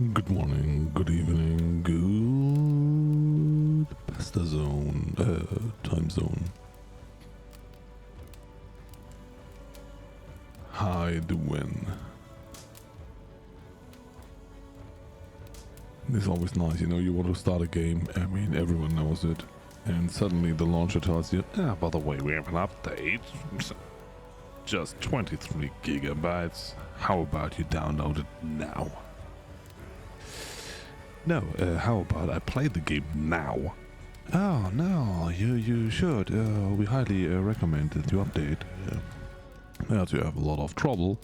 Good morning, good evening, good pasta zone, time zone. How you doing? It's always nice, you know, you want to start a game, I mean, everyone knows it. And suddenly the launcher tells you, by the way, we have an update. Just 23 gigabytes. How about you download it now? No, how about I play the game now? Oh, no, you should. We highly recommend that you update. As you have a lot of trouble.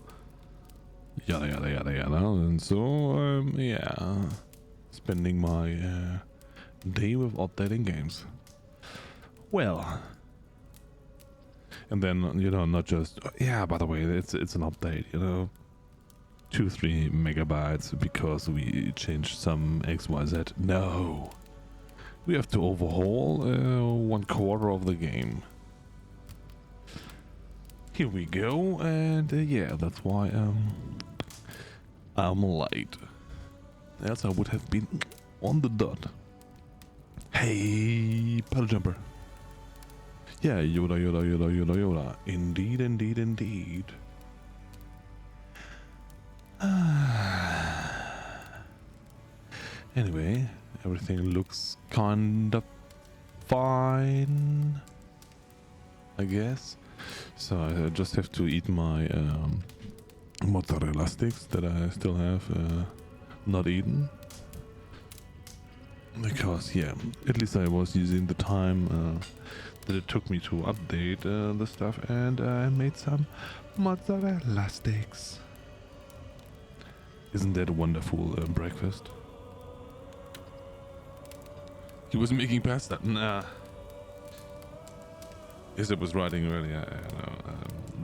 Yada, yada, yada, yada. And so, yeah. Spending my day with updating games. Well. And then, you know, not just... by the way, it's an update, you know. 2-3 megabytes because we changed some XYZ. No, we have to overhaul 1/4 of the game. Here we go, and yeah, that's why I'm late. Else I would have been on the dot. Hey, paddle jumper. Yeah, Yoda. Indeed, indeed, indeed. Anyway, everything looks kind of fine, I guess. So I just have to eat my mozzarella sticks that I still have not eaten. Because, yeah, at least I was using the time that it took me to update the stuff, and I made some mozzarella sticks. Isn't that a wonderful breakfast? He was making pasta. Nah. As I was writing earlier,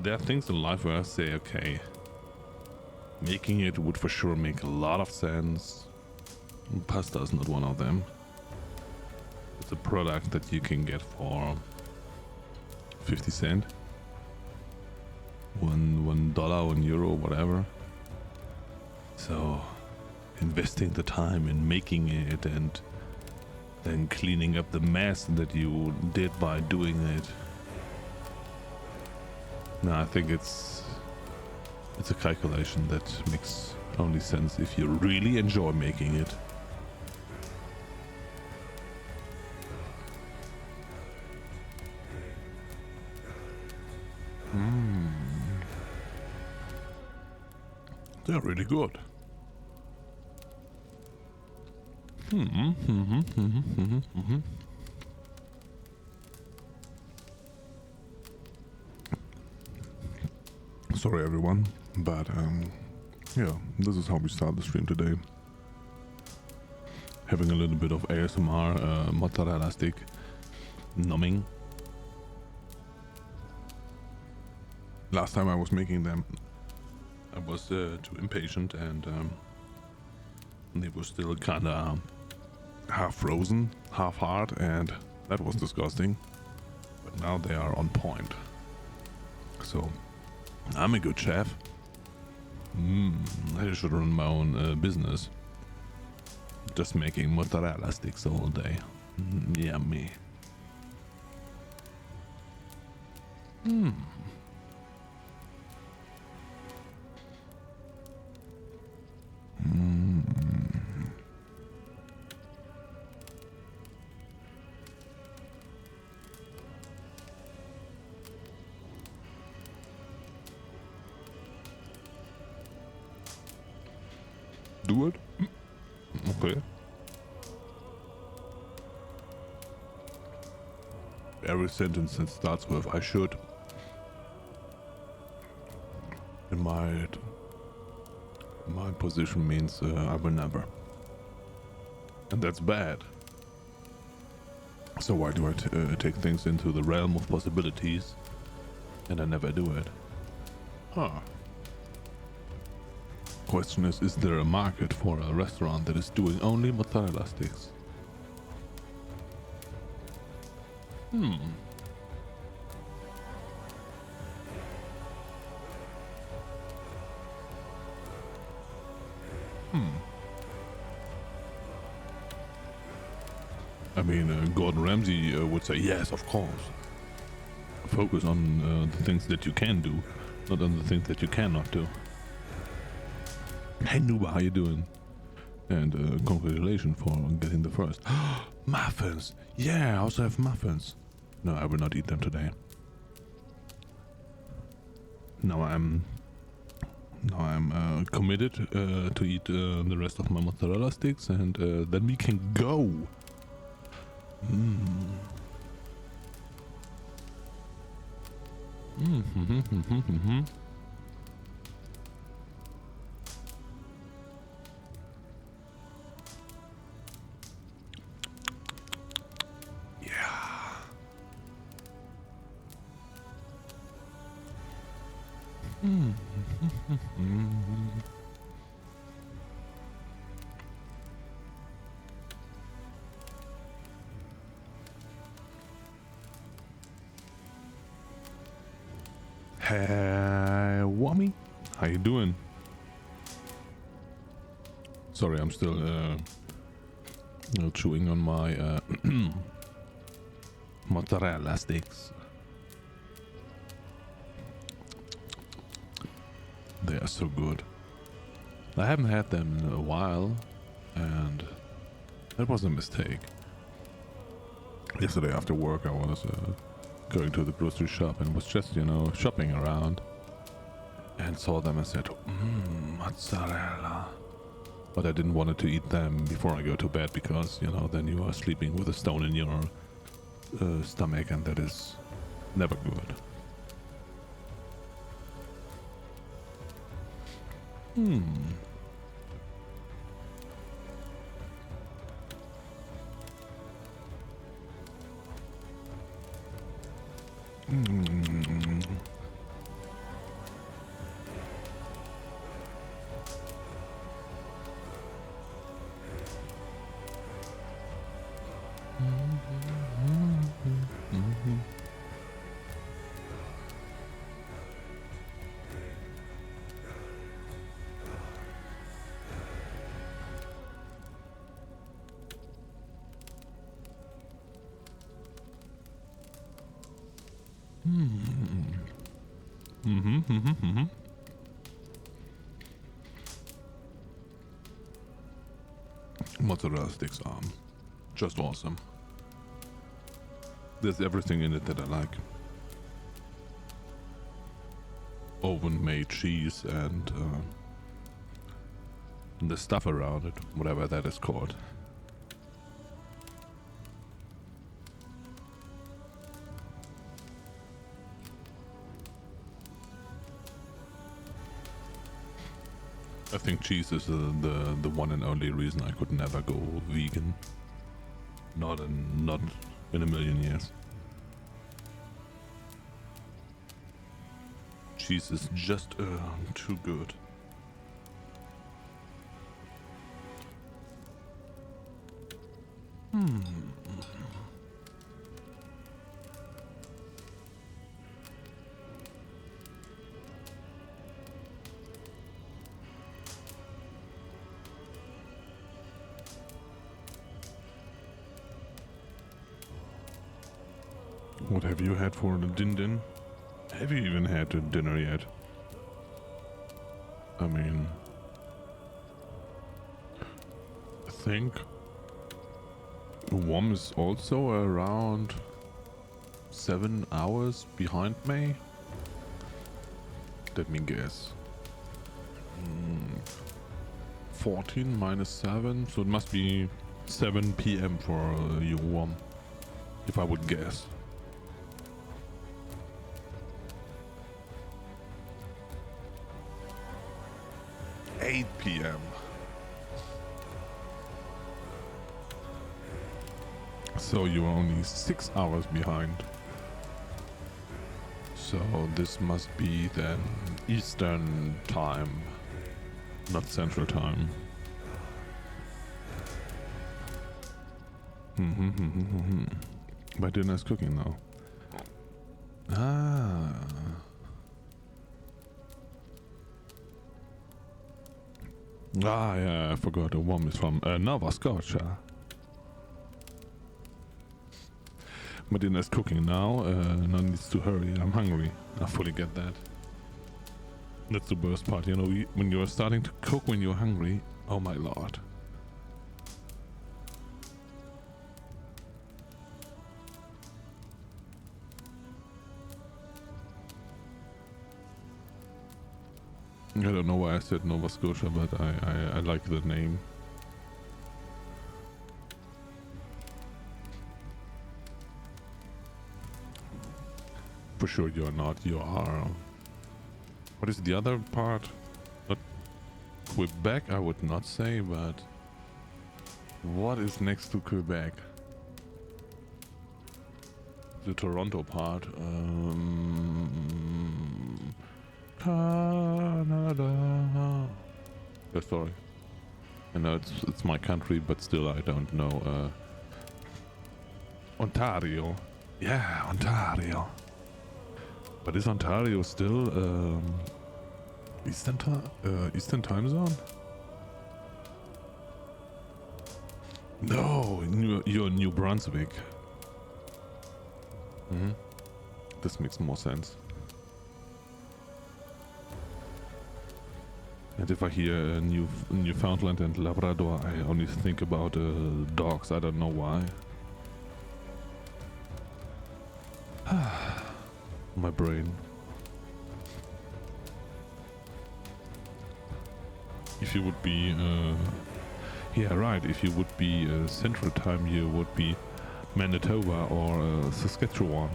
there are things in life where I say, okay, making it would for sure make a lot of sense. Pasta is not one of them. It's a product that you can get for 50 cents. $1, €1, whatever. So, investing the time in making it and then cleaning up the mess that you did by doing it. No, I think it's a calculation that makes only sense if you really enjoy making it. They're really good. Sorry everyone, but yeah, this is how we start the stream today. Having a little bit of ASMR mozzarella stick numbing. Last time I was making them, I was too impatient, and they were still kind of half frozen, half hard, and that was disgusting. But now they are on point. So I'm a good chef. I should run my own business. Just making mozzarella sticks all day. Yummy. Do it? Okay. Every sentence that starts with I should, in my position means I will never. And that's bad. So why do I take things into the realm of possibilities and I never do it? Question is there a market for a restaurant that is doing only mozzarella sticks? I mean, Gordon Ramsay would say, yes, of course. Focus on the things that you can do, not on the things that you cannot do. Hey Nuba, how you doing? And congratulations for getting the first. Muffins! Yeah, I also have muffins. No, I will not eat them today. Now I'm committed to eat the rest of my mozzarella sticks, and then we can go. Hey, Wummy, how you doing? Sorry, I'm still chewing on my mozzarella sticks. They are so good. I haven't had them in a while, and that was a mistake. Yesterday after work, I was going to the grocery shop and was just, shopping around, and saw them and said, mozzarella. But I didn't want to eat them before I go to bed because, then you are sleeping with a stone in your stomach, and that is never good. Mozzarella sticks are just awesome. There's everything in it that I like. Oven-made cheese and the stuff around it, whatever that is called. I think cheese is the one and only reason I could never go vegan. Not in a million years. Cheese is just too good. What have you had for the din-din? Have you even had the dinner yet? I mean, I think WOM is also around 7 hours behind me. Let me guess. 14 minus 7, so it must be 7 PM for you, WOM, if I would guess. 8 PM. So you're only 6 hours behind. So this must be then Eastern time, not Central time. My dinner's cooking now. Yeah, I forgot the one is from Nova Scotia. My dinner is cooking now. No needs to hurry. I'm hungry. I fully get that. That's the worst part, you know, when you're starting to cook when you're hungry. Oh my lord. I don't know why I said Nova Scotia, but I like the name. For sure you're not. You are. What is the other part? Not Quebec, I would not say, but what is next to Quebec? The Toronto part. Canada. Sorry. I know it's my country, but still I don't know. Ontario. Yeah, Ontario. But is Ontario still Eastern time zone? No, you're New Brunswick. This makes more sense. And if I hear Newfoundland and Labrador, I only think about dogs. I don't know why. My brain. If you would be, yeah, right. If you would be Central Time, you would be Manitoba or Saskatchewan.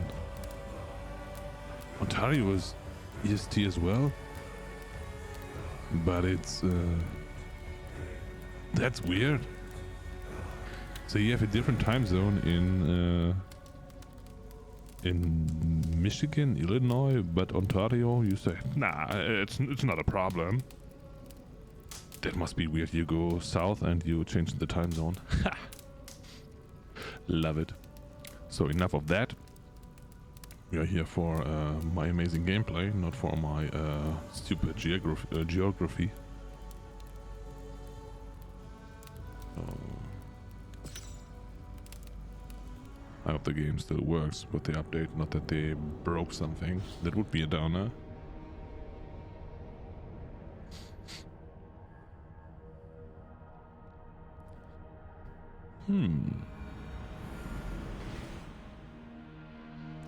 Ontario is EST as well, but it's that's weird. So you have a different time zone in Michigan, Illinois, but Ontario, you say, nah, it's not a problem. That must be weird. You go south and you change the time zone. Love it. So enough of that. We are here for my amazing gameplay, not for my stupid geography. I hope the game still works with the update, not that they broke something. That would be a downer.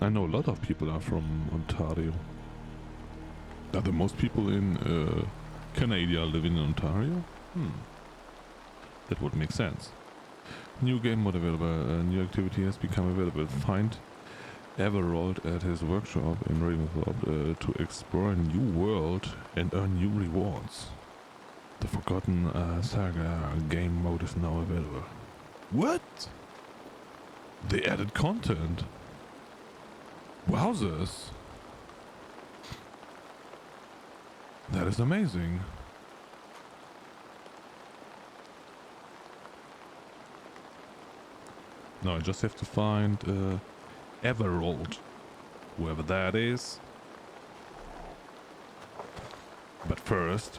I know a lot of people are from Ontario. Are the most people in Canada living in Ontario? That would make sense. New game mode available. A new activity has become available. Find Everald at his workshop in Raventhorpe to explore a new world and earn new rewards. The Forgotten Saga game mode is now available. What? They added content. Wowzers. That is amazing. Now I just have to find Everald, whoever that is. But first,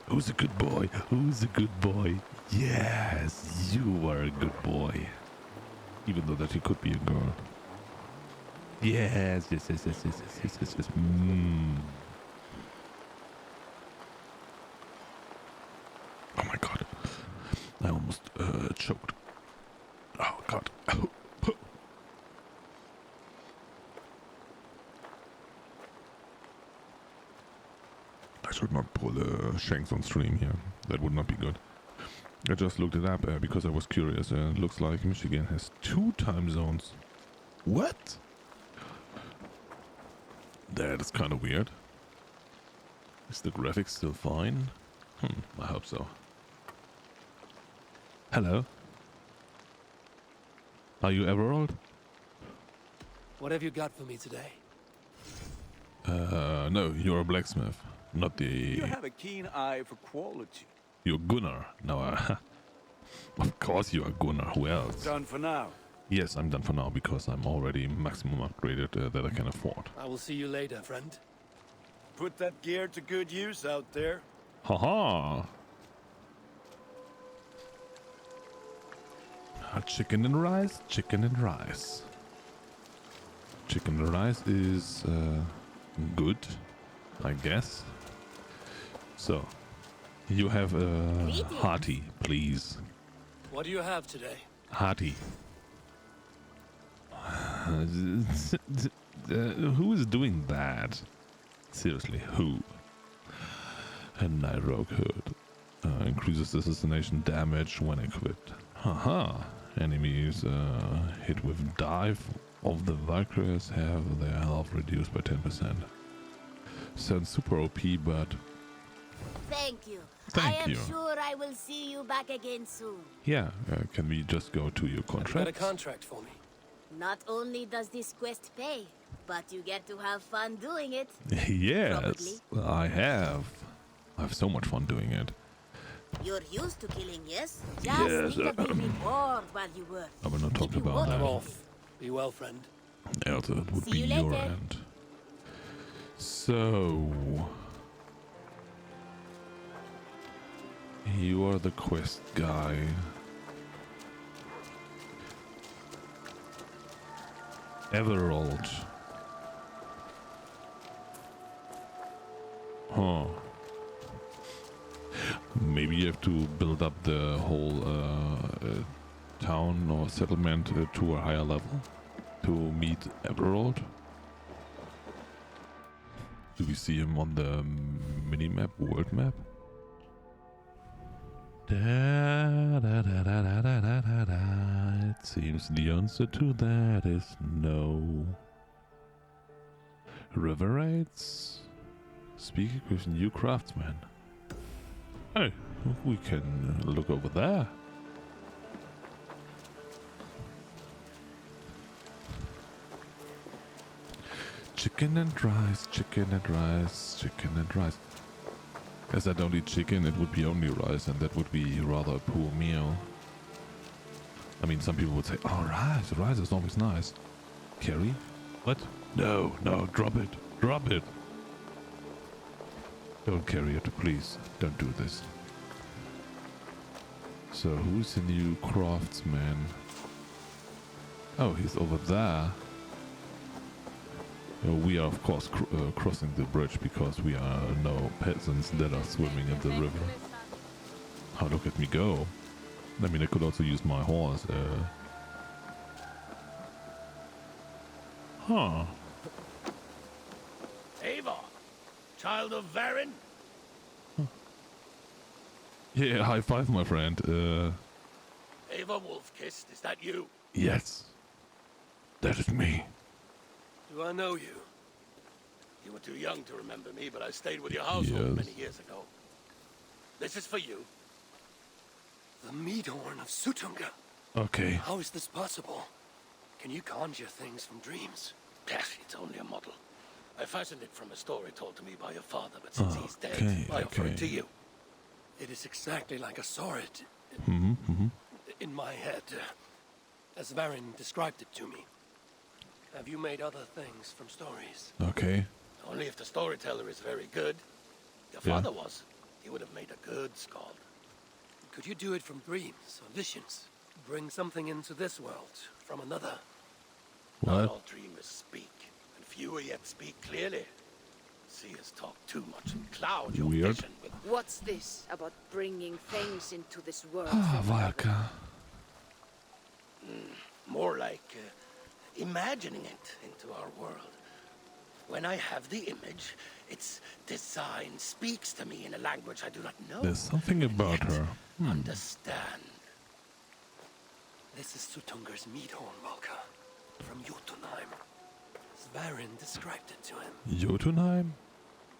who's a good boy? Who's a good boy? Yes, you are a good boy. Even though that he could be a girl. Yes. Oh my god. I almost choked. Oh god. I should not pull shanks on stream here. That would not be good. I just looked it up because I was curious. It looks like Michigan has 2 time zones. What? That is kind of weird. Is the graphics still fine? I hope so. Hello? Are you Everald? What have you got for me today? No, you're a blacksmith. Not the... You have a keen eye for quality. You're Gunnar. No, of course you are Gunnar. Who else? Done for now. Yes, I'm done for now because I'm already maximum upgraded that I can afford. I will see you later, friend. Put that gear to good use out there. Haha! Chicken and rice, chicken and rice. chicken rice is good, I guess. So, you have a hearty, please. What do you have today? Hearty. Who is doing that? Seriously, who? A Night Rogue Hood. Increases assassination damage when equipped. Haha. Enemies hit with dive of the Valkyries have their health reduced by 10%. Sounds super OP, but... Thank you. Thank you. I am sure I will see you back again soon. Yeah, can we just go to your You got a contract? contract for me. Not only does this quest pay, but you get to have fun doing it. Yes, I have. I have so much fun doing it. You're used to killing, yes? Yes, Just think of the reward while you work. I will not talk Keep you about motivated. I'm off. Be well, friend. Yeah, so it would See be you your later. end. So... You are the quest guy. Everald. Huh. Maybe you have to build up the whole town or settlement to a higher level to meet Everald. Do we see him on the mini-map, world map? It seems the answer to that is no. River raids? Speaking with new craftsman. Hey, we can look over there. Chicken and rice, chicken and rice, chicken and rice. As I don't eat chicken, it would be only rice, and that would be rather a poor meal. I mean, some people would say, oh, rice is always nice. Carry? What? No, drop it, drop it. Don't carry it, please. Don't do this. So, who's the new craftsman? Oh, he's over there. We are, of course, crossing the bridge because we are no peasants that are swimming in the river. Oh, look at me go. I mean, I could also use my horse. Huh. Ava, child of Varin? Yeah, high five, my friend. Ava Wolfkist, is that you? Yes. That is me. Do I know you? You were too young to remember me, but I stayed with your household Yes. many years ago. This is for you. The Meadhorn of Sutunga. Okay. How is this possible? Can you conjure things from dreams? Yes, it's only a model. I fashioned it from a story told to me by your father, but since he's dead, Okay, I offer okay. it to you. It is exactly like I saw it in my head, as Varin described it to me. Have you made other things from stories? Okay. Only if the storyteller is very good. Your Yeah. father was. He would have made a good skald. Could you do it from dreams or visions? Bring something into this world from another? Not What? all dreamers speak, and fewer yet speak clearly. Seers talk too much and cloud your Weird. vision with... What's this about bringing things into this world? Ah, from another? Valka. More like imagining it into our world. When I have the image, its design speaks to me in a language I do not know. There's something about yet her. Understand. This is Sutunger's Meadhorn, Valka, from Jotunheim. Varin described it to him. Jotunheim?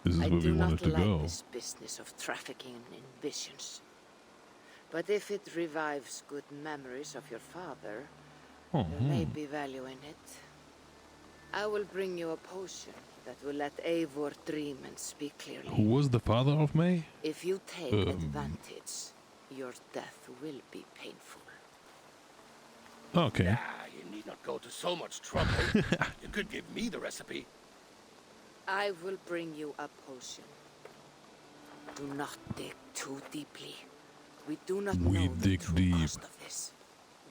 This is I where we do wanted not to like go. this business of trafficking in visions. But if it revives good memories of your father, Oh, there may be value in it. I will bring you a potion that will let Eivor dream and speak clearly. Who was the father of May? If you take advantage, your death will be painful. Okay. Ah, you need not go to so much trouble. You could give me the recipe. I will bring you a potion. Do not dig too deeply. We do not We know the dig true deep. cost of this.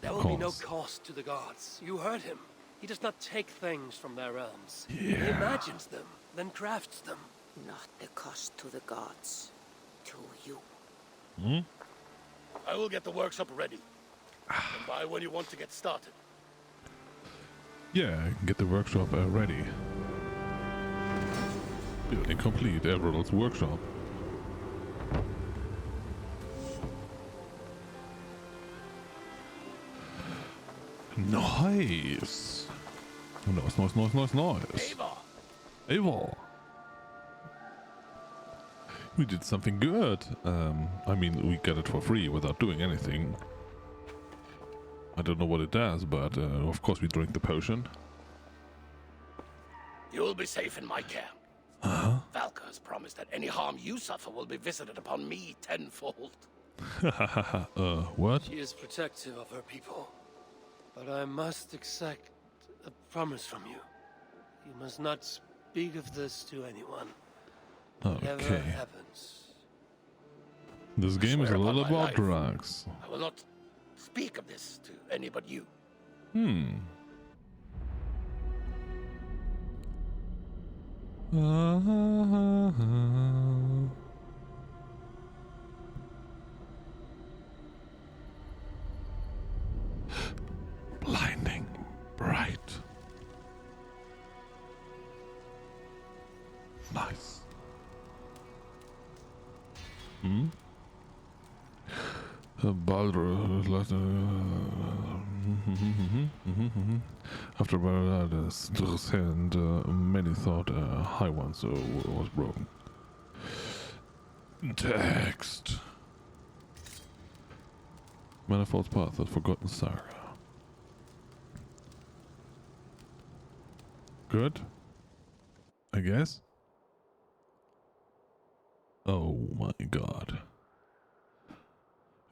There will be no Cost. cost to the gods. You heard him. He does not take things from their realms. Yeah. He imagines them, then crafts them. Not the cost to the gods, to you. I will get the workshop ready. And by when you want to get started. Yeah, get the workshop ready. Building complete. Everald's workshop. Nice. Nice, nice, nice, nice, nice. Ava! Ava. We did something good. I mean, we got it for free without doing anything. I don't know what it does, but of course we drink the potion. You'll be safe in my care. Valka has promised that any harm you suffer will be visited upon me tenfold. What? She is protective of her people. But I must exact a promise from you. You must not speak of this to anyone. Whatever Okay. happens. This game is a swear lot upon my about life. drugs. I will not speak of this to any but you. Blinding bright. Nice. Baldur after Valhalla's hand, many thought a high one so was broken. Text. Manifold path of forgotten saga. Good, I guess. Oh my god.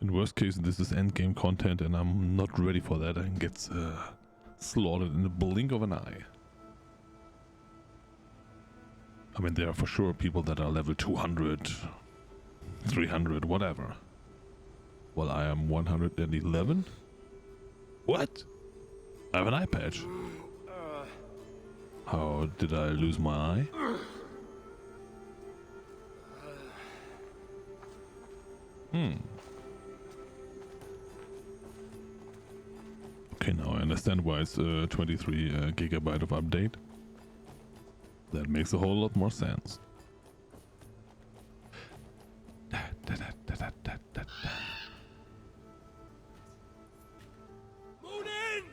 In worst case, this is endgame content and I'm not ready for that and gets slaughtered in the blink of an eye. I mean, there are for sure people that are level 200, 300, whatever. Well, I am 111? What? I have an eye patch. How did I lose my eye? Okay, now I understand why it's 23 gigabyte of update. That makes a whole lot more sense. Moon in!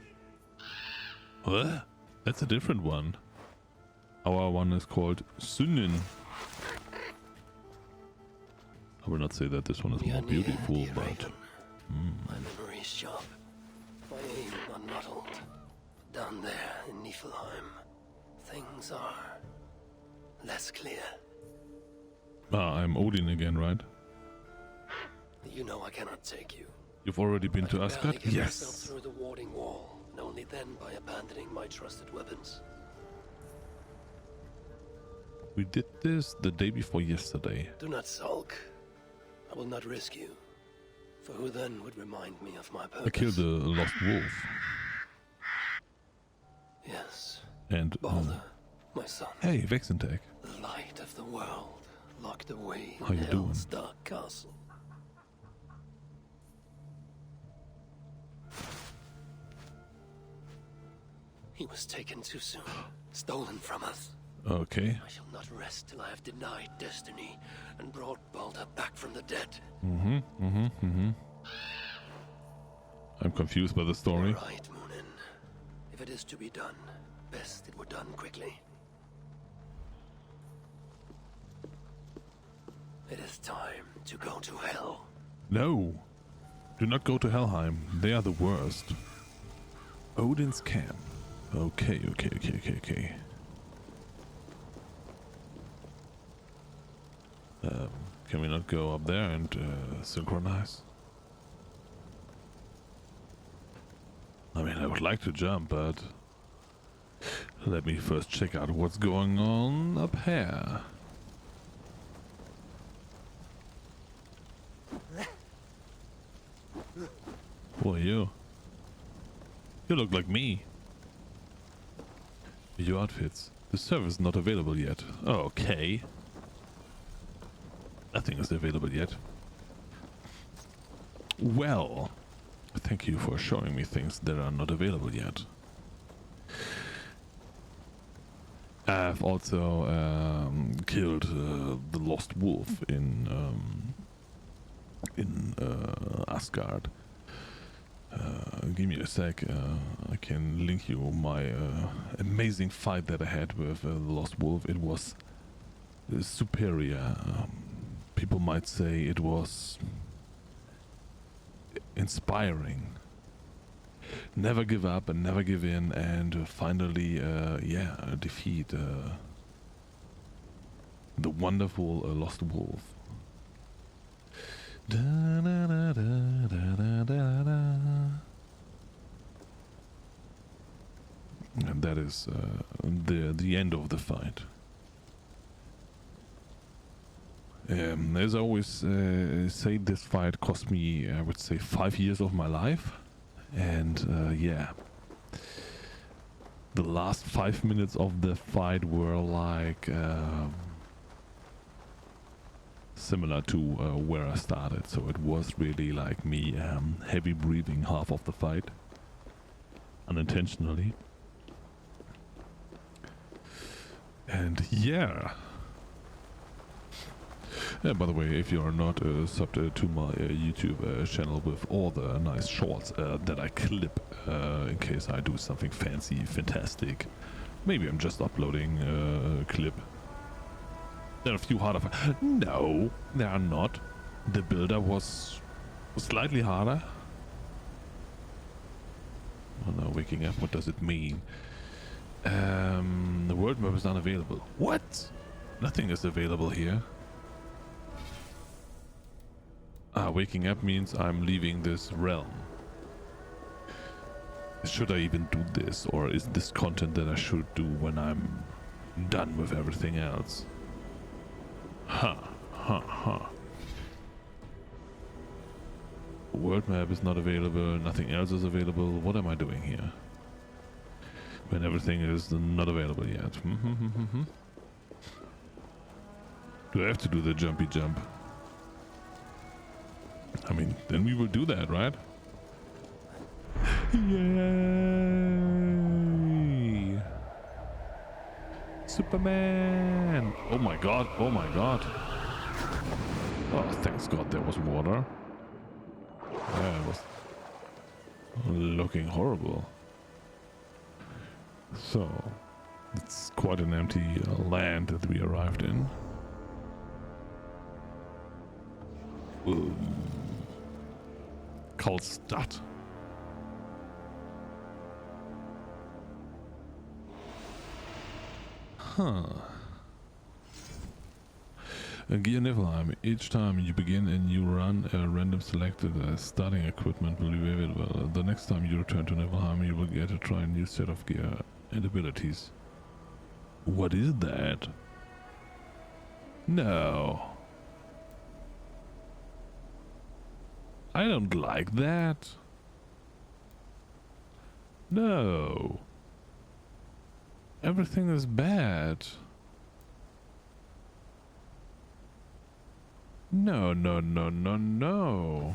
What? That's a different one. Our one is called Sunnen. I will not say that this one is We more are near beautiful, the but Aragon. My memory is sharp. My aim unmuddled. Down there in Niflheim, things are less clear. I'm Odin again, right? You know I cannot take you. You've already been I to can barely Asgard? get myself Yes. through the warding wall, and only then by abandoning my trusted weapons. We did this the day before yesterday. Do not sulk. I will not risk you. For who then would remind me of my purpose? I killed the lost wolf. Yes, And Baldur, my son. hey, Vexentech. The light of the world, locked away How in you doing? Hell's dark castle. He was taken too soon, stolen from us. Okay. I shall not rest till I have denied destiny and brought Baldur back from the dead. I'm confused by the story. Right, Moonin. If it is to be done, best it were done quickly. It is time to go to hell. No. Do not go to Helheim. They are the worst. Odin's camp. Okay. Can we not go up there and synchronize? I mean, I would like to jump, but let me first check out what's going on up here. Who are you? You look like me. Your outfits. The server is not available yet. Okay. Nothing is available yet. Well, thank you for showing me things that are not available yet. I've also killed the lost wolf in Asgard. Give me a sec. I can link you my amazing fight that I had with the lost wolf. It was superior. People might say it was inspiring. Never give up and never give in, and finally, defeat the wonderful lost wolf. Da, da, da, da, da, da, da. And that is the end of the fight. As I always say, this fight cost me, I would say, 5 years of my life. And yeah, the last 5 minutes of the fight were like similar to where I started. So it was really like me heavy breathing half of the fight, unintentionally. And yeah. By the way, if you are not subbed to my YouTube channel with all the nice shorts that I clip in case I do something fancy, fantastic. Maybe I'm just uploading a clip. There are a few harder. No, they are not. The builder was slightly harder. Oh no, waking up, what does it mean? The world map is unavailable. What? Nothing is available here. Waking up means I'm leaving this realm. Should I even do this, or is this content that I should do when I'm done with everything else? World map is not available, nothing else is available. What am I doing here? When everything is not available yet. Do I have to do the jumpy jump? I mean, then we will do that, right? Yay! Superman! Oh my god, oh my god. Oh, thanks god there was water. Yeah, it was looking horrible. So, it's quite an empty land that we arrived in. Called Stat. Gear Niflheim. Each time you begin a new run, a random selected starting equipment will be available. The next time you return to Niflheim, you will get to try a new set of gear and abilities. What is that? No. I don't like that. No. Everything is bad. No, no, no, no, no.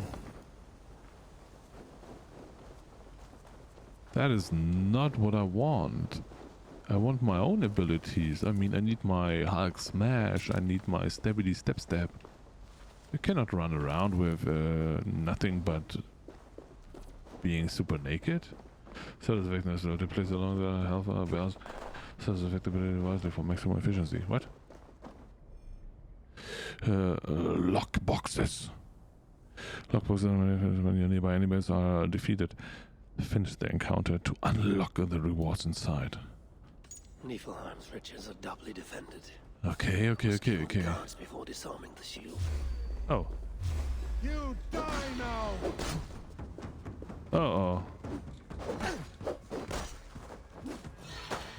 That is not what I want. I want my own abilities. I mean, I need my Hulk Smash. I need my Stabby Step Step. You cannot run around with nothing but being super naked. So this effectiveness to place along the health balance. So this effectability wisely for maximum efficiency. What? Lock boxes. Lock boxes when your nearby enemies are defeated. Finish the encounter to unlock the rewards inside. Niflheim's riches are doubly defended. Okay. Guards before disarming the shield. Oh. You die now. Uh-oh.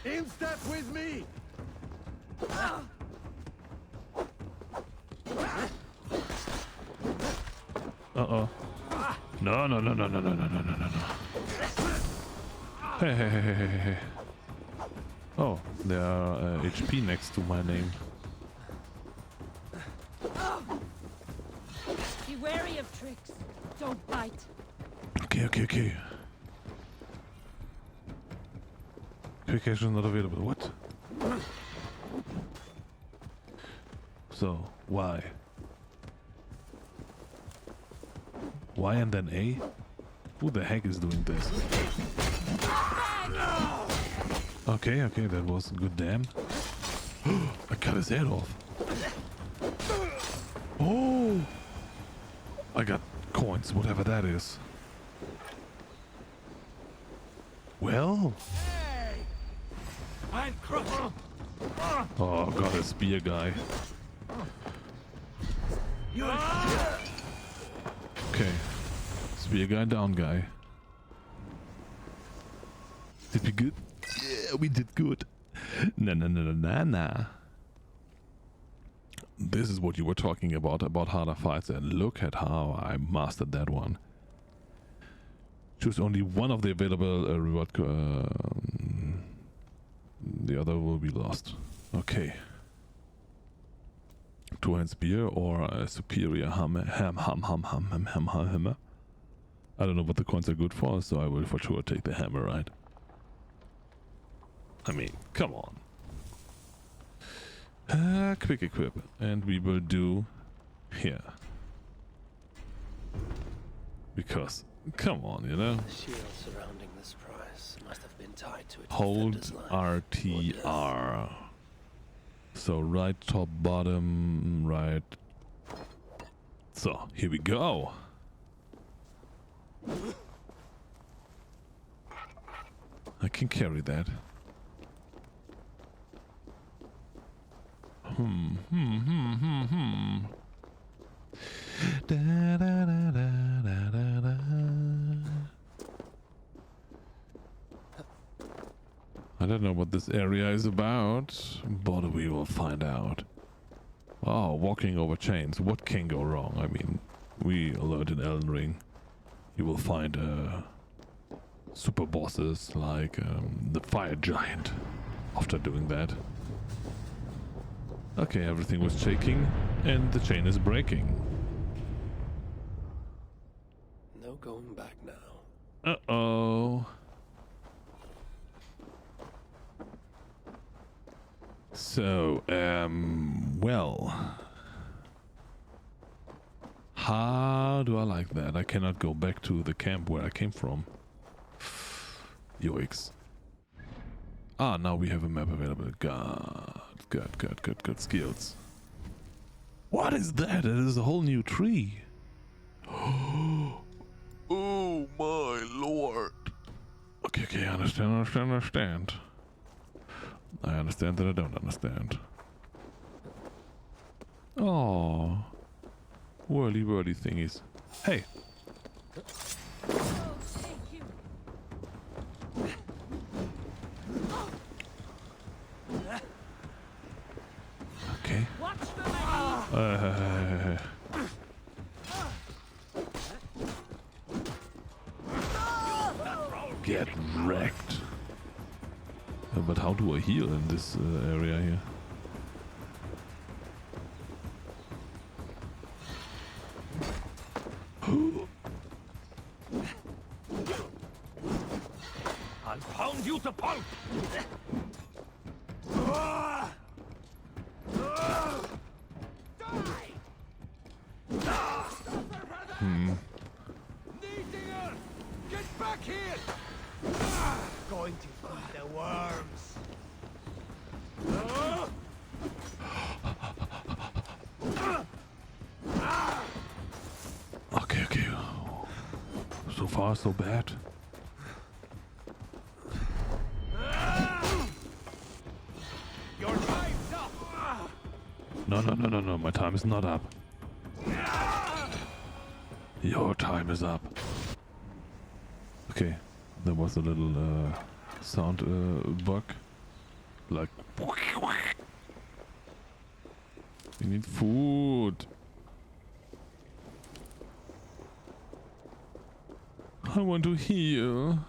In step with me. Uh-oh. No. Hey. Oh, there are HP next to my name. Be wary of tricks. Don't bite. Okay, okay, okay. Quick action not available. What? So, why? Y and then A? Who the heck is doing this? Okay, okay, that was good damn. I cut his head off. Oh! I got coins, whatever that is. Well? Oh, got a spear guy. Okay. Spear guy, down guy. Did we good? Yeah, we did good. Nah. This is what you were talking about harder fights, and look at how I mastered that one. Choose only one of the available reward. The other will be lost. Okay. Two-hand spear or a superior hammer. Hammer. I don't know what the coins are good for, so I will for sure take the hammer, right? I mean, come on. Quick equip. And we will do here. Because, come on, you know? The shield surrounding this prize must have been tied to its Hold defender's life RTR. So right, top, bottom, right. So, here we go. I can carry that. Da, da, da, da, da, da. I don't know what this area is about, but we will find out. Oh, walking over chains. What can go wrong? I mean, we learned in Elden Ring. You will find super bosses like the fire giant after doing that. Okay, everything was shaking and the chain is breaking. No going back now. Uh-oh. So, well. How do I like that? I cannot go back to the camp where I came from. Yoicks. Ah, now we have a map available. Good skills. What is that? It is a whole new tree. Oh my lord. Okay, I understand. I understand that I don't understand. Oh, whirly thingies. Hey. Okay. Get wrecked. But how do I heal in this area here? I'll pound you to pulp! Get back here! Going to feed the worms. Okay. So far, so bad. Your time's up! No, my time is not up. Your time is up. Okay, there was a little sound bug. Like... We need food. I want to heal.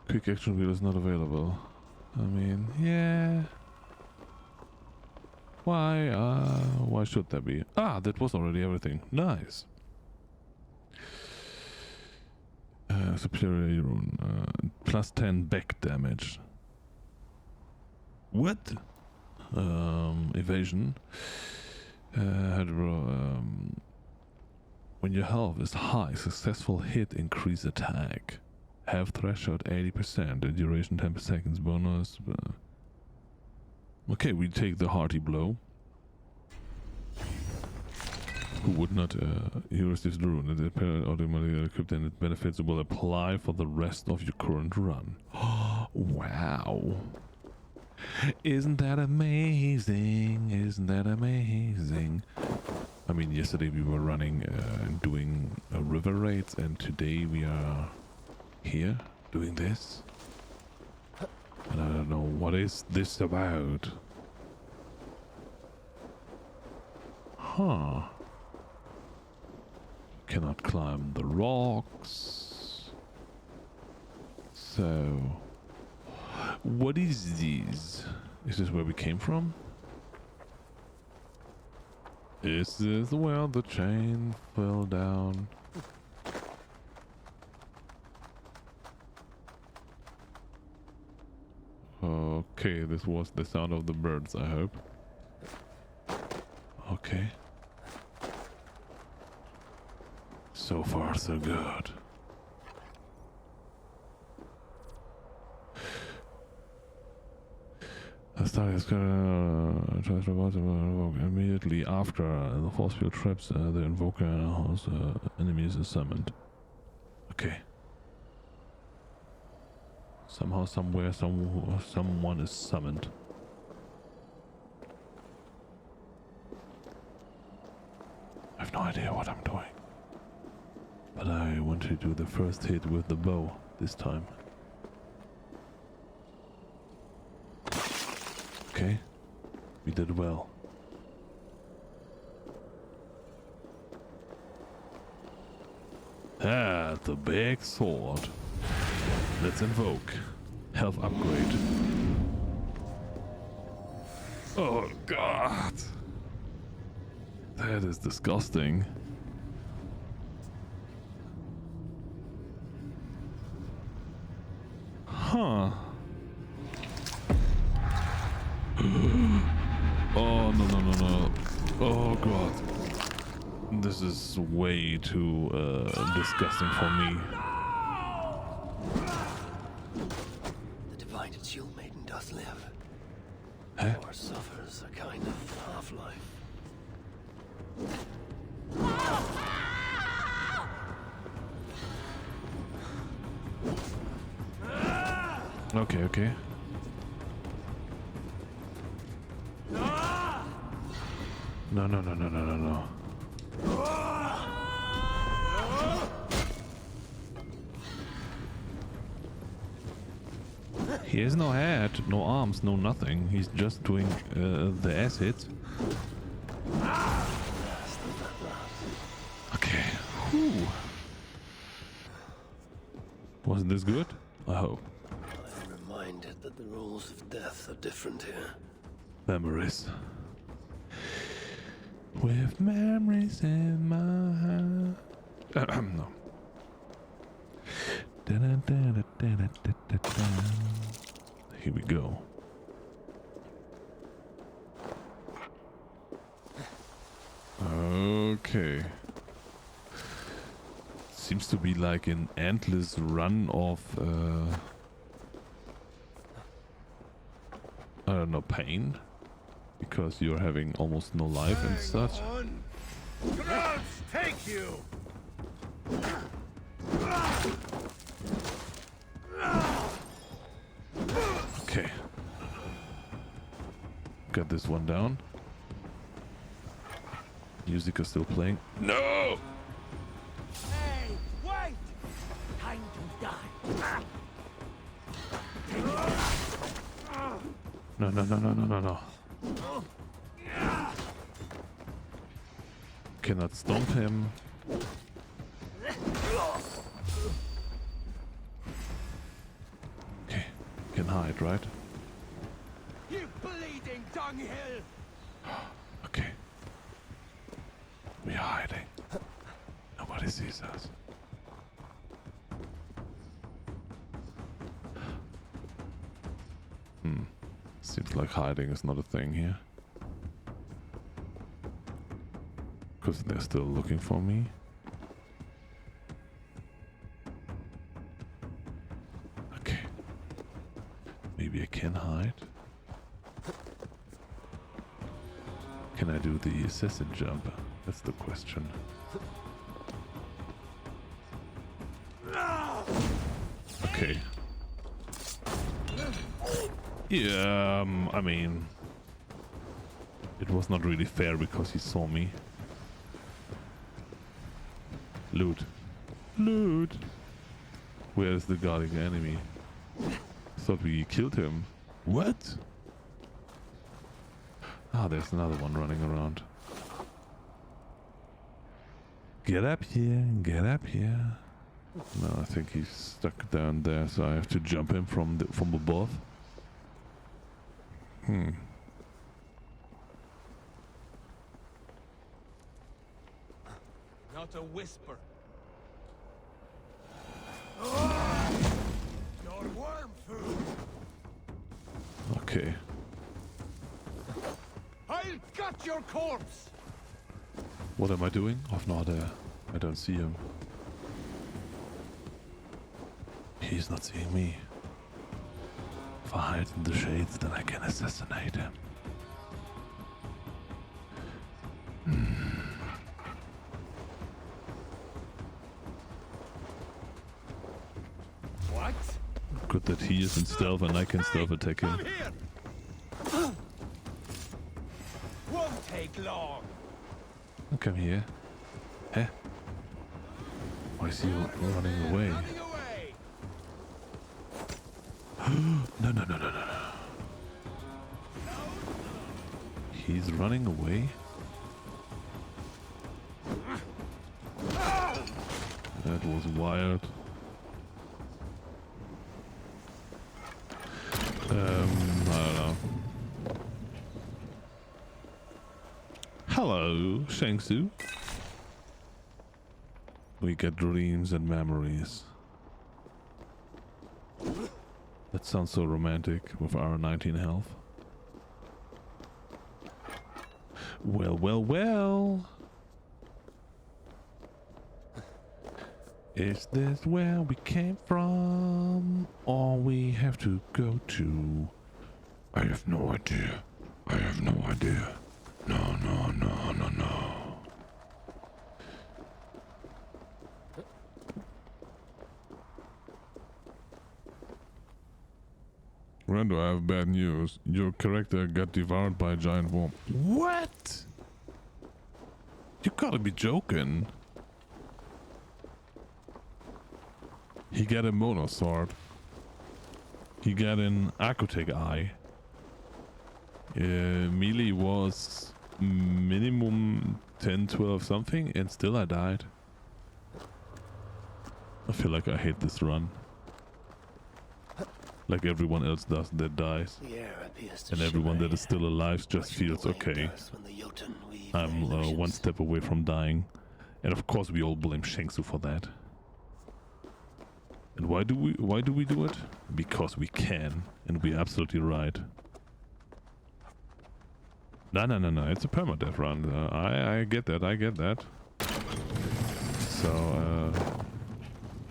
Quick action wheel is not available. I mean, yeah. Why should there be? Ah, that was already everything. Nice. Superiority rune. Plus 10 back damage. What? Evasion. When your health is high, successful hit increase attack. Health threshold 80%, the duration 10 seconds bonus. Okay, we take the hearty blow. Who would not use this rune? The parent automatically equipped and its benefits will apply for the rest of your current run. Wow. Isn't that amazing? Isn't that amazing? I mean, yesterday we were running and doing river raids, and today we are here doing this. And I don't know, what is this about? Huh. Cannot climb the rocks. So, what is this? Is this where we came from? Is this where the chain fell down? Okay, this was the sound of the birds, I hope. Okay. So far, so good. The start is gonna try to invoke immediately after the force field traps the invoker enemies is summoned. Okay. Somehow, somewhere, someone is summoned. I have no idea what I'm doing. But I want to do the first hit with the bow this time. Okay, we did well. Ah, the big sword. Let's invoke. Health upgrade. Oh god. That is disgusting. Huh. Oh, no. Oh, God. This is way too disgusting for me. The divided shield maiden does live. Huh? Or suffers a kind of half-life. Okay. No. He has no head, no arms, no nothing. He's just doing the ass hits. Okay. Whew. Wasn't this good? I hope. I'm reminded that the rules of death are different here. Memories. With memories in my heart. No. Here we go. Okay. Seems to be like an endless run of I don't know, pain, because you're having almost no life and such. Crowds, take you! Okay. Got this one down. Music is still playing. No! Hey, wait! Time to die. No. Cannot stomp him. Okay. Can hide, right? dunghill! Okay. We are hiding. Nobody sees us. Seems like hiding is not a thing here. Because they're still looking for me. Okay. Maybe I can hide. Can I do the assassin jump? That's the question. Okay. Yeah, I mean, it was not really fair because he saw me. Loot. Loot! Where is the guarding enemy? Thought we killed him. What? Ah, there's another one running around. Get up here, get up here. No, I think he's stuck down there, so I have to jump him from above. Not a whisper. Your worm food! Okay. I'll gut your corpse! What am I doing? Oh, no, there. I don't see him. He's not seeing me. If I hide in the shades, then I can assassinate him. What? Good that he is in stealth and I can stealth attack him. Come here! Won't take long. Come here. Eh? Why is he running away? Running away! No, no, no, no, no, no. He's running away? That was wild. I don't know. Hello, Shang-Tzu. We get dreams and memories. That sounds so romantic with our 19 health. Well, well, well. Is this where we came from? Or we have to go to? I have no idea. I have no idea. No, no, no, no, no. Rando, I have bad news. Your character got devoured by a giant worm. What? You gotta be joking. He got a mono sword. He got an Akutec eye. Melee was minimum 10, 12 something, and still I died. I feel like I hate this run. Like everyone else does that dies. And everyone that is still alive just feels okay. I'm one step away from dying. And of course we all blame Shang-Tzu for that. And why do we do it? Because we can, and we're absolutely right. No, it's a permadeath run. I get that, I get that. So,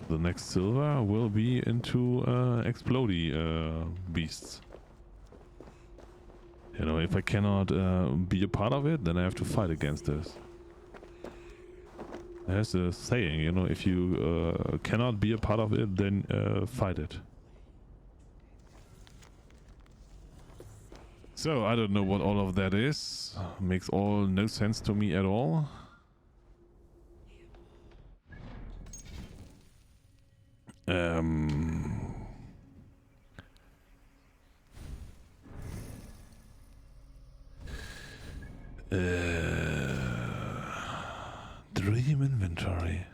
the next silver will be into explodey beasts. You know, if I cannot be a part of it, then I have to fight against this. There's a saying, you know, if you cannot be a part of it, then fight it. So, I don't know what all of that is. Makes no sense to me at all. Dream inventory.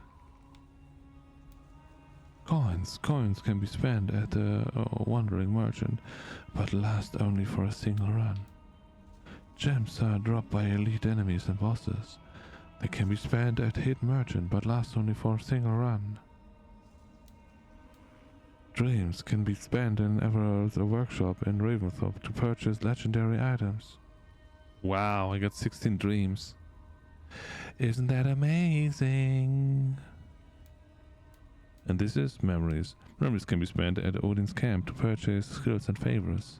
Coins can be spent at the wandering merchant, but last only for a single run. Gems are dropped by elite enemies and bosses. They can be spent at Hidden Merchant, but last only for a single run. Dreams can be spent in Everald's workshop in Raventhorpe to purchase legendary items. Wow, I got 16 dreams. Isn't that amazing? And this is memories. Memories can be spent at Odin's camp to purchase skills and favors.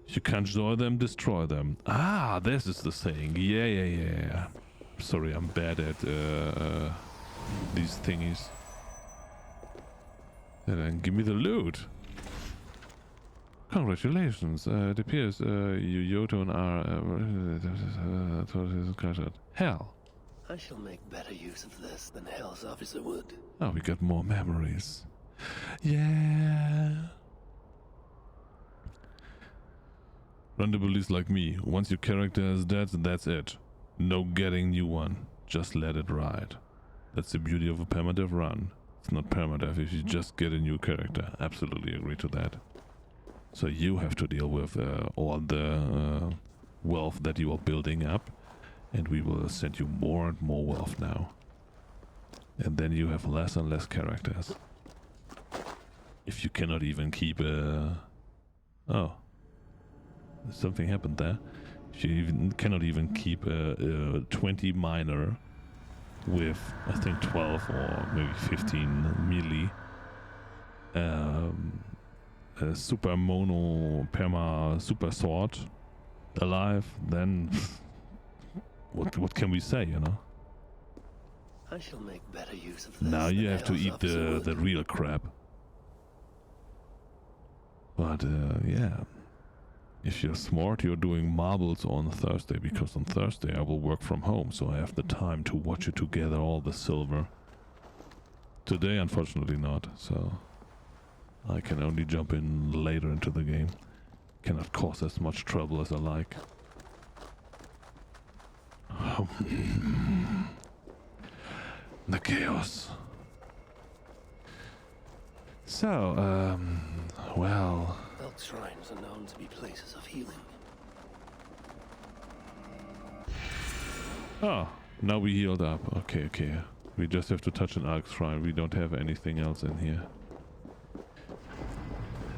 You can't join them, destroy them. Ah, this is the saying. Yeah. Sorry, I'm bad at these thingies. And then give me the loot. Congratulations. It appears you Jotun are Hell. I shall make better use of this than Hell's officer would. Oh, we got more memories. Yeah. Randomly like me. Once your character is dead, that's it. No getting new one. Just let it ride. That's the beauty of a permadeath run. It's not permadeath if you just get a new character. Absolutely agree to that. So you have to deal with all the wealth that you are building up. And we will send you more and more wealth now. And then you have less and less characters. If you cannot even keep a... Oh. Something happened there. If you cannot even keep a 20 miner with, I think, 12 or maybe 15 melee. A super mono perma super sword alive, then... What can we say, you know? I shall make better use of this. Now you have to eat the real crap. But yeah, if you're smart, you're doing marbles on Thursday, because on Thursday I will work from home, so I have the time to watch you to gather all the silver. Today, unfortunately not, so I can only jump in later into the game. Cannot cause as much trouble as I like. The chaos. So, well... Elk shrines are known to be places of healing. Oh, now we healed up. Okay. We just have to touch an Elk shrine. We don't have anything else in here.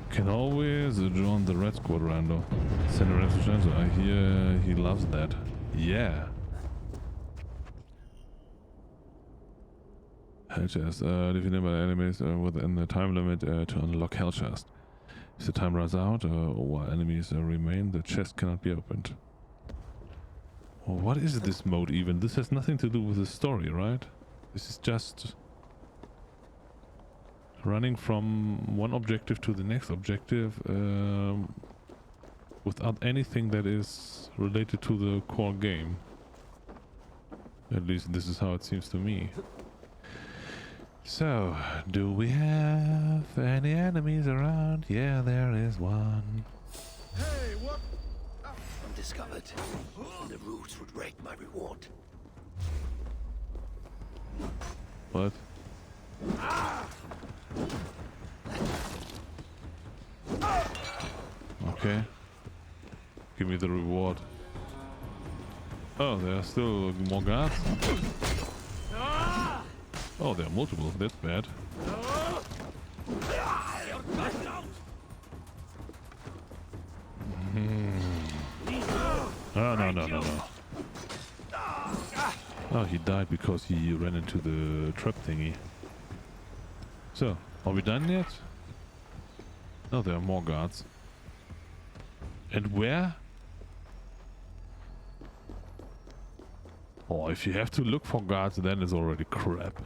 Can always join the Red Squad, Rando. Send a Red Squad. I hear he loves that. Yeah. Hell chest. Defeated by enemies within the time limit to unlock Hell chest. If the time runs out or while enemies remain, the chest cannot be opened. Well, what is this mode even? This has nothing to do with the story, right? This is just running from one objective to the next objective without anything that is related to the core game. At least this is how it seems to me. So, do we have any enemies around? Yeah, there is one. Hey, what? I'm discovered. The roots would rate my reward. What? Okay. Give me the reward. Oh, there are still more guards? Oh, there are multiple. That's bad. Oh, no. Oh, he died because he ran into the trap thingy. So, are we done yet? No, there are more guards. And where? Oh, if you have to look for guards, then it's already crap.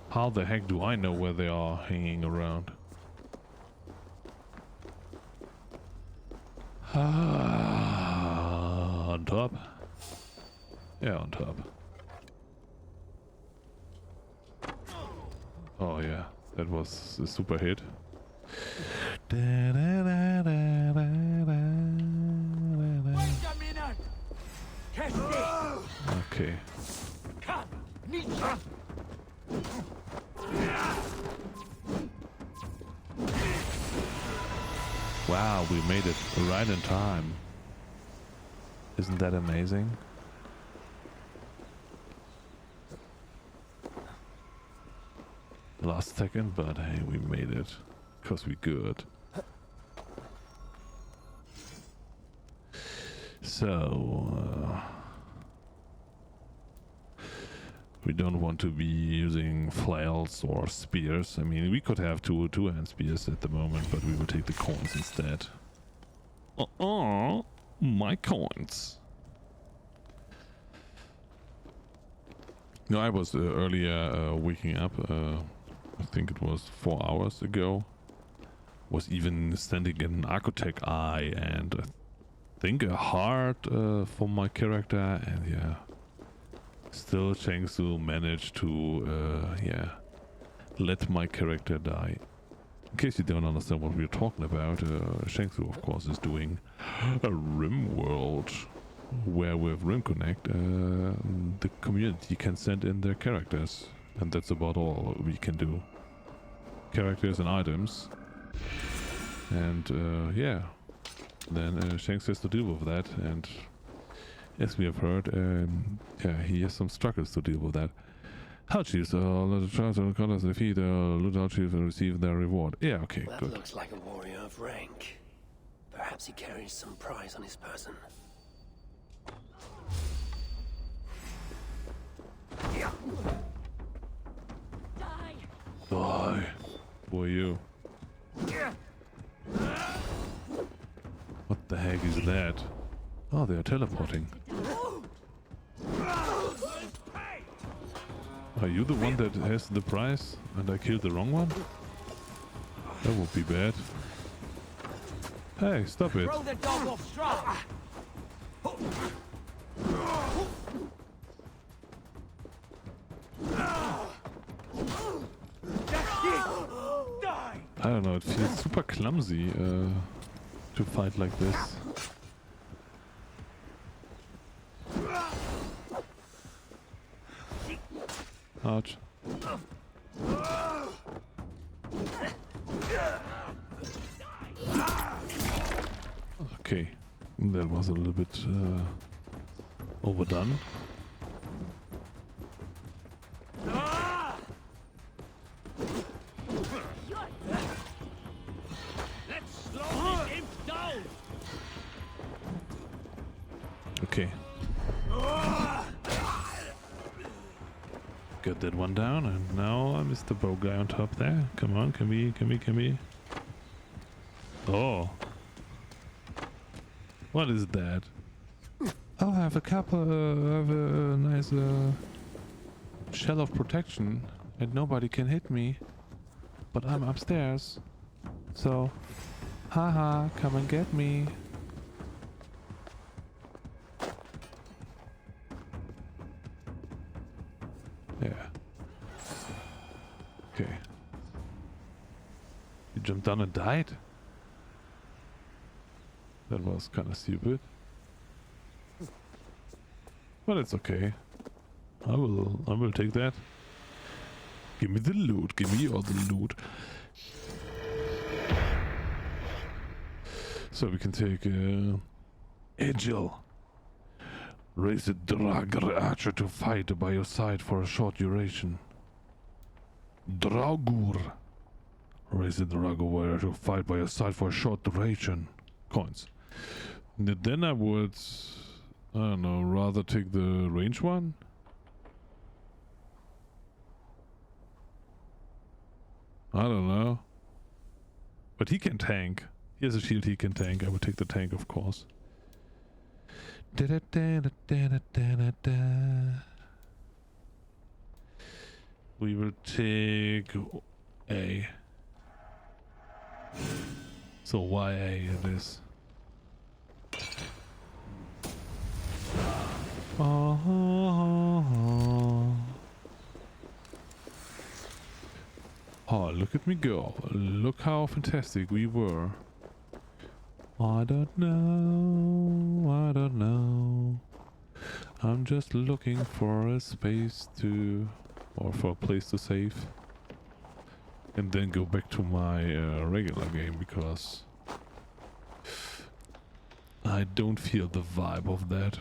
How the heck do I know where they are hanging around? On top? Yeah, on top. Oh yeah, that was a super hit. Okay. Wow, we made it right in time. Isn't that amazing? Last second, but hey, we made it. 'Cause we good. So, we don't want to be using flails or spears. I mean, we could have two-hand spears at the moment, but we will take the coins instead. My coins. No, I was earlier waking up. I think it was 4 hours ago. Was even standing in an architect eye and I think a heart for my character, and yeah. Still Shang Tsung managed to, let my character die. In case you don't understand what we're talking about, Shang Tsung, of course, is doing a Rim world where with Rim Connect, the community can send in their characters, and that's about all we can do. Characters and items, and yeah. Then Shang has to deal with that, and as we have heard, yeah, he has some struggles to deal with that. Hell Chiefs, let the tribes and colors defeat loot out chiefs and receive their reward. Yeah, okay, That good. looks like a warrior of rank. Perhaps he carries some prize on his person. Die! Die. Who are you? What the heck is that? Oh, they are teleporting. Are you the one that has the prize and I killed the wrong one? That would be bad. Hey, stop it. Throw the dog off strong. That's it. Die. I don't know, it feels super clumsy to fight like this. Ouch. Okay, that was a little bit overdone. Let's slow this imp down. Okay. Got that one down, and now I missed the bow guy on top there. Come on, can we? Oh. What is that? Oh, I have a couple, I have a nice shell of protection, and nobody can hit me. But I'm upstairs. So, haha, come and get me. Yeah. Okay. You jumped down and died? That was kind of stupid. But it's okay. I will take that. Give me the loot. Give me all the loot. So we can take Agile. Raise the Draugr archer to fight by your side for a short duration. Draugr. Raise the Draugr warrior to fight by your side for a short duration. Coins. Then I would, I don't know, rather take the range one. I don't know. But he can tank. He has a shield he can tank. I would take the tank, of course. We will take A. So YA it is. Oh, look at me go. Look how fantastic we were. I don't know. I'm just looking for a space to, or for a place to save. And then go back to my regular game, because I don't feel the vibe of that.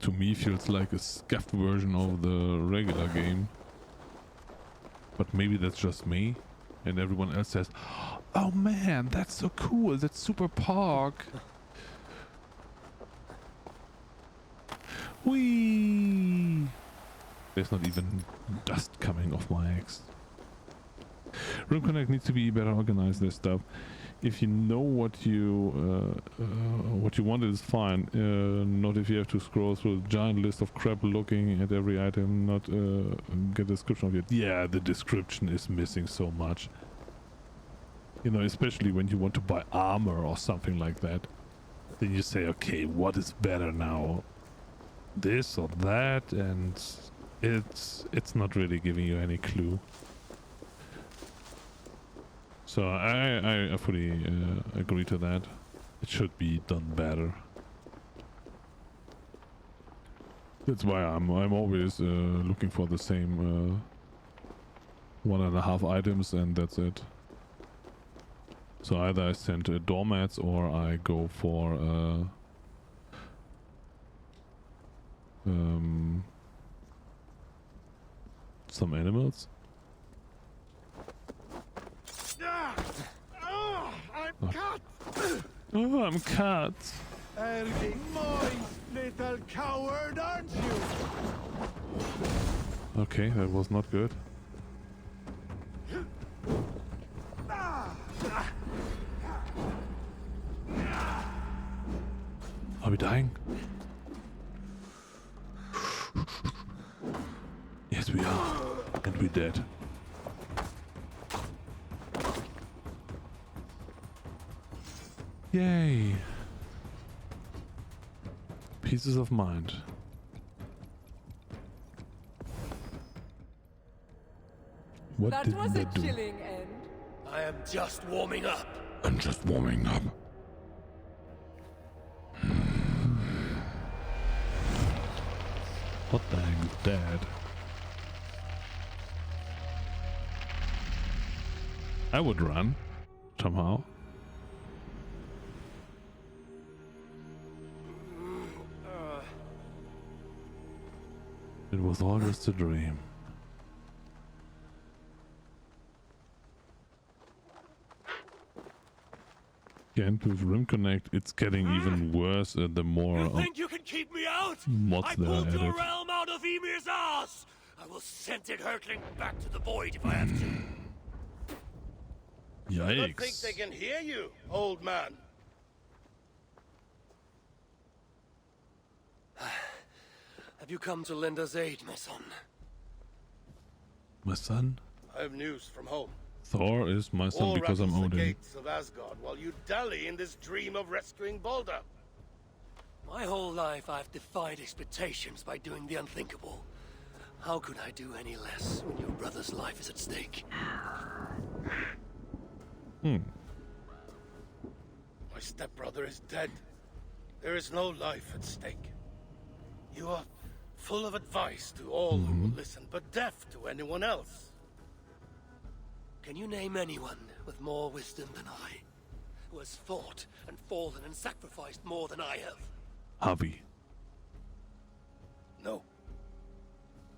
To me feels like a scuffed version of the regular game. But maybe that's just me. And everyone else says, oh man, that's so cool, that's super park. Whee! There's not even dust coming off my axe. Room Connect needs to be better organized, this stuff. If you know what you want, is fine. Not if you have to scroll through a giant list of crap looking at every item, not get a description of it. Yeah, the description is missing so much. You know, especially when you want to buy armor or something like that. Then you say, okay, what is better now? This or that? And it's not really giving you any clue. So I fully agree to that. It should be done better. That's why I'm always looking for the same 1.5 items, and that's it. So either I send doormats or I go for some animals. I'm cut! Oh, I'm cut. Moist little coward, aren't you? Okay, that was not good. Are we dying? Yes, we are. And we're dead. Yay! Pieces of mind. What That did was a that do? chilling end. I am just warming up. I'm just warming up. What the heck is that? I would run somehow. It was all just a dream. Can't with Rim Connect, it's getting even worse the more You think you can keep me out? mods I there are pulled your added. realm out of Emir's ass! I will send it hurtling back to the void if I have to. I don't think Yikes. they can hear you, old man. Have you come to lend us aid, my son? My son? I have news from home. Thor is my son War because I'm rattles the Odin. gates of Asgard while you dally in this dream of rescuing Baldur. My whole life I've defied expectations by doing the unthinkable. How could I do any less when your brother's life is at stake? My stepbrother is dead. There is no life at stake. You are full of advice to all who will listen, but deaf to anyone else. Can you name anyone with more wisdom than I? Who has fought and fallen and sacrificed more than I have? Javi. No.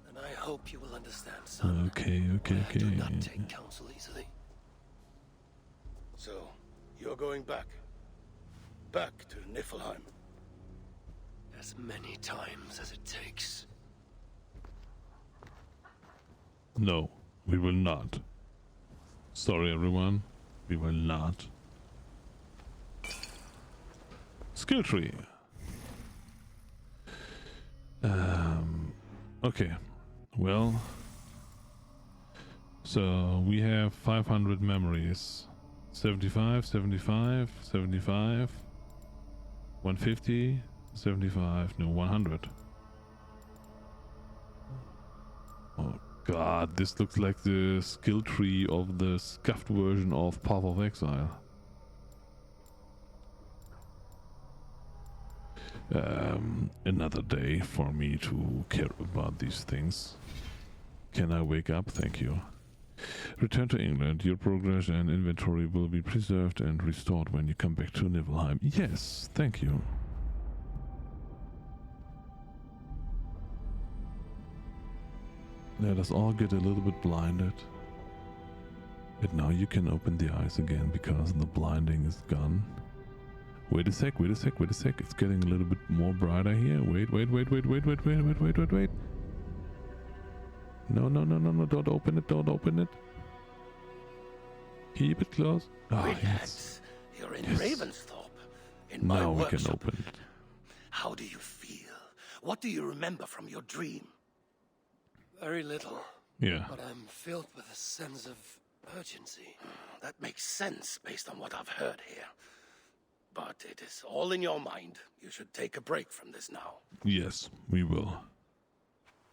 And I hope you will understand, son. Okay. I do not take counsel easily. So, you're going back. Back to Niflheim. As many times as it takes. No, we will not. Sorry everyone, we will not. Skill tree. Okay, well, so we have 500 memories. 75, 75, 75, 150, 75, no, 100. Oh god, this looks like the skill tree of the scuffed version of Path of Exile. Another day for me to care about these things. Can I wake up? Thank you. Return to England. Your progress and inventory will be preserved and restored when you come back to Nibelheim. Yes, thank you. Let us all get a little bit blinded. And now you can open the eyes again because the blinding is gone. Wait a sec, wait a sec, wait a sec. It's getting a little bit more brighter here. Wait. No, don't open it, don't open it. Keep it close. Oh, Relax. yes. You're in Yes. Ravensthorpe. In my Now we workshop. can open it. How do you feel? What do you remember from your dream? Very little, Yeah. but I'm filled with a sense of urgency. That makes sense based on what I've heard here. But it is all in your mind. You should take a break from this now. Yes, we will.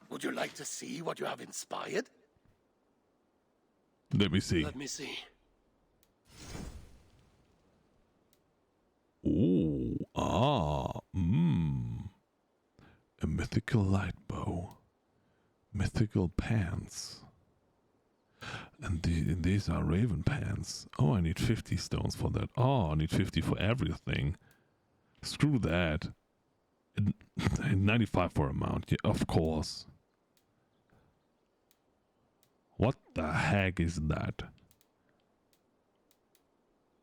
Would you like to see what you have inspired? Let me see. Let me see. Oh, a mythical light bow, mythical pants, and these are raven pants. Oh, I need 50 stones for that. Oh, I need 50 for everything. Screw that. 95 for a mount, yeah, of course. What the heck is that?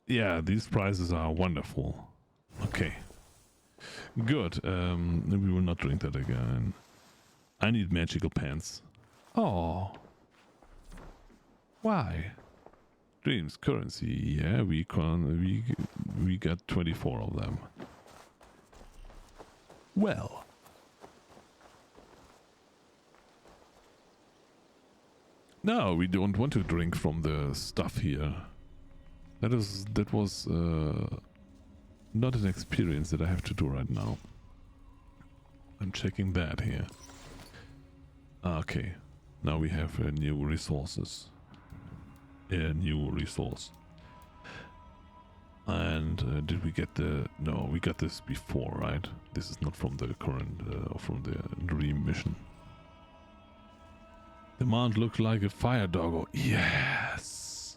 Yeah, these prices are wonderful. Okay. Good. We will not drink that again. I need magical pants. Oh. Why? Dreams, currency. Yeah, we got 24 of them. Well. No, we don't want to drink from the stuff here. That was not an experience that I have to do right now. I'm checking that here. Okay, now we have new resources. A new resource. And did we get the... No, we got this before, right? This is not from the current, from the dream mission. The mount looks like a fire doggo. Yes!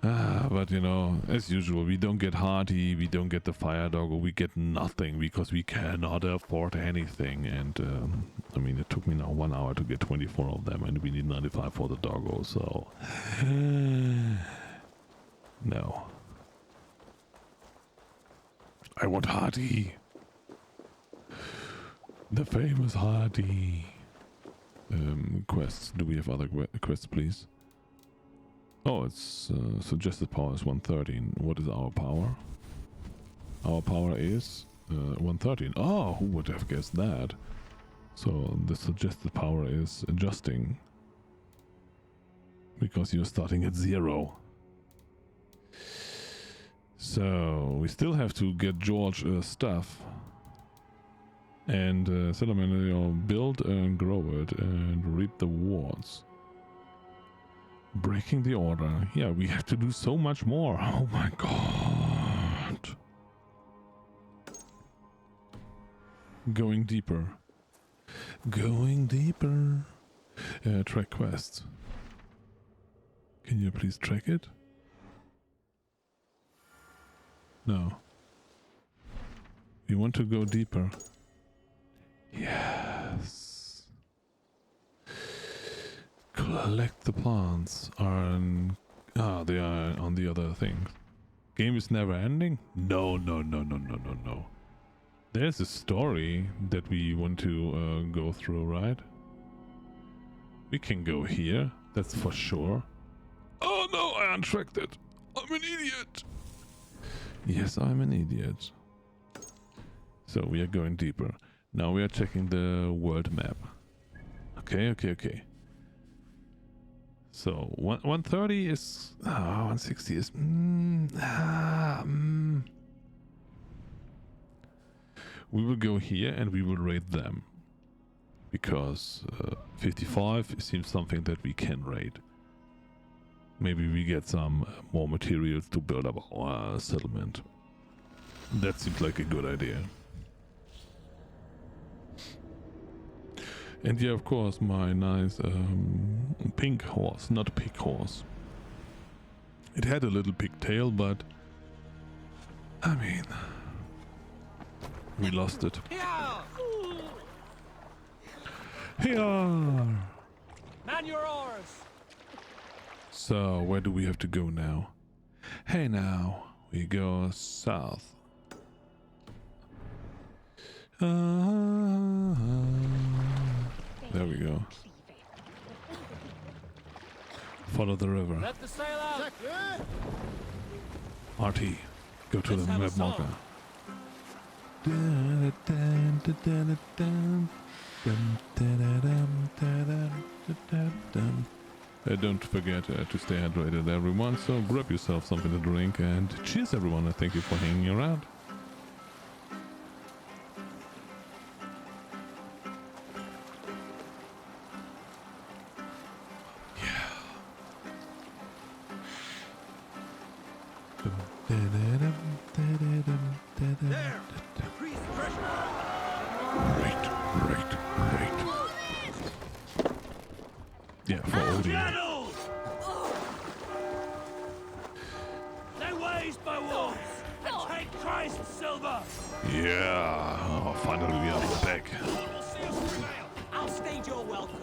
But you know, as usual, we don't get Hardy, we don't get the fire doggo, we get nothing because we cannot afford anything. And I mean, it took me now 1 hour to get 24 of them, and we need 95 for the doggo, so... No. I want Hardy. The famous Hardy. Quests. Do we have other quests, please? Oh, it's suggested power is 113. What is our power? Our power is 113. Oh, who would have guessed that? So the suggested power is adjusting because you're starting at 0. So we still have to get George stuff and settlement, build and grow it and reap the rewards. Breaking the order. Yeah, we have to do so much more. Oh my god. Going deeper. Going deeper. Track quest. Can you please track it? No. We want to go deeper. Yes. Collect the plants. They are on the other thing. Game is never ending? No. There's a story that we want to go through, right? We can go here, that's for sure. Oh no, I untracked it. I'm an idiot. Yes, I'm an idiot. So we are going deeper. Now we are checking the world map. Okay. So 130 is 160 is we will go here and we will raid them because 55 seems something that we can raid. Maybe we get some more materials to build up our settlement. That seems like a good idea. And yeah, of course, my nice pink horse, not a pig horse. It had a little pigtail, but I mean, we lost it. Here! Man your oars! So, where do we have to go now? Hey now, we go south. There we go. Follow the river. Let the sail out! RT, go to Let's the have a map song. marker. Don't forget to stay hydrated, everyone. So grab yourself something to drink and cheers, everyone, and thank you for hanging around. Right. Yeah, for Odin. They waste my wolves and take Christ's silver! Yeah, oh, finally we are back. I'll stage your welcome.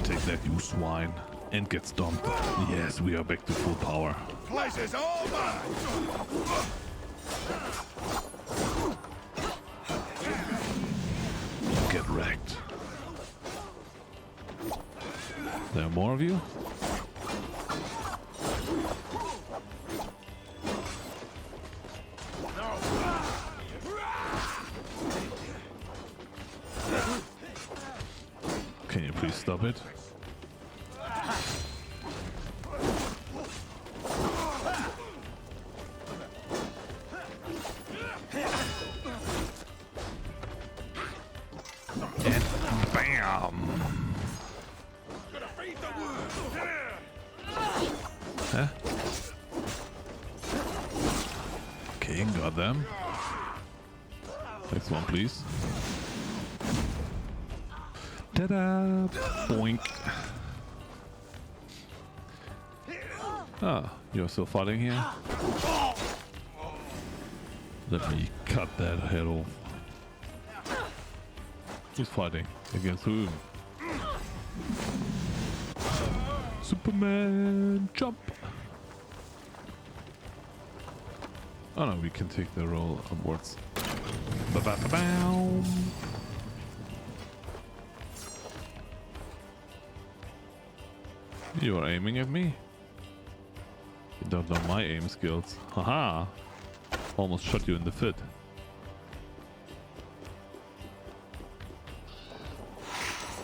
Take that, you swine, and get stomped. Yes, we are back to full power. Place is over! Get wrecked. There are more of you? Can you please stop it? And bam! Huh? Okay, got them. Next one, please. Ta-da! Boink. Ah, you're still fighting here? Let me cut that head off. Who's fighting? Against whom? Superman, jump! Oh no, we can take the roll upwards. Ba-ba-ba-bow! You are aiming at me? You don't know my aim skills. Haha! Almost shot you in the foot.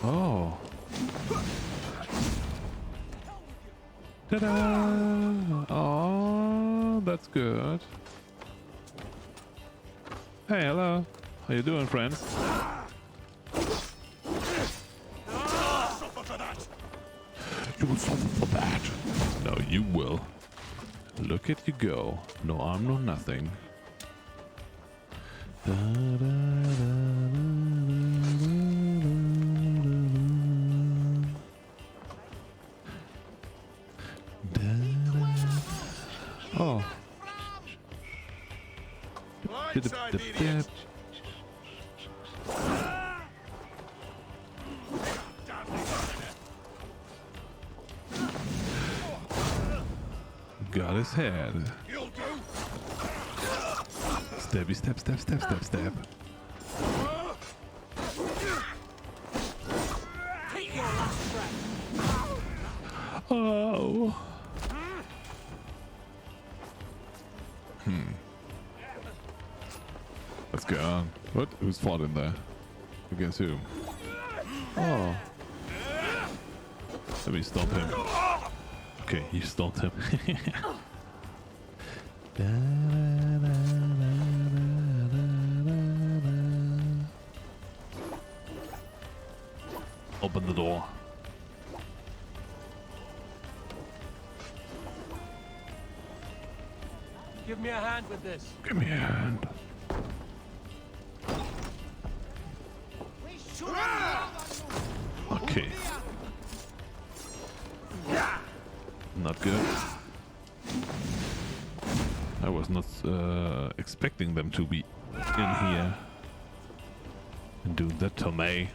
Oh! Ta-da! Oh, that's good. Hey, hello. How you doing, friends? You will suffer for that. No, you will. Look at you go. No arm, no nothing. Oh. Blindside, idiot! Got his head. You'll do! Stabby, stab, stab, stab, stab, stab. Take your last breath! Oh. Let's go on. What? Who's fought in there? Against whom? Oh. Let me stop him. Okay, you stopped him. Open the door. Give me a hand with this. Give me a hand. Okay. Not good. I was not expecting them to be in here and do that to me.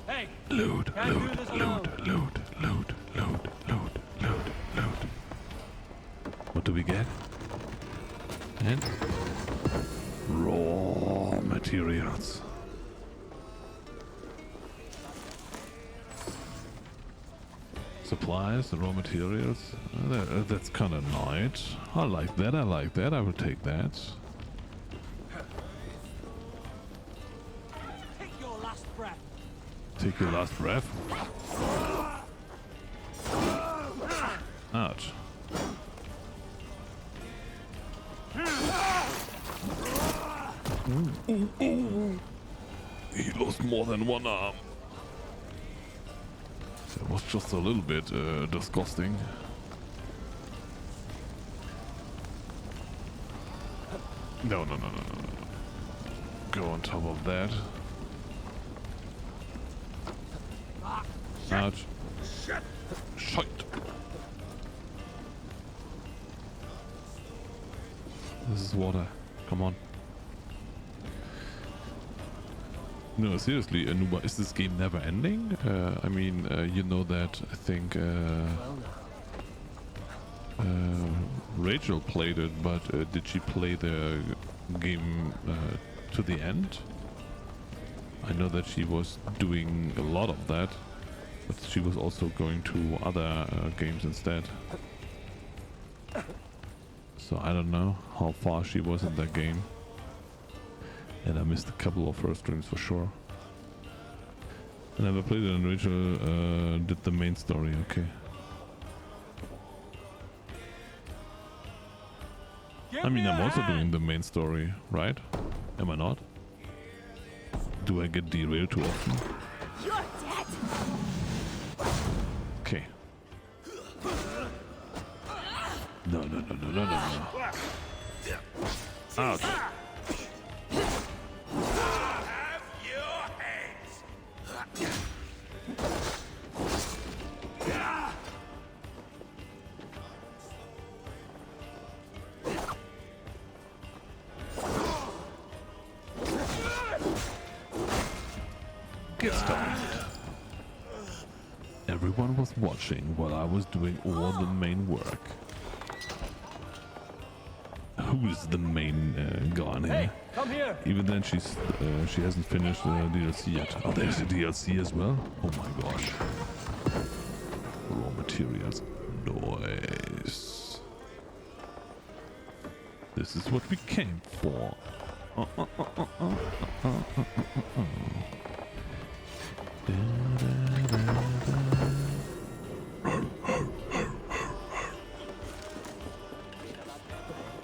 Hey, Loot, can't do loot, this loot, alone. loot, loot, loot, loot, loot, loot. What do we get? And raw materials. Supplies, raw materials. That's kind of nice. I like that. I like that. I will take that. Take your last breath. Take your last breath. Ouch. Ooh. He lost more than one arm. That was just a little bit disgusting. No. Go on top of that. Ouch. Shite. This is water. Come on. No, seriously, Anuba, is this game never ending? I mean, you know that, I think, Rachel played it, but did she play the game to the end? I know that she was doing a lot of that, but she was also going to other games instead. So I don't know how far she was in that game. And I missed a couple of her streams for sure. I never played it, and Rachel did the main story, okay. I mean, I'm also doing the main story, right? Am I not? Do I get derailed too often? You're dead. Okay. No. Ouch. Get started. Everyone was watching while I was doing all the main work. Who is the main guy in here? Hey, come here. Even then, she hasn't finished the DLC yet. Oh, there's a DLC as well. Oh my gosh! Raw materials, nice. This is what we came for.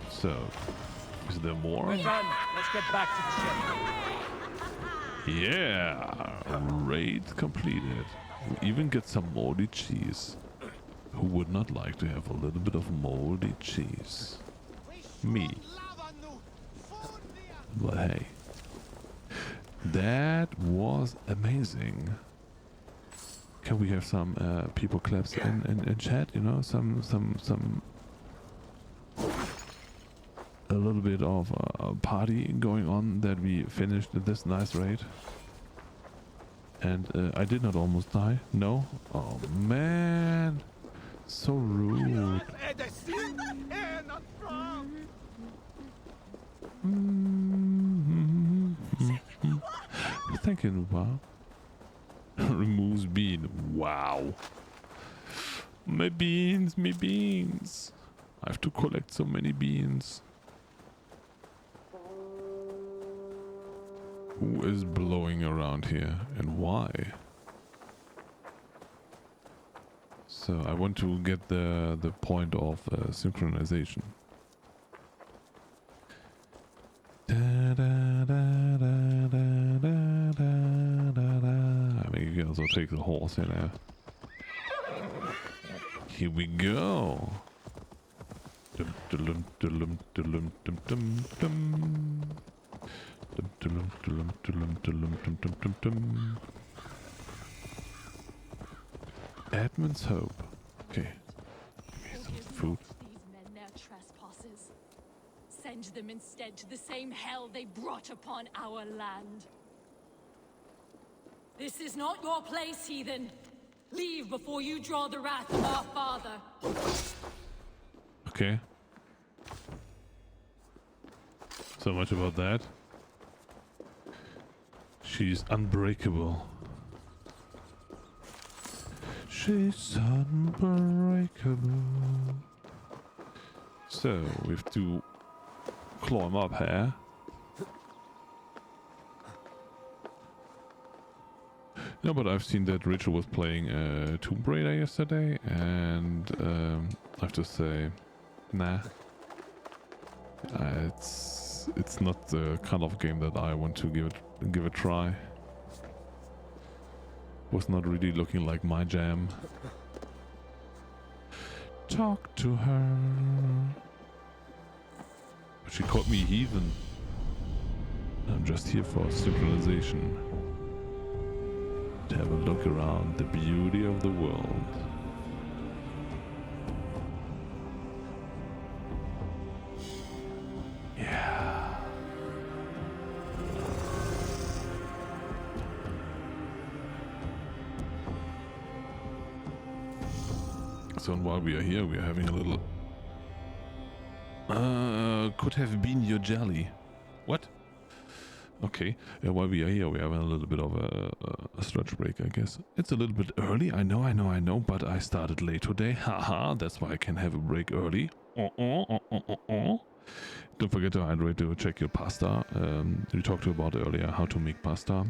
So, is there more? We're done. Let's get back to the ship. Yeah, raid completed. We even get some moldy cheese. Who would not like to have a little bit of moldy cheese? Me. But hey, that was amazing. Can we have some people claps in chat? You know, some a little bit of a party going on that we finished this nice raid. And I did not almost die. No? Oh man, so rude. Thank you, Nuba. Removes bean. Wow. My beans, my beans. I have to collect so many beans. Who is blowing around here and why? So I want to get the point of synchronization. I mean, you can also take the horse in there. Here we go. Dum, dum, dum, dum, dum, dum, dum, dum. Dum, Admin's hope. Okay. Give me some food. These men their trespasses. Send them instead to the same hell they brought upon our land. This is not your place, heathen. Leave before you draw the wrath of our father. Okay. So much about that. She's unbreakable. She's unbreakable. So we have to climb up here. No, but I've seen that Rachel was playing Tomb Raider yesterday, and I have to say, nah. It's not the kind of game that I want to give a try. Was not really looking like my jam. Talk to her. But she called me heathen. I'm just here for synchronization. To have a look around the beauty of the world. Yeah. So while we are here, we are having a little... could have been your jelly. What? Okay, while we are here, we are having a little bit of a stretch break, I guess. It's a little bit early, I know, but I started late today. Haha, that's why I can have a break early. Don't forget to hydrate, to check your pasta. We talked about earlier how to make pasta.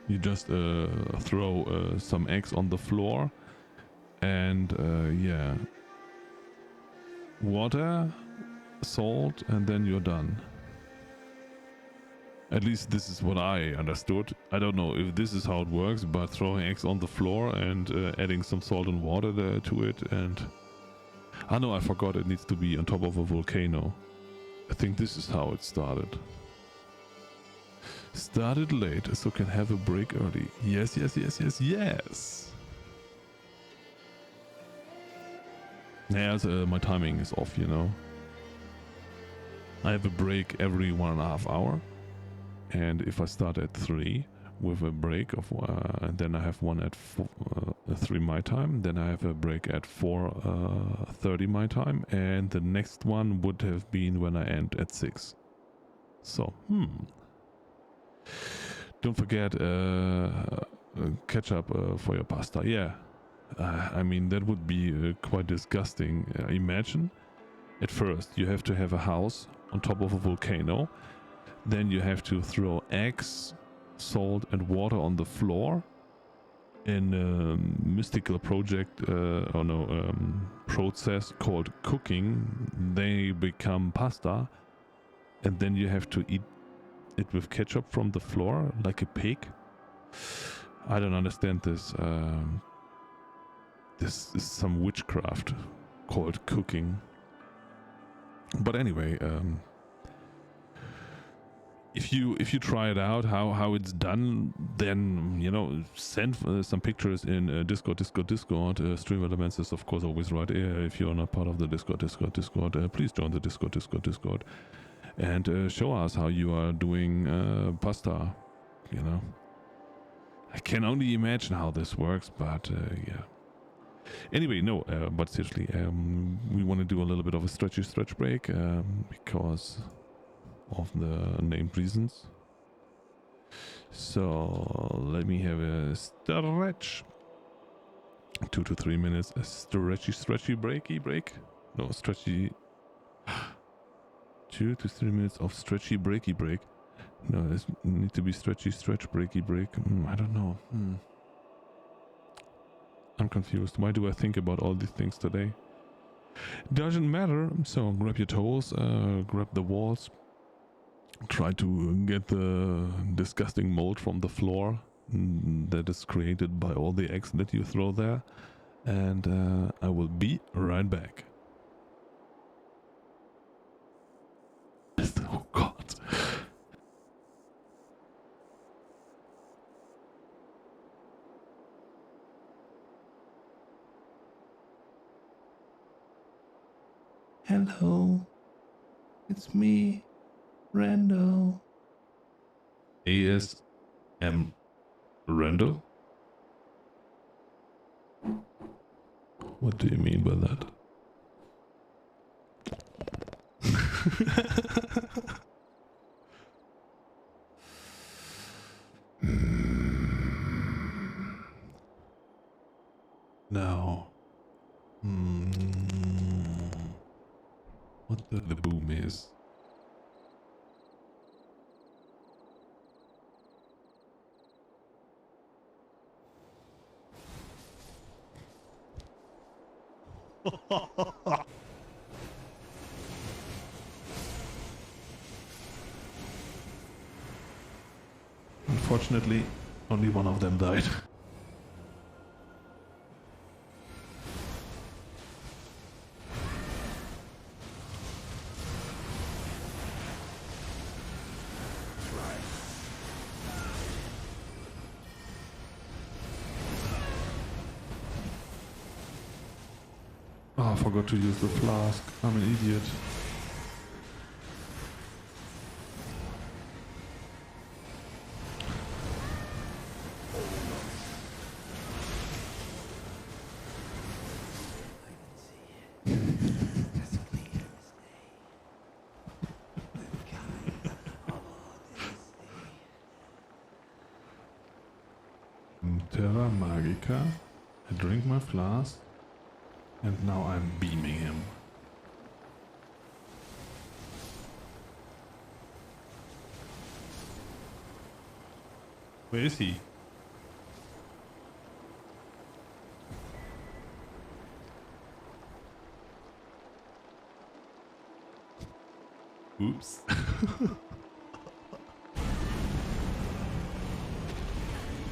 You just throw some eggs on the floor and yeah, water, salt, and then you're done. At least this is what I understood. I don't know if this is how it works, but throwing eggs on the floor and adding some salt and water to it, and... Ah no, I forgot, it needs to be on top of a volcano. I think this is how it started. Started late, so can have a break early. Yes. Yeah, so, my timing is off, you know. I have a break every 1.5 hours. And if I start at 3 with a break of, and then I have one at 3 my time, then I have a break at 4:30 my time, and the next one would have been when I end at 6. So, Don't forget ketchup for your pasta. Yeah, I mean that would be quite disgusting. Imagine, at first you have to have a house on top of a volcano. Then you have to throw eggs, salt and water on the floor in a mystical process called cooking. They become pasta, and then you have to eat it with ketchup from the floor like a pig. I don't understand this. This is some witchcraft called cooking. But anyway, if you try it out, how it's done, then, you know, send some pictures in Discord. Stream Elements is of course always right. If you're not part of the Discord, please join the Discord, and show us how you are doing pasta. You know, I can only imagine how this works, but yeah. Anyway, no, but seriously, we want to do a little bit of a stretch break because of the named reasons. So let me have a stretch. 2 to 3 minutes. A stretchy break. No, stretchy. 2 to 3 minutes of stretchy break. No, this need to be stretch break. I don't know. I'm confused. Why do I think about all these things today? Doesn't matter. So grab your toes, grab the walls. Try to get the disgusting mold from the floor that is created by all the eggs that you throw there. And I will be right back. Oh God. Hello. It's me, Rando. ASM Rando? What do you mean by that? Now, what the boom is? Unfortunately, only one of them died. Oh, I forgot to use the flask. I'm an idiot. Terra Magica. I drink my flask. And now I'm beaming him. Where is he? Oops.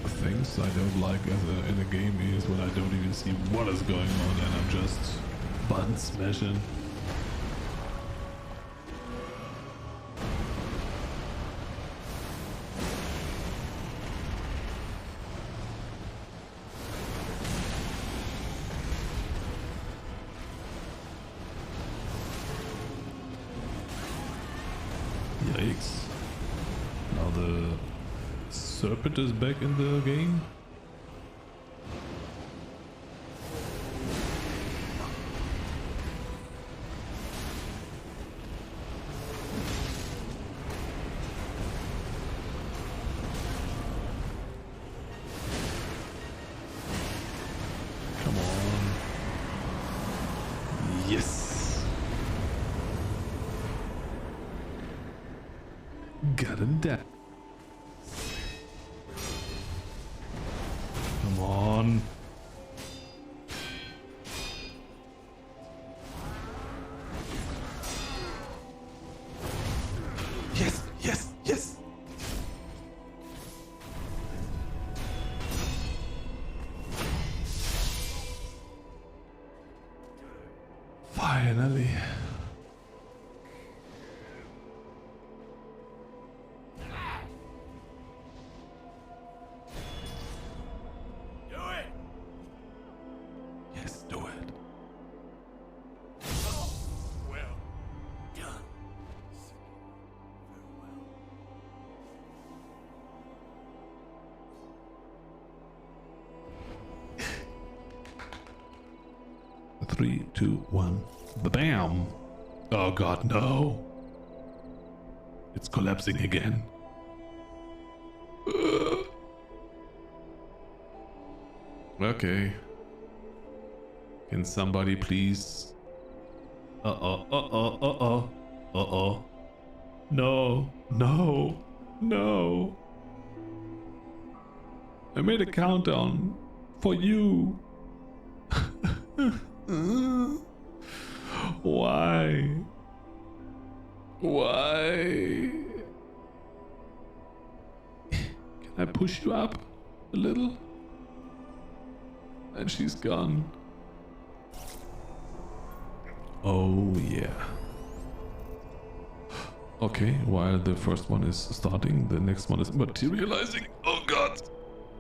Things I don't like in a game is when I don't even see what is going on and I'm just button smashing. Yikes. Now the serpent is back in the game. Come on. Yes. Got him dead. Come on. Yes, yes, yes. Finally. Yes, do it. Well done. 3, 2, 1. Bam! Oh god, no! It's collapsing again. Okay. Can somebody please? Uh-oh. No, no, no. I made a countdown for you. Why? Why? Can I push you up a little? And she's gone. Oh yeah. Okay, while the first one is starting, the next one is materializing. Oh god!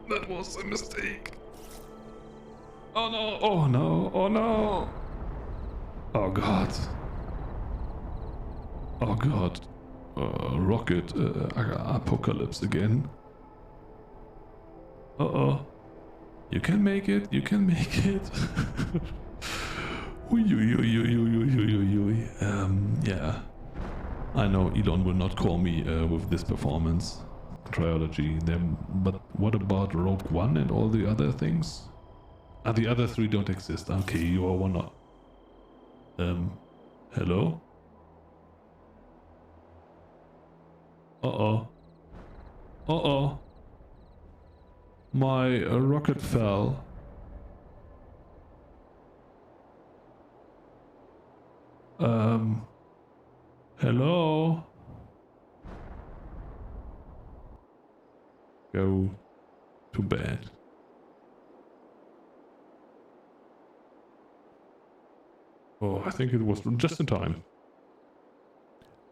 That was a mistake. Oh no, oh no, oh no! Oh god. Oh god. Rocket apocalypse again. Uh-oh. You can make it, you can make it. Yeah. I know Elon will not call me with this performance. Trilogy. Then, but what about Rogue One and all the other things? Ah, the other three don't exist. Okay, you are one up. Hello? Uh-oh. Uh-oh. My rocket fell. Hello? Go to bed. Oh, I think it was just in time.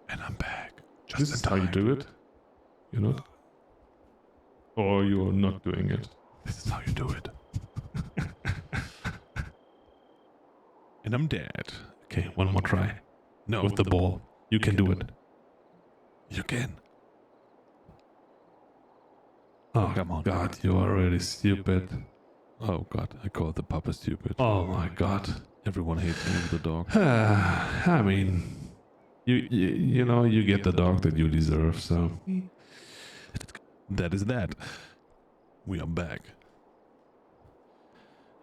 And I'm back. This is how you do it. You know? Or you're not doing it. This is how you do it. And I'm dead. Okay, one more try. No, with the ball. You can do it. You can. Oh, come on. God, you are really stupid. Oh, God, I called the papa stupid. Oh, my God. Everyone hates me with the dog. I mean, you know, you get the dog that you deserve, so. That is that. We are back.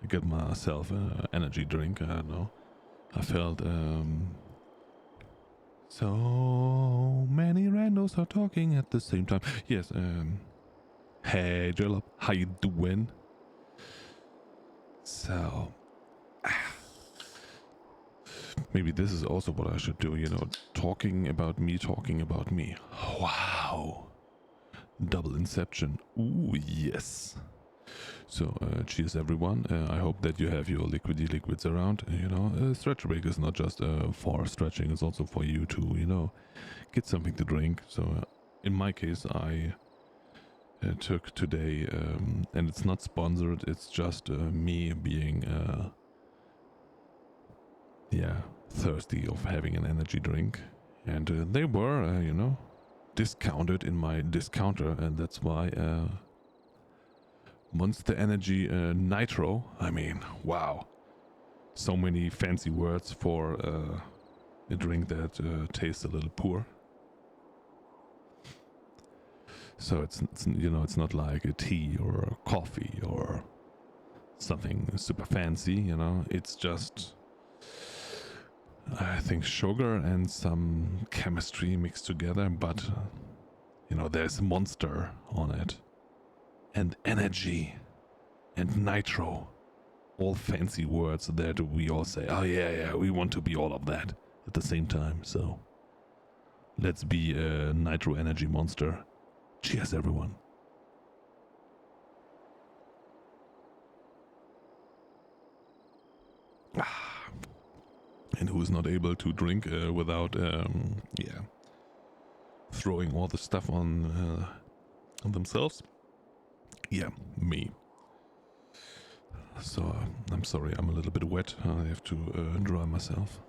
I got myself an energy drink, I don't know. I felt, so many randos are talking at the same time. Yes, hey, Jalop, how you doing? So, maybe this is also what I should do, you know, talking about me. Wow. Double inception. Ooh, yes. So, cheers everyone. I hope that you have your liquids around. You know, stretch break is not just for stretching, it's also for you to, you know, get something to drink. So, in my case, I took today, and it's not sponsored, it's just me being, yeah, thirsty of having an energy drink. And they were, you know, discounted in my discounter, and that's why Monster Energy Nitro. I mean, wow, so many fancy words for a drink that tastes a little poor. So it's you know, it's not like a tea or a coffee or something super fancy, you know. It's just, I think, sugar and some chemistry mixed together, but you know, there's Monster on it. And energy and nitro, all fancy words that we all say, oh yeah, we want to be all of that at the same time. So let's be a nitro energy monster. Cheers, everyone. And who is not able to drink without, yeah, throwing all the stuff on themselves? Yeah, me. So, I'm sorry, I'm a little bit wet. I have to dry myself.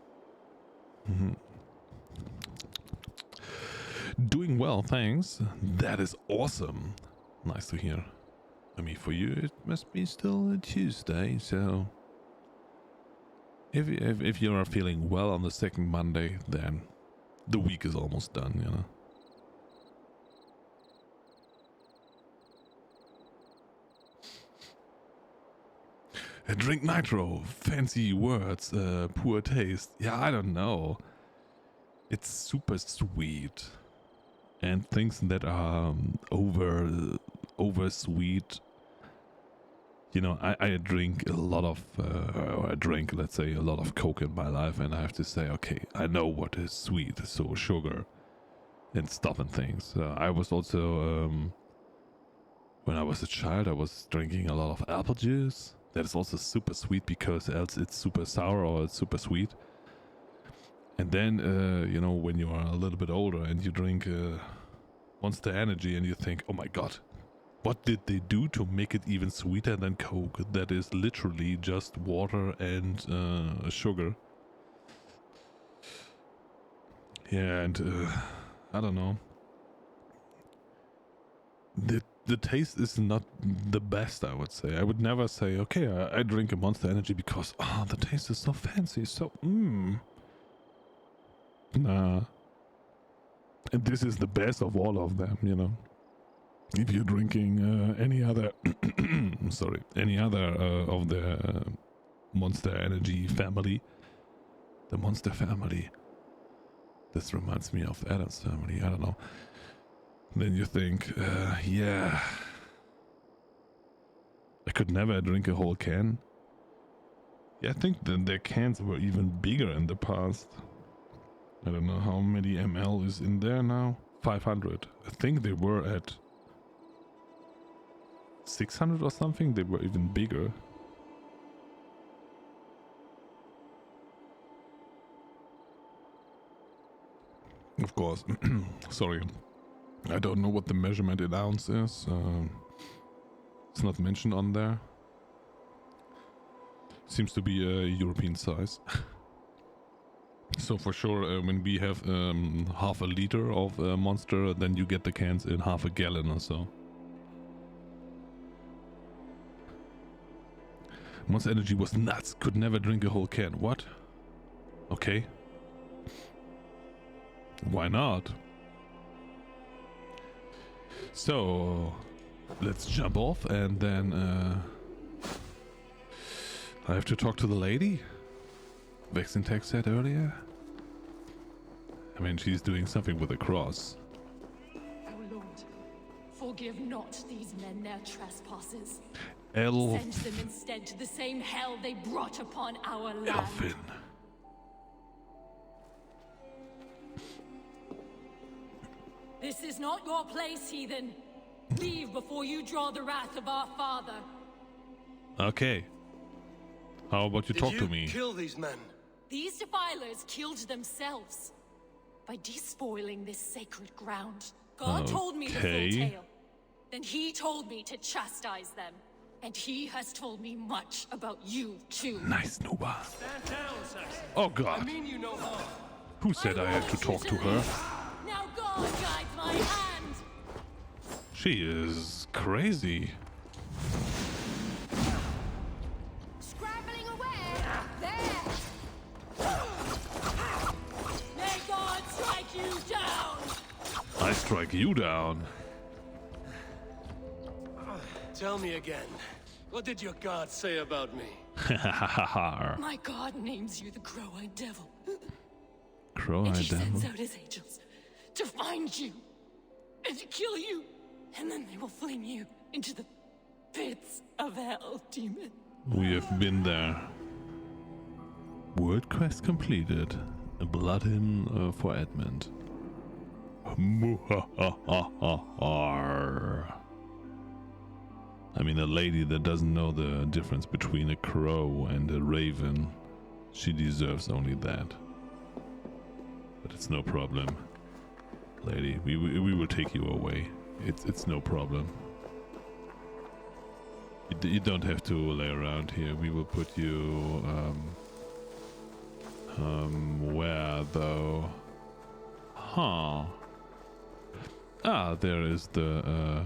Doing well, thanks. That is awesome. Nice to hear. I mean, for you, it must be still a Tuesday, so... If you are feeling well on the second Monday, then the week is almost done, you know? Drink nitro, fancy words, poor taste. Yeah, I don't know. It's super sweet. And things that are over sweet. You know, I drink a lot of, or I drank, let's say, a lot of Coke in my life, and I have to say, okay, I know what is sweet, so sugar and stuff and things. I was also, when I was a child, I was drinking a lot of apple juice. That is also super sweet because else it's super sour or it's super sweet. And then, you know, when you are a little bit older and you drink Monster Energy and you think, oh my god, what did they do to make it even sweeter than Coke? That is literally just water and sugar. Yeah, and I don't know. The taste is not the best, I would say. I would never say, okay, I drink a Monster Energy because, the taste is so fancy, so, Nah. And this is the best of all of them, you know. If you're drinking any other, sorry, any other of the Monster Energy family, the Monster family, this reminds me of Adam's family, I don't know. Then you think, yeah, I could never drink a whole can. Yeah, I think their cans were even bigger in the past. I don't know how many ml is in there now. 500. I think they were at 600 or something. They were even bigger. Of course, sorry. I don't know what the measurement in ounce is. It's not mentioned on there. Seems to be a European size. So for sure, when we have half a liter of Monster, then you get the cans in half a gallon or so. Monster Energy was nuts. Could never drink a whole can. What? Okay. Why not? So, let's jump off and then I have to talk to the lady. Vexintech said earlier. I mean, she's doing something with a cross. O Lord, forgive not these men their trespasses. Elfin. Send them instead to the same hell they brought upon our land. This is not your place, heathen. Leave before you draw the wrath of our father. Okay. How about you talk to me? Did you kill these men? These defilers killed themselves by despoiling this sacred ground. God told me the full tale. Then he told me to chastise them. And he has told me much about you, too. Nice, Nuba. Stand down, Saxon. Oh, God. I mean you no harm. Who said I had to talk to her? Now God guides my hand. She is crazy. Scrambling away. There. May God strike you down. I strike you down. Tell me again. What did your god say about me? My God names you the Crow-Eyed Devil. And Crow-Eyed he sends Devil. out his angels to find you and to kill you. And then they will fling you into the pits of hell, demon. We have been there. World quest completed. A blood hymn for Edmund. I mean, a lady that doesn't know the difference between a crow and a raven, she deserves only that. But it's no problem. Lady, we will take you away. It's no problem. You don't have to lay around here. We will put you where though? Huh. Ah, there is the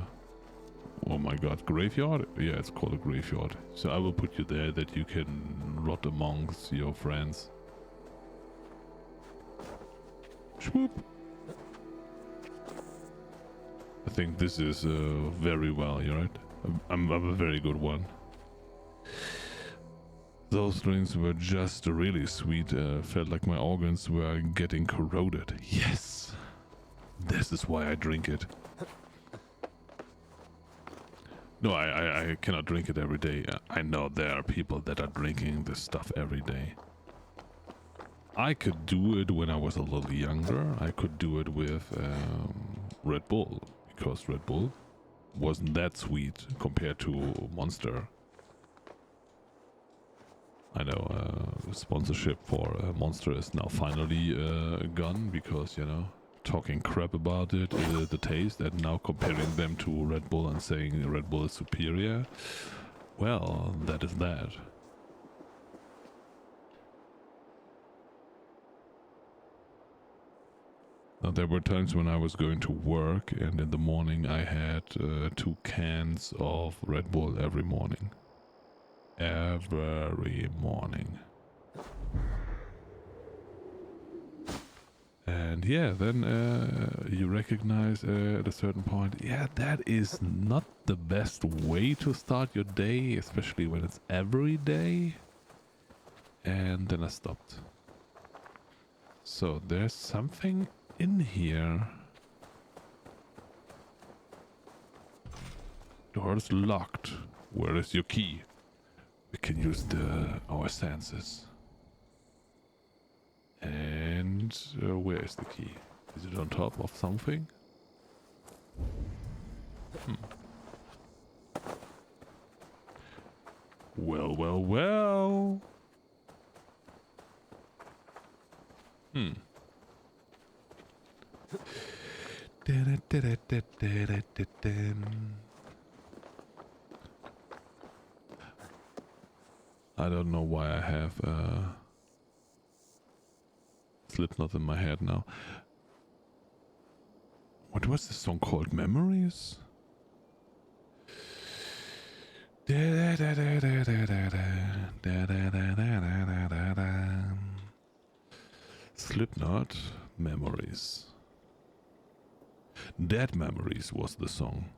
oh my god, graveyard? Yeah, it's called a graveyard. So I will put you there that you can rot amongst your friends. Swoop. I think this is very well, you're right? I'm a very good one. Those drinks were just really sweet. Felt like my organs were getting corroded. Yes! This is why I drink it. No, I cannot drink it every day. I know there are people that are drinking this stuff every day. I could do it when I was a little younger. I could do it with Red Bull, because Red Bull wasn't that sweet compared to Monster. I know sponsorship for Monster is now finally gone, because, you know, talking crap about it, the taste, and now comparing them to Red Bull and saying Red Bull is superior. Well, that is that. Now, there were times when I was going to work, and in the morning I had 2 cans of Red Bull every morning. Every morning. And yeah, then you recognize at a certain point, yeah, that is not the best way to start your day, especially when it's every day. And then I stopped. So there's something in here. Door's locked. Where is your key? We can use our senses. And where is the key? Is it on top of something? Well, well, well. I don't know why I have Slipknot in my head now. What was this song called? Memories? Slipknot, Memories. Dead Memories was the song.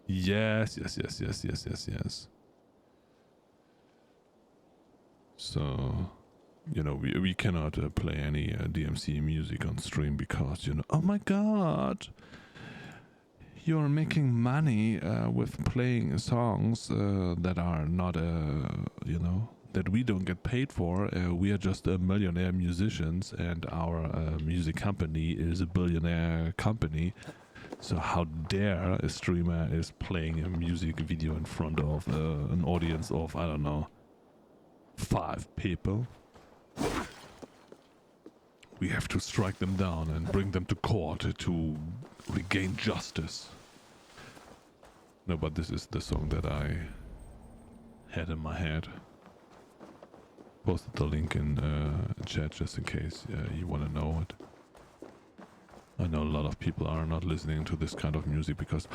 Yes. So, you know, we cannot play any DMC music on stream because, you know, oh my god, you're making money with playing songs that are not, you know, that we don't get paid for. We are just millionaire musicians, and our music company is a billionaire company. So how dare a streamer is playing a music video in front of an audience of, I don't know, 5 people. We have to strike them down and bring them to court to regain justice. No, but this is the song that I had in my head. Posted the link in chat just in case you want to know it. I know a lot of people are not listening to this kind of music because,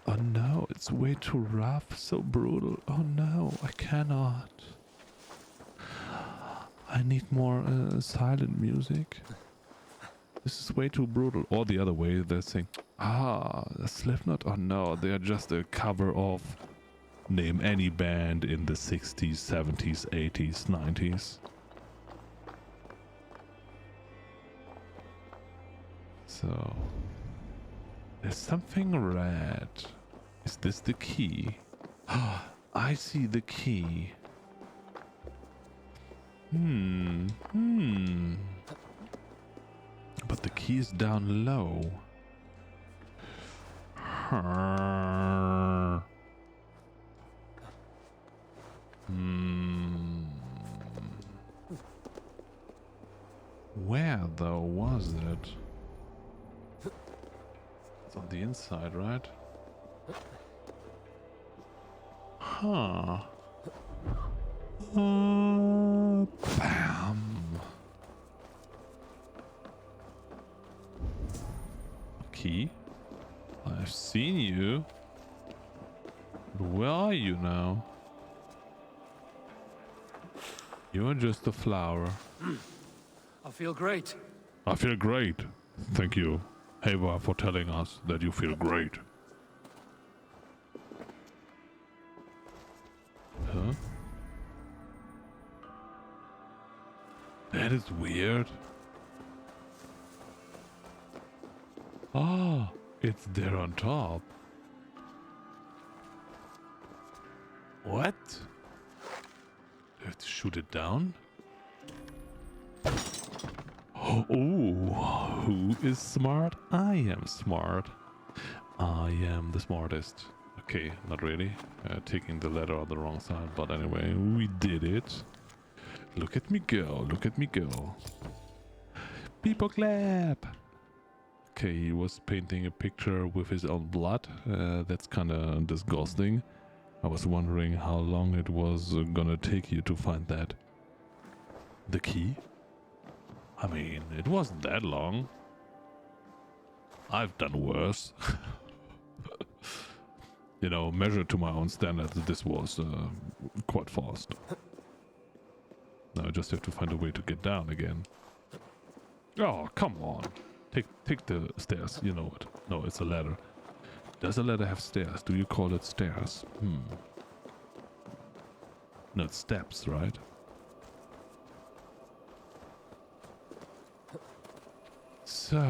oh no, it's way too rough, so brutal. Oh no, I cannot. I need more silent music. This is way too brutal. Or the other way, they're saying, Slipknot? Oh no, they are just a cover of name any band in the 60s, 70s, 80s, 90s. So, there's something red. Is this the key? I see the key. But the key is down low. Where though was it? It's on the inside, right? Huh. Bam. Key? I've seen you. But where are you now? You're just a flower. I feel great. I feel great. Thank you, Heva, for telling us that you feel great. Huh? That is weird. Ah, it's there on top. What? Do I have to shoot it down? Oh, who is smart? I am smart. I am the smartest. Okay, not really. Taking the letter on the wrong side, but anyway, we did it. Look at me go, look at me go. People clap! Okay, he was painting a picture with his own blood. That's kind of disgusting. I was wondering how long it was gonna take you to find that. The key? I mean, it wasn't that long. I've done worse. You know, measured to my own standards, this was quite fast. Now I just have to find a way to get down again. Oh, come on. Take the stairs, you know it. No, it's a ladder. Does a ladder have stairs? Do you call it stairs? No, it's steps, right? So,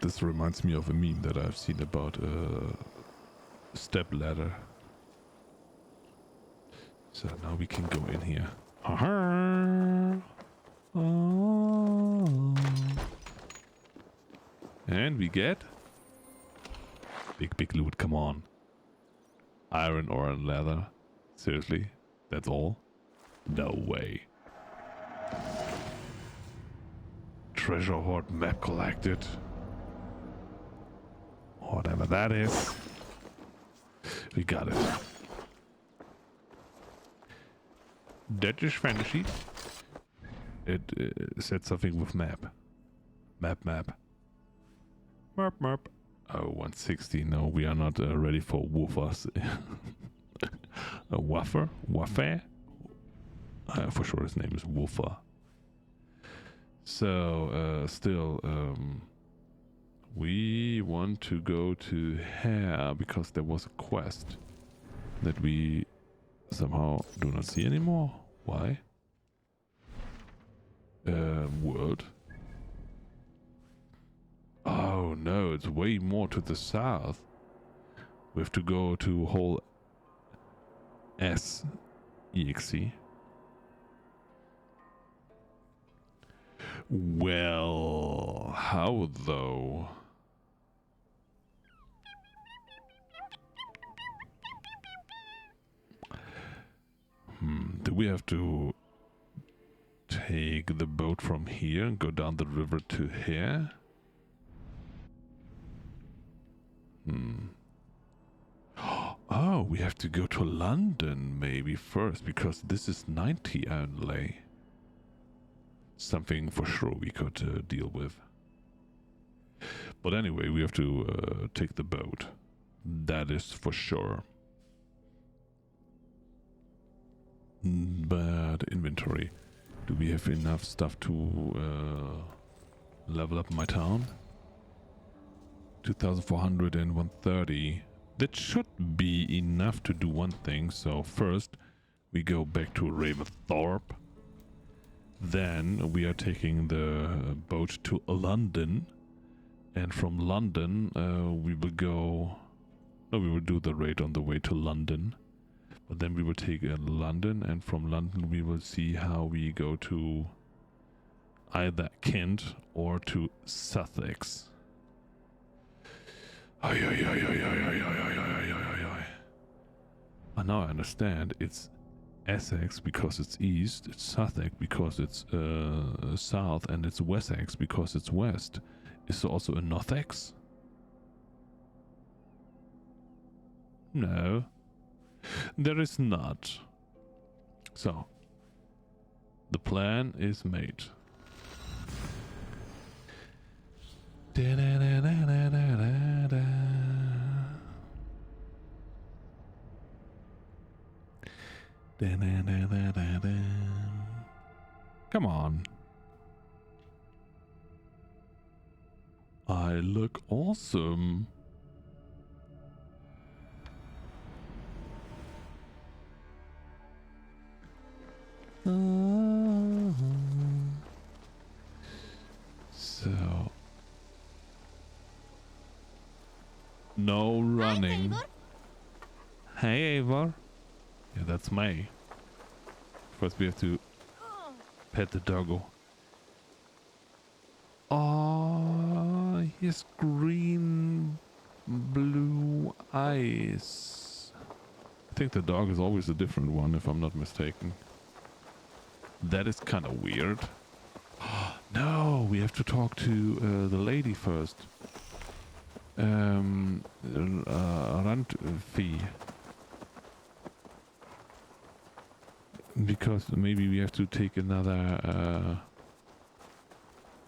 this reminds me of a meme that I've seen about a step ladder. So now we can go in here. And we get big loot. Come on, iron ore and leather. Seriously, that's all? No way. Treasure hoard map collected. Whatever that is. We got it. That is fantasy. It said something with map. Map. Map. Oh, 160. No, we are not ready for woofers. A waffer? Waffer? For sure his name is Woofer. So, still, we want to go to here because there was a quest that we somehow do not see anymore. Why? World. Oh no, it's way more to the south. We have to go to whole S EXE. Well, how though? Do we have to take the boat from here and go down the river to here? Oh, we have to go to London maybe first, because this is 90 only. Something for sure we could deal with. But anyway, we have to take the boat. That is for sure. But inventory. Do we have enough stuff to level up my town? 2,400 and 130. That should be enough to do one thing. So first we go back to Ravensthorpe. Then we are taking the boat to London. And from London we will go... No, we will do the raid on the way to London. But then we will take London, and from London we will see how we go to either Kent or to Sussex. Now I understand. It's Essex because it's east, it's Sussex because it's south, and it's Wessex because it's west. Is there also a Northex? No. There is not. So, the plan is made. Come on. I look awesome. So no running. Hey, Eivor. Yeah, that's May. First we have to pet the doggo. Oh, he has green, blue eyes. I think the dog is always a different one, if I'm not mistaken. That is kind of weird. No, we have to talk to the lady first. Randfi. Because maybe we have to take another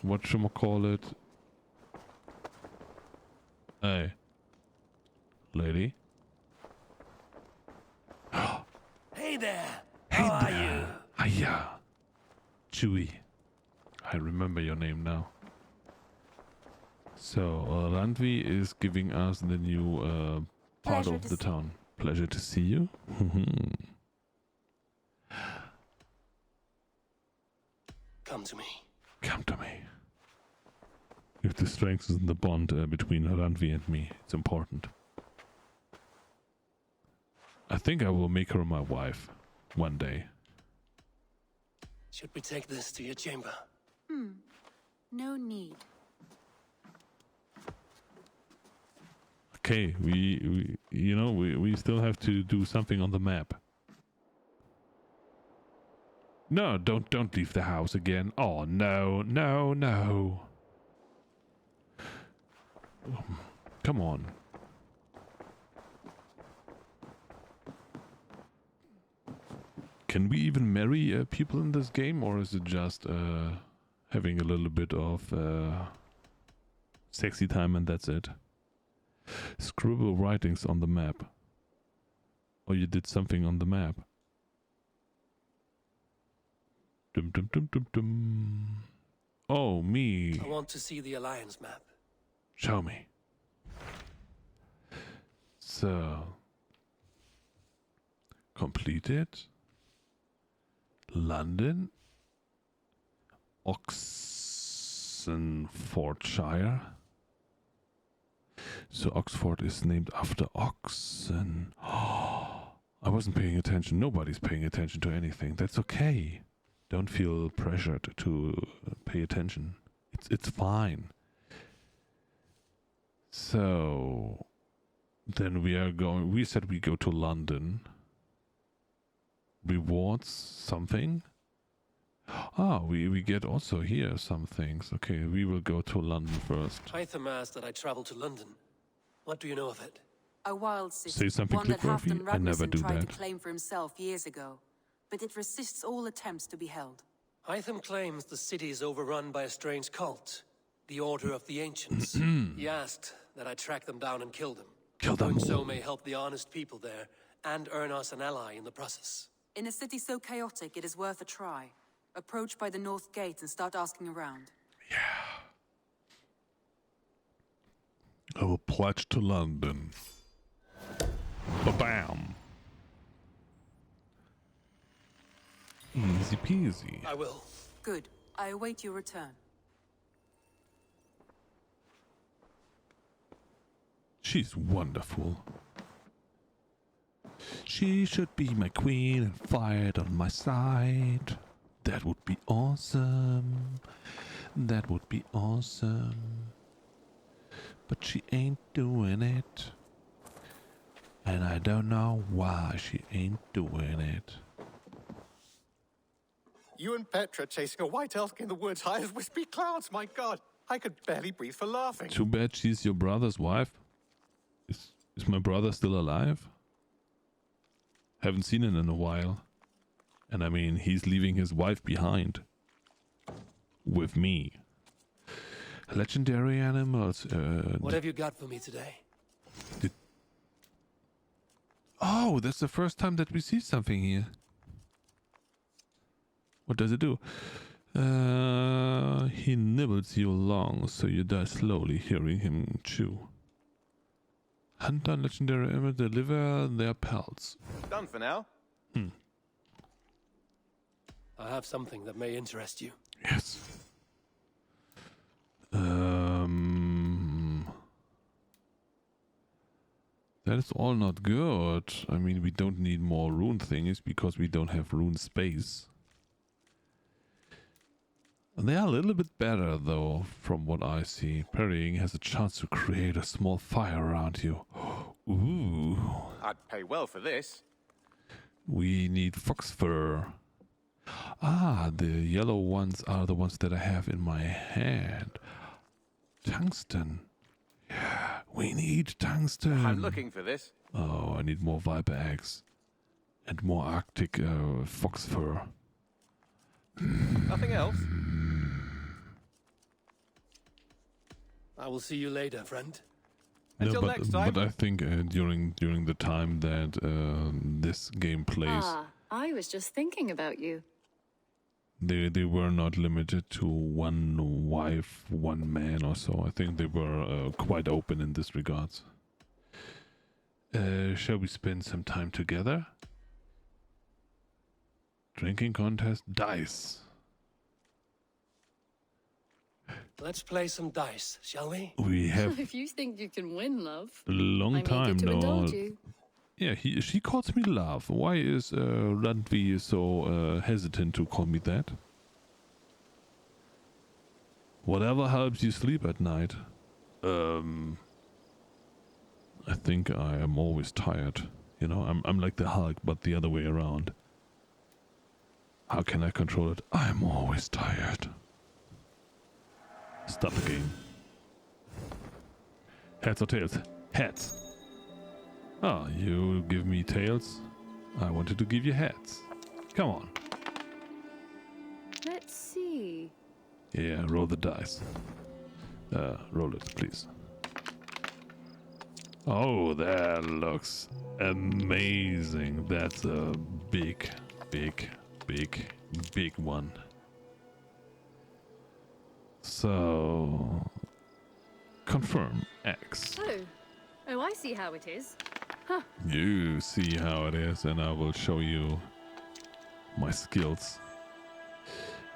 whatchamacallit. Hey. Lady. Hey there. Hey How are there. Hiya. Chewie. I remember your name now. So, Randvi is giving us the new part of the town. Pleasure to see you. Come to me. Come to me. If the strength is in the bond between Randvi and me, it's important. I think I will make her my wife one day. Should we take this to your chamber? No need. Okay, we still have to do something on the map. No, don't leave the house again. Oh no. Come on. Can we even marry people in this game, or is it just having a little bit of sexy time and that's it? Scribble writings on the map. Or you did something on the map. Dum dum dum dum dum. Oh, me. I want to see the Alliance map. Show me. So. Completed. London. Oxenfordshire. So Oxford is named after oxen. Oh, I wasn't paying attention. Nobody's paying attention to anything. That's okay. Don't feel pressured to pay attention. It's fine. So then we said we go to London. Rewards something. We get also here some things. Okay, we will go to London first. Hytham asked that I travel to London. What do you know of it? A wild city. Say something, one that Cliff Murphy. Halfdan I never Ragnarsson do tried that. to claim for himself years ago, but it resists all attempts to be held. Hytham claims the city is overrun by a strange cult, the Order of the Ancients. He asked that I track them down and kill them. Kill them. Doing so may help the honest people there, and earn us an ally in the process. In a city so chaotic, it is worth a try. Approach by the North Gate and start asking around. I will pledge to London. Ba-bam. Easy peasy. I will. Good. I await your return. She's wonderful. She should be my queen and fight on my side. That would be awesome. That would be awesome. But she ain't doing it. And I don't know why she ain't doing it. You and Petra chasing a white elk in the woods high as wispy clouds, my god. I could barely breathe for laughing. Too bad she's your brother's wife. Is my brother still alive? Haven't seen him in a while. And I mean, he's leaving his wife behind. With me. Legendary animals. What have you got for me today? Oh, that's the first time that we see something here. What does it do? He nibbles you along, so you die slowly, hearing him chew. Hunt down legendary animals, deliver their pelts. Done for now. I have something that may interest you. Yes. That is all not good. I mean, we don't need more rune things because we don't have rune space. They are a little bit better though, from what I see. Parrying has a chance to create a small fire around you. Ooh. I'd pay well for this. We need fox fur. Ah, the yellow ones are the ones that I have in my hand. Tungsten. Yeah, we need tungsten. I'm looking for this. Oh, I need more viper eggs. And more arctic fox fur. Nothing else? I will see you later, friend. Until next time. But I think during the time that this game plays, I was just thinking about you. they were not limited to one wife, one man or so. I think they were quite open in this regards. Shall we spend some time together? Drinking contest, dice. Let's play some dice, shall we? We have If you think you can win, love, a long I'm time eager to now. indulge you. Yeah, she calls me love. Why is Randvi so hesitant to call me that? Whatever helps you sleep at night. I think I am always tired. You know, I'm like the Hulk, but the other way around. How can I control it? I'm always tired. Stop the game. Heads or tails? Heads. Oh, you give me tails. I wanted to give you heads. Come on. Let's see. Yeah, roll the dice. Roll it, please. Oh, that looks amazing. That's a big one. So, confirm X. Oh, I see how it is. You see how it is, and I will show you my skills.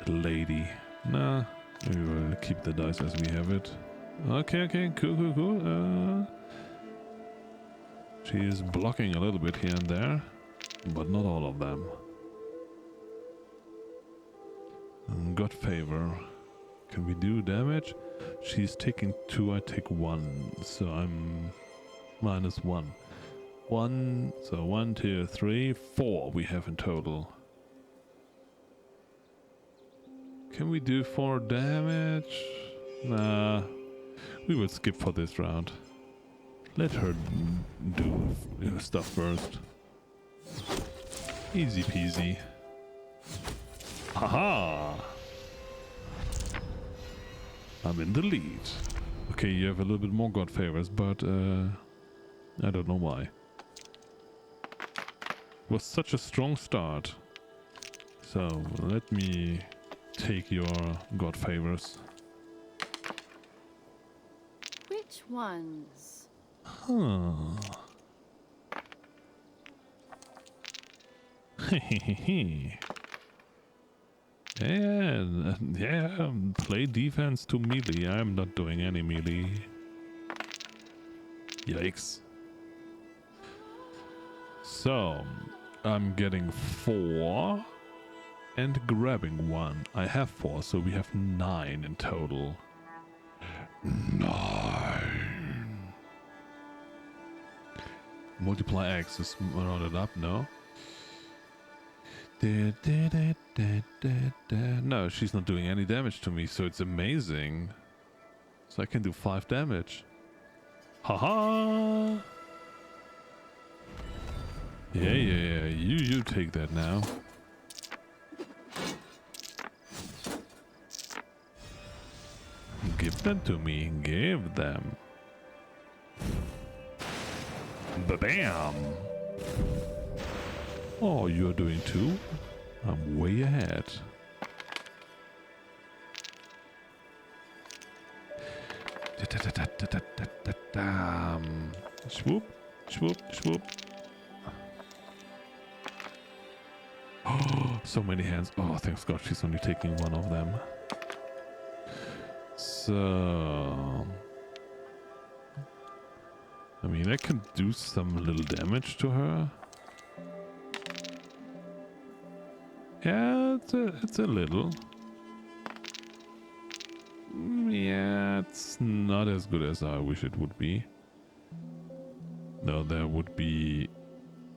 Lady. Nah, we will keep the dice as we have it. Okay, cool. She is blocking a little bit here and there, but not all of them. Got favor. Can we do damage? She's taking 2, I take 1, so I'm -1. 1, so 1, 2, 3, 4 we have in total. Can we do 4 damage? Nah, we will skip for this round. Let her do stuff first. Easy peasy. Haha! I'm in the lead. Okay, you have a little bit more god favors, but I don't know why. It was such a strong start. So let me take your god favors. Which ones? Huh. Hehehe. Yeah, play defense to melee. I'm not doing any melee. Yikes. So, I'm getting 4 and grabbing 1. I have 4, so we have 9 in total. 9. Multiply X is rounded up, no? No, she's not doing any damage to me, so it's amazing. So I can do 5 damage. Haha! Yeah. You take that now. Give them to me. Give them. Ba-bam! Oh, you're doing 2? I'm way ahead. Swoop, swoop, swoop. Oh, so many hands. Oh, thanks God, she's only taking 1 of them. So, I mean, I can do some little damage to her. Yeah, it's a little. Yeah, it's not as good as I wish it would be. No,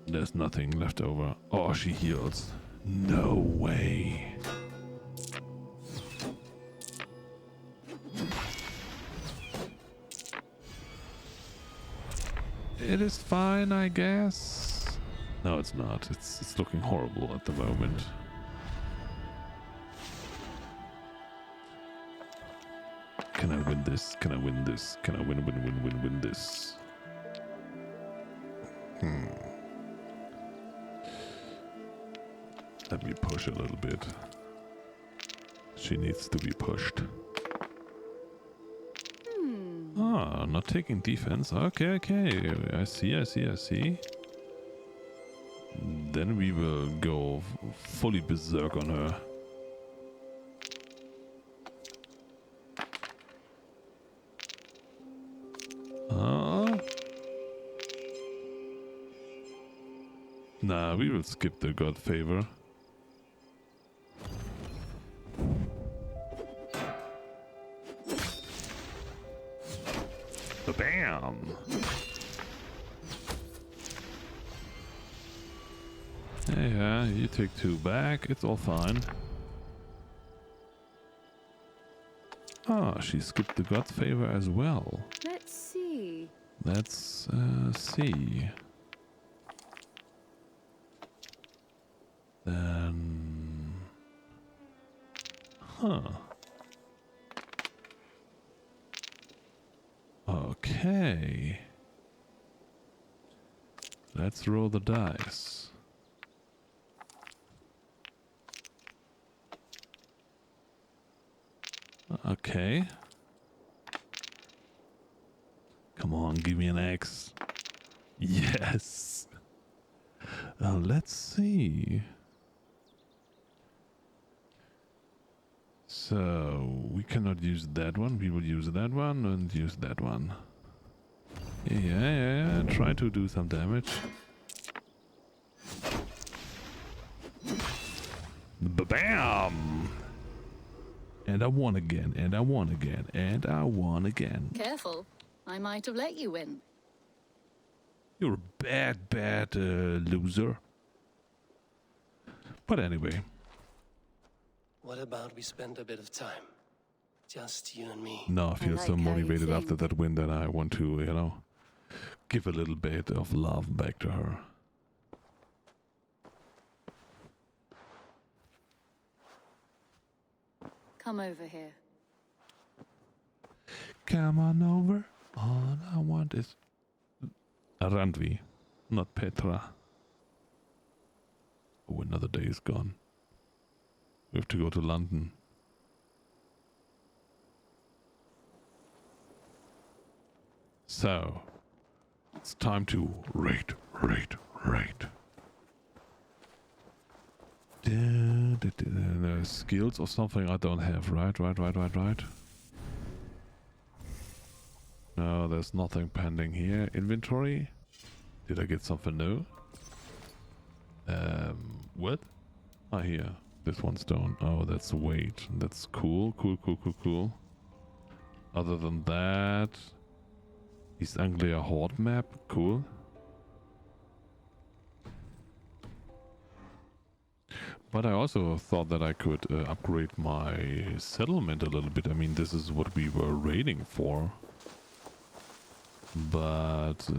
there's nothing left over. Oh, she heals. No way. It is fine, I guess. No, it's not. It's looking horrible at the moment. Can I win this? Can I win this? Can I win this? Let me push a little bit. She needs to be pushed. Ah, not taking defense. Okay, okay. I see. Then we will go fully berserk on her. Nah, we will skip the god favor. Bam! Yeah, you take 2 back. It's all fine. Ah, she skipped the god favor as well. Let's see. Let's see. Then... Huh. Okay. Let's roll the dice. Okay. Come on, give me an X. Yes. Let's see. So, we cannot use that one. We will use that one and use that one. Yeah. Try to do some damage. Ba-bam! And I won again, and I won again, and I won again. Careful. I might have let you win. You're a bad loser. But anyway. What about we spend a bit of time? Just you and me. No, I feel like so how you motivated after think. that win that I want to, you know, give a little bit of love back to her. Come over here. Come on over. All I want is Randvi, not Petra. Oh, another day is gone. We have to go to London. So, it's time to rate. The skills or something I don't have, right? No, there's nothing pending here. Inventory? Did I get something new? What? Ah, here. This one stone. Oh, that's weight. That's cool. Cool. Other than that... East Anglia Horde map. Cool. But I also thought that I could upgrade my settlement a little bit. I mean, this is what we were raiding for. But...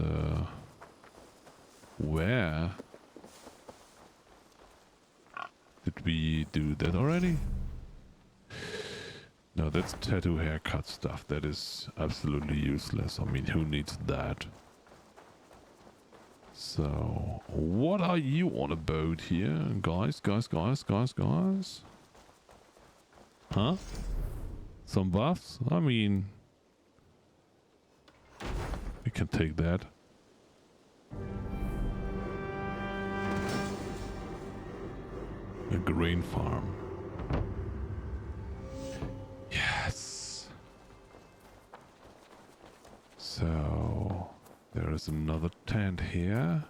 where? Did we do that already? No, that's tattoo haircut stuff. That is absolutely useless. I mean, who needs that? So, what are you on about here? Guys? Huh? Some buffs? I mean... we can take that. A grain farm. Yes. So there is another tent here.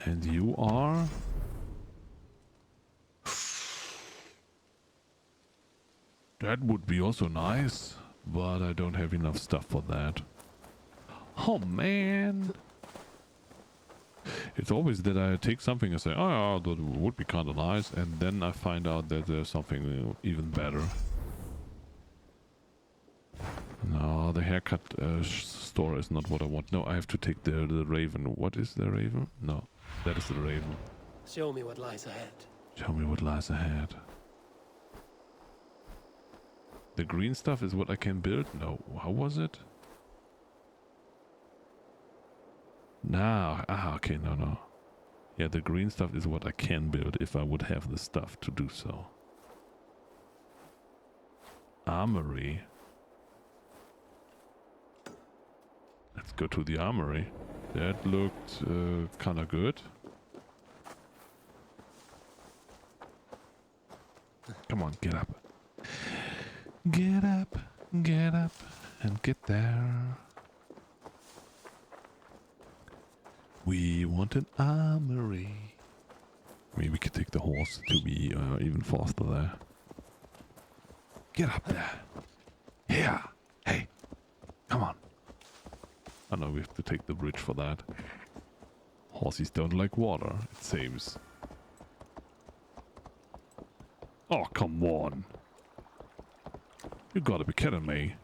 And you are? That would be also nice, but I don't have enough stuff for that. Oh man. It's always that I take something and say, oh, that would be kind of nice, and then I find out that there's something even better. No, the haircut store is not what I want. No, I have to take the raven. What is the raven? No, that is the raven. Show me what lies ahead. Show me what lies ahead. The green stuff is what I can build? No. How was it? No. Okay, no. Yeah, the green stuff is what I can build if I would have the stuff to do so. Armory. Let's go to the armory. That looked kind of good. Come on, get up. Get up, and get there. We want an armory. Maybe we could take the horse to be even faster there. Get up there. Here. Hey. Come on. I know we have to take the bridge for that. Horses don't like water, it seems. Oh, come on. You gotta be kidding me.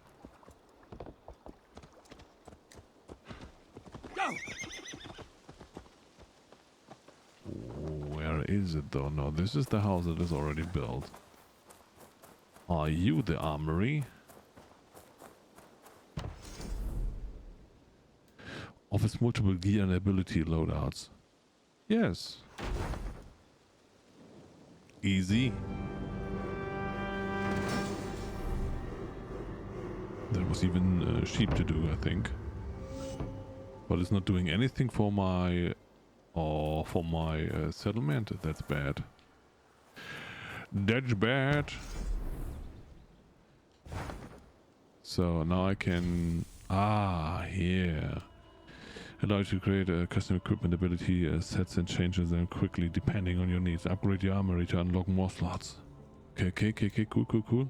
Go! Where is it though? No, this is the house that is already built. Are you the armory? Offers multiple gear and ability loadouts. Yes. Easy. There was even sheep to do, I think. But it's not doing anything for my settlement. That's bad. That's bad. So now I can... here. Allow you to create a custom equipment ability sets and changes them quickly depending on your needs. Upgrade your armory to unlock more slots. Okay, cool.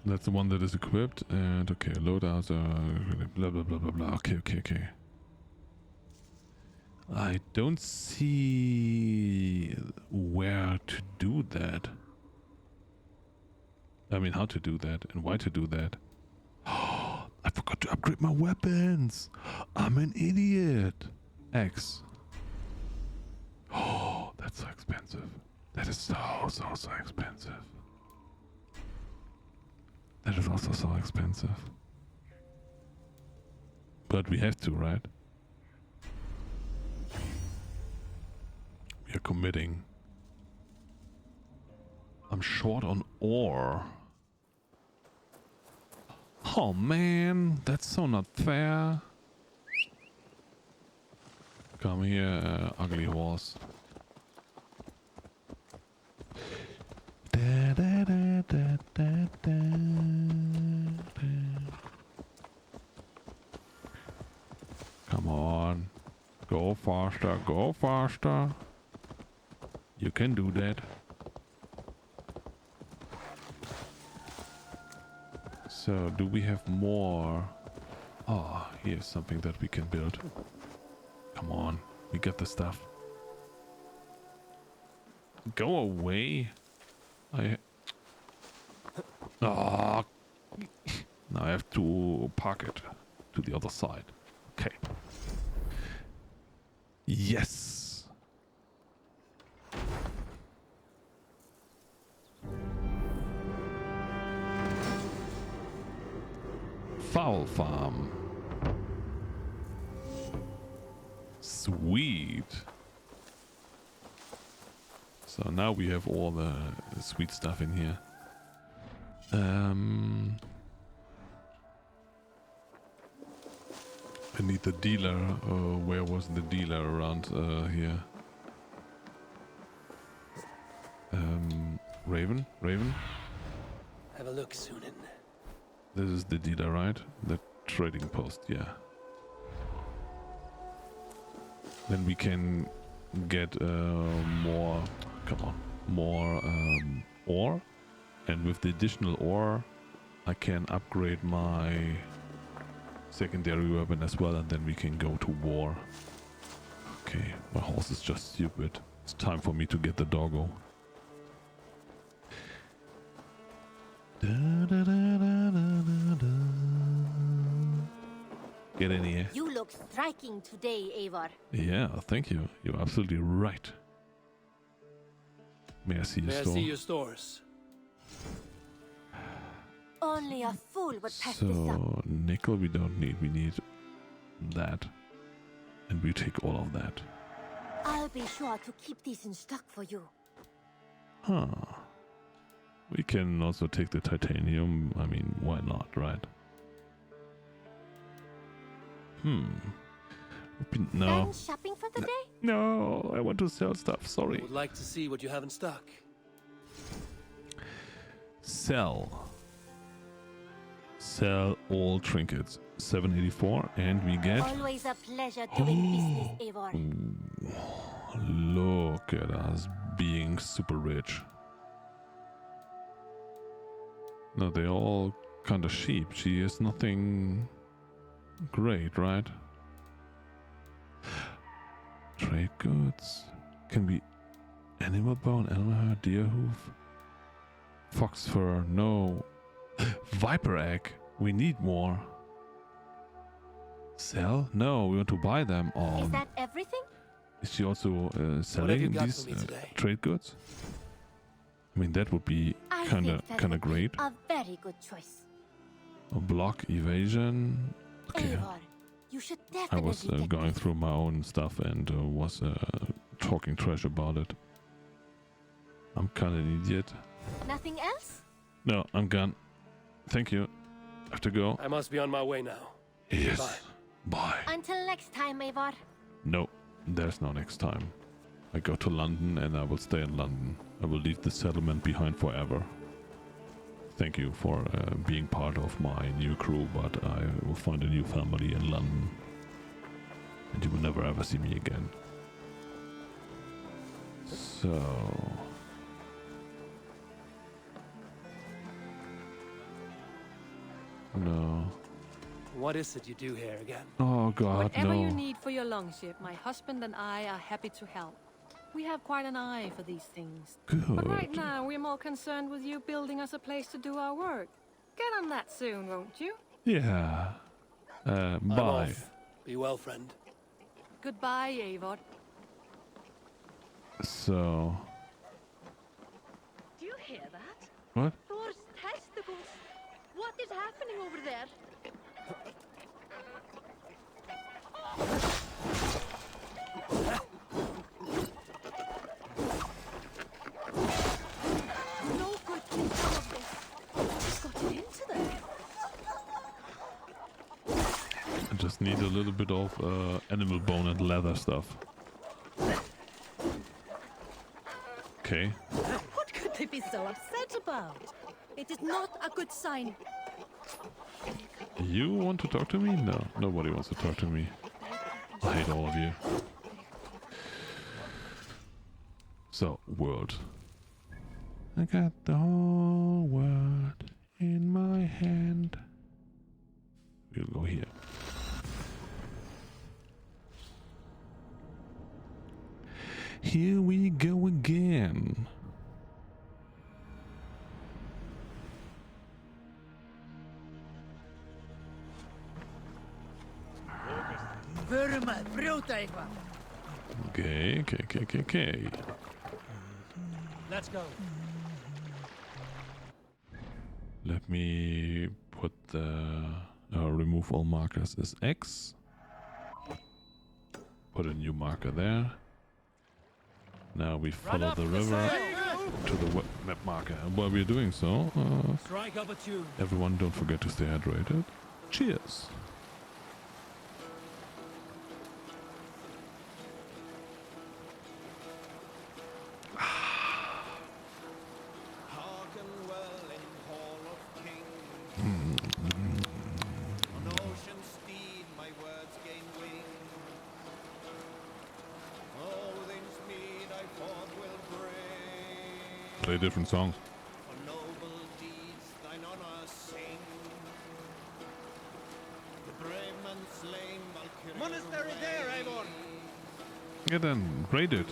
That's the one that is equipped. And okay, loadouts are blah blah blah blah blah. Okay. I don't see where to do that. I mean, how to do that and why to do that. I forgot to upgrade my weapons. I'm an idiot. X. Oh, that's so expensive. That is so expensive. That is also so expensive. But we have to, right? We are committing. I'm short on ore. Oh man, that's so not fair. Come here, ugly horse. Come on. Go faster. You can do that. So, do we have more? Oh, here's something that we can build. Come on, we got the stuff. Go away. Oh. Now I have to park it to the other side. Okay. Yes. Fowl farm. Sweet. So now we have all the sweet stuff in here. I need the dealer. Where was the dealer around here? Raven? Have a look, Sunan. This is the dealer, right? The trading post, yeah. Then we can get more, more ore. And with the additional ore, I can upgrade my secondary weapon as well, and then we can go to war. Okay, my horse is just stupid. It's time for me to get the doggo. Get in here. You look striking today, Eivor. Yeah, thank you. You're absolutely right. May I see your store? May I see your stores? Only a fool would pass this up. So, nickel we don't need. We need that. And we take all of that. I'll be sure to keep these in stock for you. Huh. We can also take the titanium. I mean, why not, right? No. Done shopping for the day? No, I want to sell stuff. Sorry. Would like to see what you have in stock. Sell. Sell all trinkets. 784, and we get. Always a pleasure doing business, Eivor. Look at us being super rich. No, they're all kind of cheap. She is nothing great, right? Trade goods. Can be animal bone, animal hair, deer hoof, fox fur. No. Viper egg. We need more. Sell? No, we want to buy them all. Is that everything? Is she also selling these trade goods? I mean, that would be kind of great. A very good choice. A block evasion. Okay. Eivor, you should I definitely was get going this. through my own stuff and was talking trash about it. I'm kind of an idiot. Nothing else? No, I'm gone. Thank you. I have to go. I must be on my way now. Yes. Goodbye. Bye. Until next time, Eivor. No, there's no next time. I go to London and I will stay in London. I will leave the settlement behind forever. Thank you for being part of my new crew, but I will find a new family in London. And you will never ever see me again. So... No. What is it you do here again? Oh God, Whatever no. you need for your longship, my husband and I are happy to help. We have quite an eye for these things. Good. But right now, we're more concerned with you building us a place to do our work. Get on that soon, won't you? Yeah. I'm Bye. off. Be well, friend. Goodbye, Eivor. So... Do you hear that? What? Thor's testicles. What is happening over there? No good can come of this. What's got it into there? I just need a little bit of animal bone and leather stuff. Okay. What could they be so upset about? It is not a good sign. You want to talk to me? No, nobody wants to talk to me. I hate all of you. So, world. I got the whole world in my hand. We'll go here. Here we go again. Okay. Let's go. Let me put the remove all markers as X. Put a new marker there. Now we follow the river to the map marker. And while we're doing so, Strike up a tune. everyone don't forget to stay hydrated. Cheers! Play different songs. Monastery there, Eivor! Yeah, then raid it.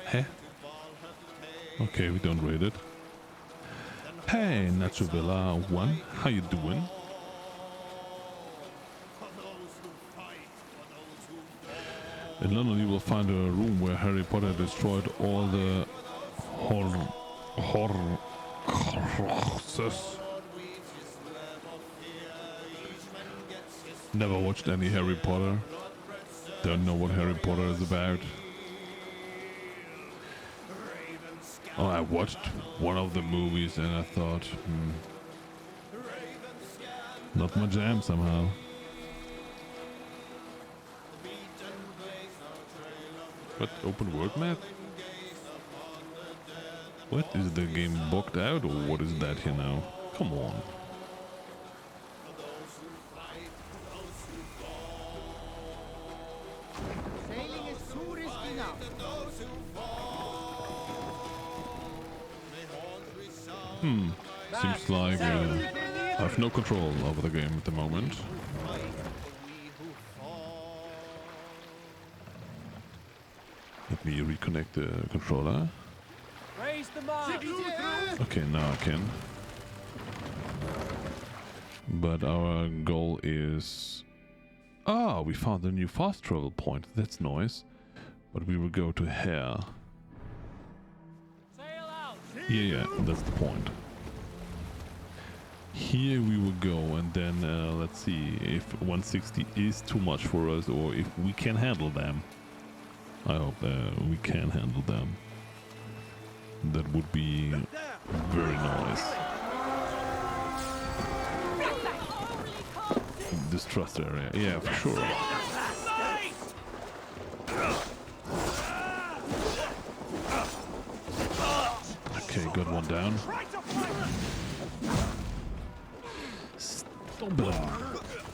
Huh? Okay, we don't raid it. Hey, Nachovilla 1, how you doing? In London you will find a room where Harry Potter destroyed all the horses. Never watched any Harry Potter. Don't know what Harry Potter is about. Oh, I watched one of the movies and I thought, not my jam somehow. What? Open world map? What? Is the game booked out or what is that here now? Come on. Sailing is too risky now. Seems like I have no control over the game at the moment. Let me reconnect the controller. Okay, now I can. But our goal is... Ah, we found a new fast travel point. That's nice. But we will go to here. Yeah, that's the point. Here we will go and then let's see if 160 is too much for us or if we can handle them. I hope we can handle them. That would be very nice. Distrust area, yeah, for sure. Okay, got one down. Stop it.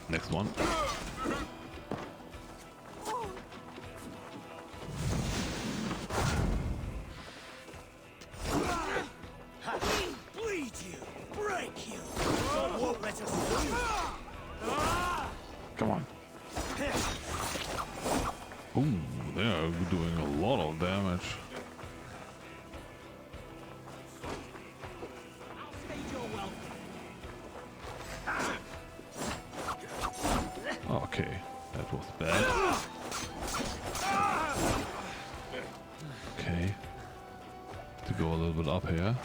Next one. Come on. Ooh, they're doing a lot of damage. Okay, that was bad. Okay. To go a little bit up here.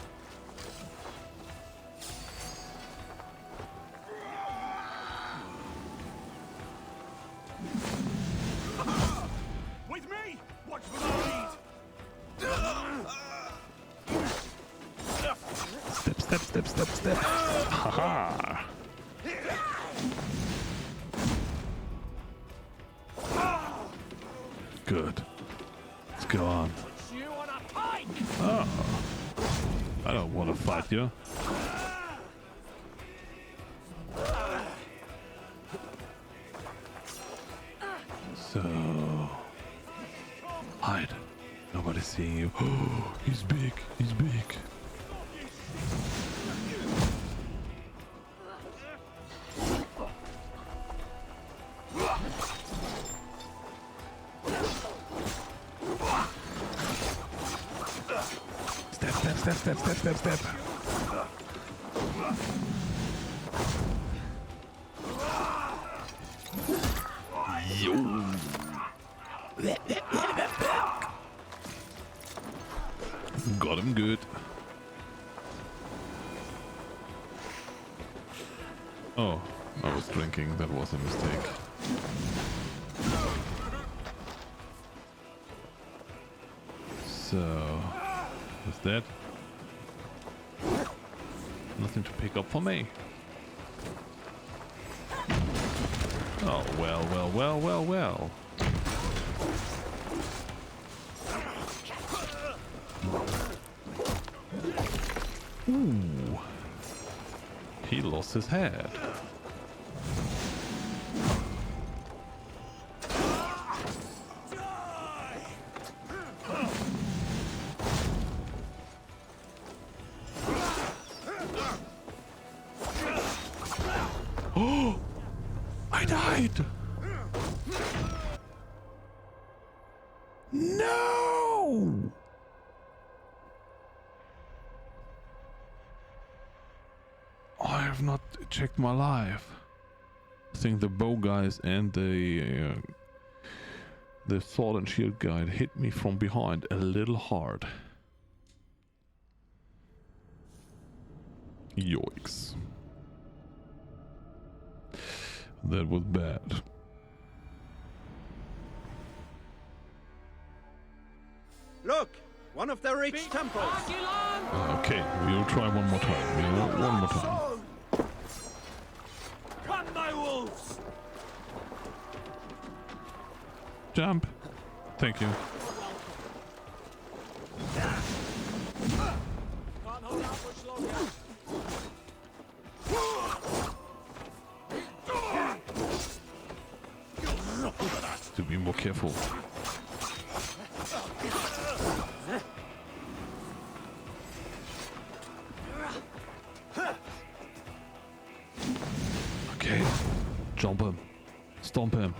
With me! Watch for the lead! Step. Haha. Good. Let's go on. Oh. I don't want to fight you. So... hide. Nobody's seeing you. Oh, he's big. He's big. Step. Yo. Got him good. Oh, I was drinking. That was a mistake. So, what's that? Nothing to pick up for me. Oh, well. Ooh. He lost his head. Oh! I died! No! I have not checked my life. I think the bow guys and the sword and shield guy hit me from behind a little hard. Yoicks. That was bad. Look! One of the rich temples! Okay, we will try one more time. One more time. Come, my wolves! Jump. Thank you. To be more careful. Okay. Jump him. Stomp him.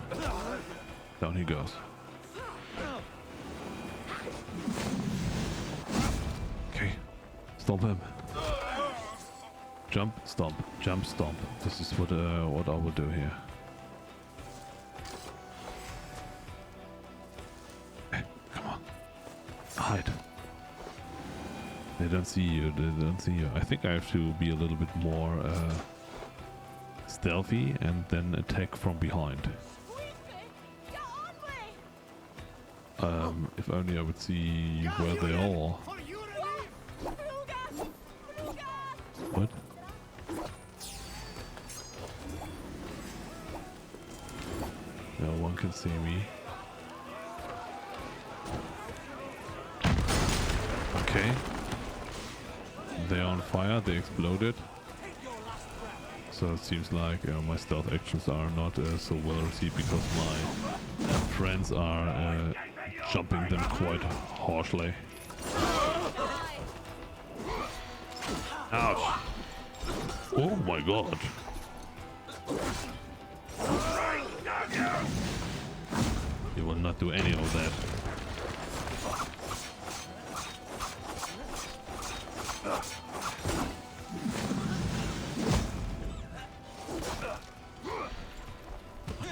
Down he goes. Okay. Stomp him. Jump, stomp, jump, stomp. This is what I will do here. Come on. Hide. They don't see you. They don't see you. I think I have to be a little bit more stealthy and then attack from behind. If only I would see where they are. What? No one can see me. Okay. They're on fire, they exploded. So it seems like my stealth actions are not so well received because my friends are jumping them quite harshly. Ouch! Oh my god! You will not do any of that.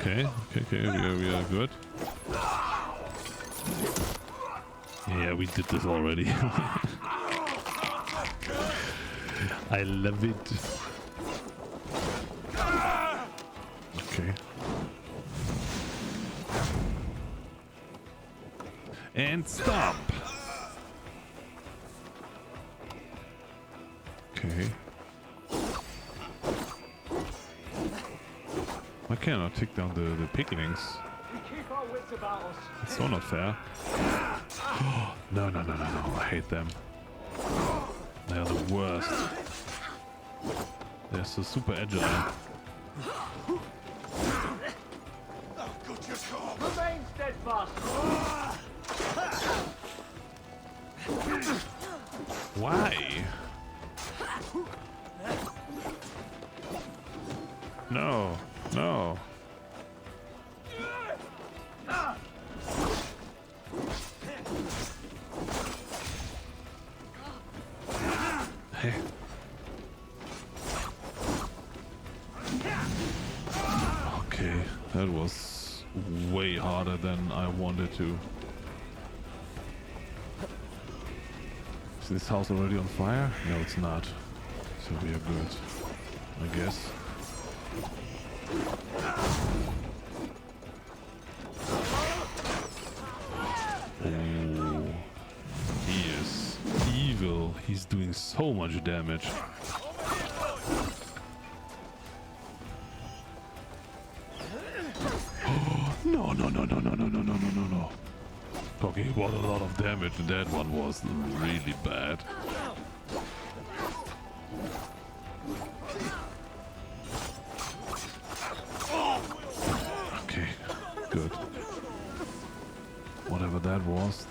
Okay, we are good. Yeah, we did this already. I love it. Okay. And stop. Okay. Why can't I take down the piglings? It's so not fair. No, I hate them. They are the worst. They're so super agile. Remain steadfast! Why? No. Hey. Okay, that was way harder than I wanted to. Is this house already on fire? No, it's not. So we are good, I guess. Oh, he is evil. He's doing so much damage. No. Talking about a lot of damage, that one was really bad. Okay, good. Whatever that was.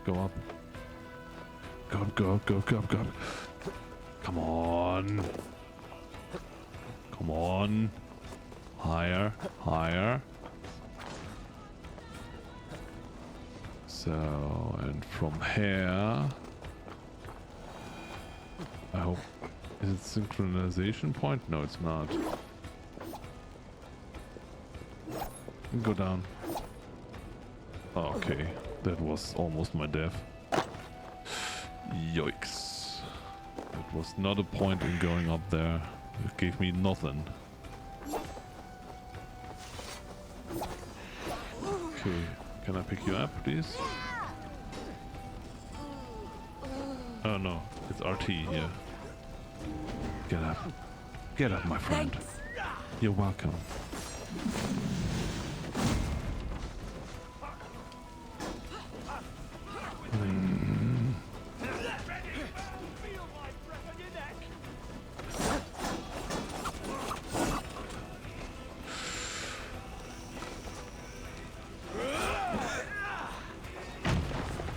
Go up. Go. Come on. Come on. Higher. So, and from here, I hope, is it synchronization point? No, it's not. Go down. Oh, okay, that was almost my death. Yikes. That was not a point in going up there. It gave me nothing. Okay, can I pick you up, please? Oh no, it's RT here. Get up. Get up, my friend. You're welcome.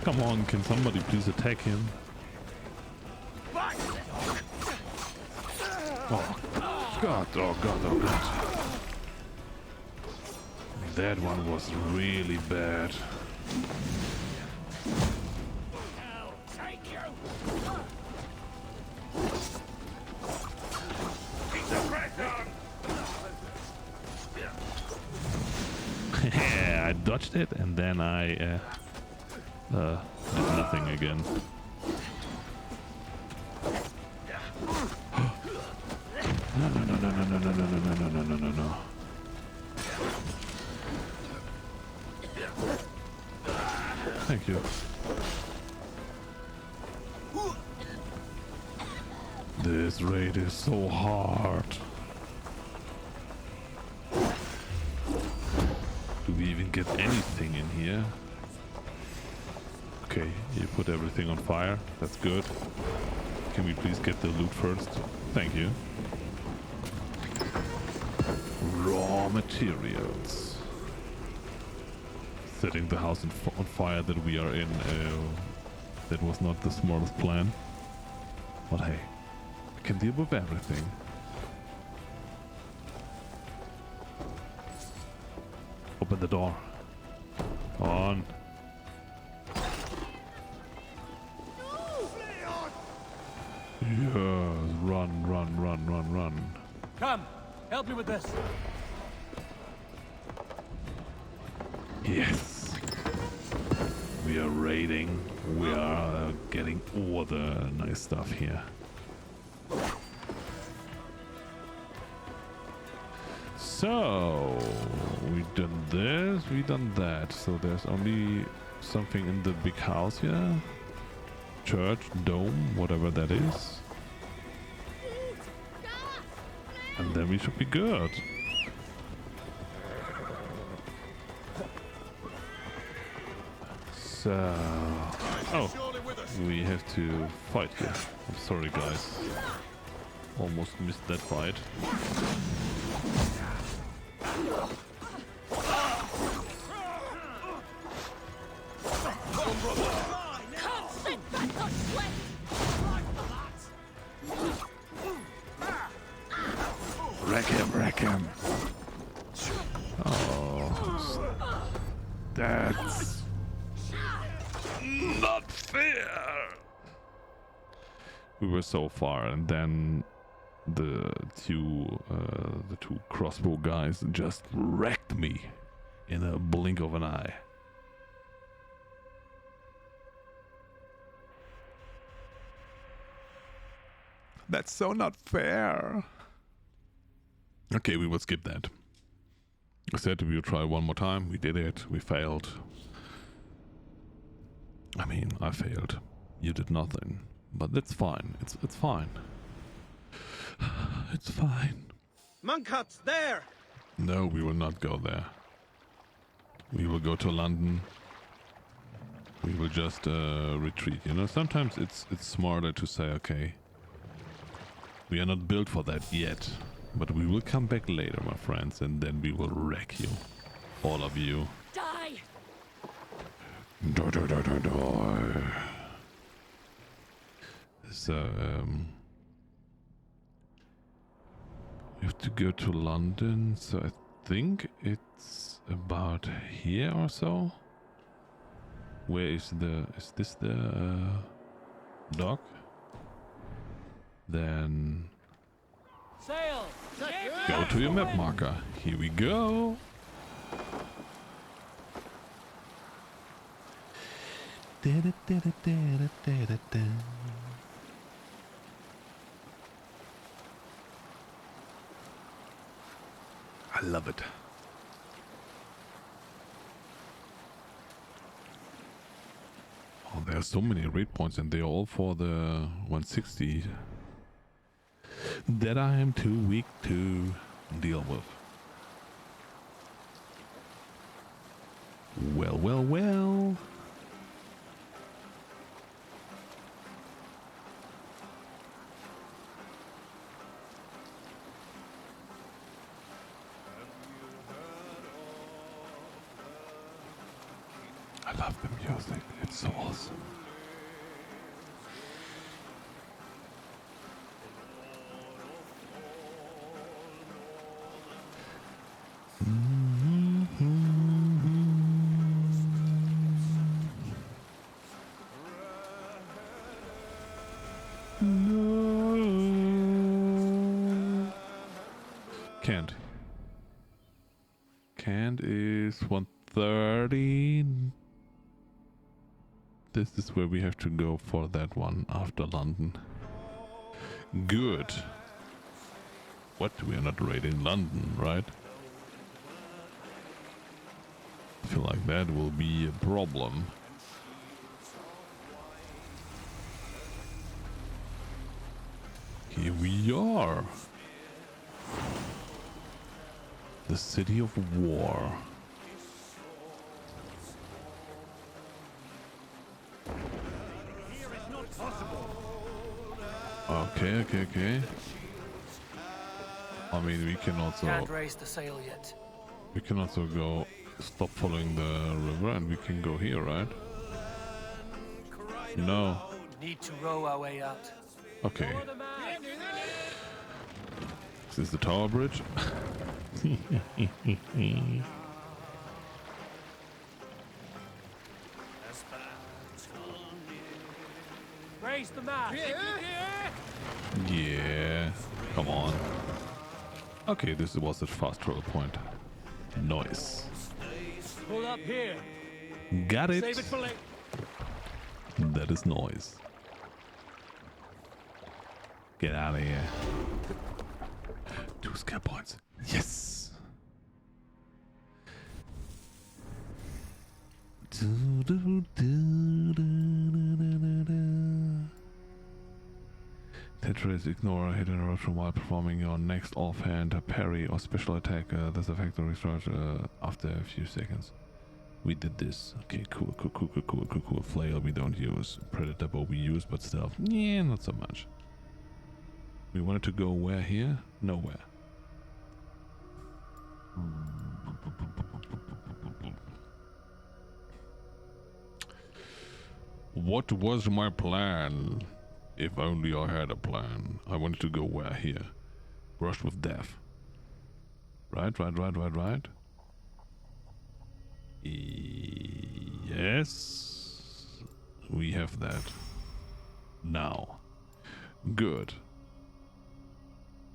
Come on, can somebody please attack him? Oh god, oh god, oh god. That one was really bad. I dodged it and then I did nothing again. No. Thank you. This raid is so hard. Do we even get anything in here? Okay, you put everything on fire. That's good. Can we please get the loot first? Thank you. Raw materials. Setting the house on fire that we are in. That was not the smartest plan. But hey, I can deal with everything. Open the door. On. Yes, run. Come, help me with this. Yes. We are raiding. We are getting all the nice stuff here. So, we done this, we done that. So there's only something in the big house here. Church, dome, whatever that is. And then we should be good. So... Oh, we have to fight here. I'm sorry, guys. Almost missed that fight. Wreck him. Oh, that's not fair. We were so far, and then the two crossbow guys just wrecked me in a blink of an eye. That's so not fair. Okay, we will skip that. I said we would try one more time. We did it. We failed. I mean, I failed. You did nothing. But that's fine. It's fine. It's fine. Monk huts there! No, we will not go there. We will go to London. We will just retreat. You know, sometimes it's smarter to say, okay, we are not built for that yet. But we will come back later, my friends, and then we will wreck you. All of you. Die! Die. So, we have to go to London, so I think it's about here or so. Where is this the dock? Then Sail! go to your map marker. Here we go. love it. Oh, there are so many raid points and they're all for the 160 that I am too weak to deal with. Well, well, well. I love the music, it's so awesome. Can't is 130. This is where we have to go for that one after London. Good. What? We are not raiding London, right? I feel like that will be a problem. Here we are. The city of war. Okay. I mean, we can also... Can't raise the sail yet. We can also go stop following the river and we can go here, right? No. Need to row our way out. Okay. Is this the tower bridge? Raise the mast. Yeah. Come on. Okay, this was the fast travel point. Nice. Pull up here. Got it. Save it for later. That is noise. Get out of here. 2 skill points. Yes. Tetris, ignore a hit interruption while performing your next offhand parry or special attack. This effect will restart after a few seconds. We did this. Okay, cool. Flail we don't use. Predator bow we use, but still, yeah, not so much. We wanted to go where here? Nowhere. What was my plan? If only I had a plan. I wanted to go where here? Brush with death. Right. Yes. We have that. Now. Good.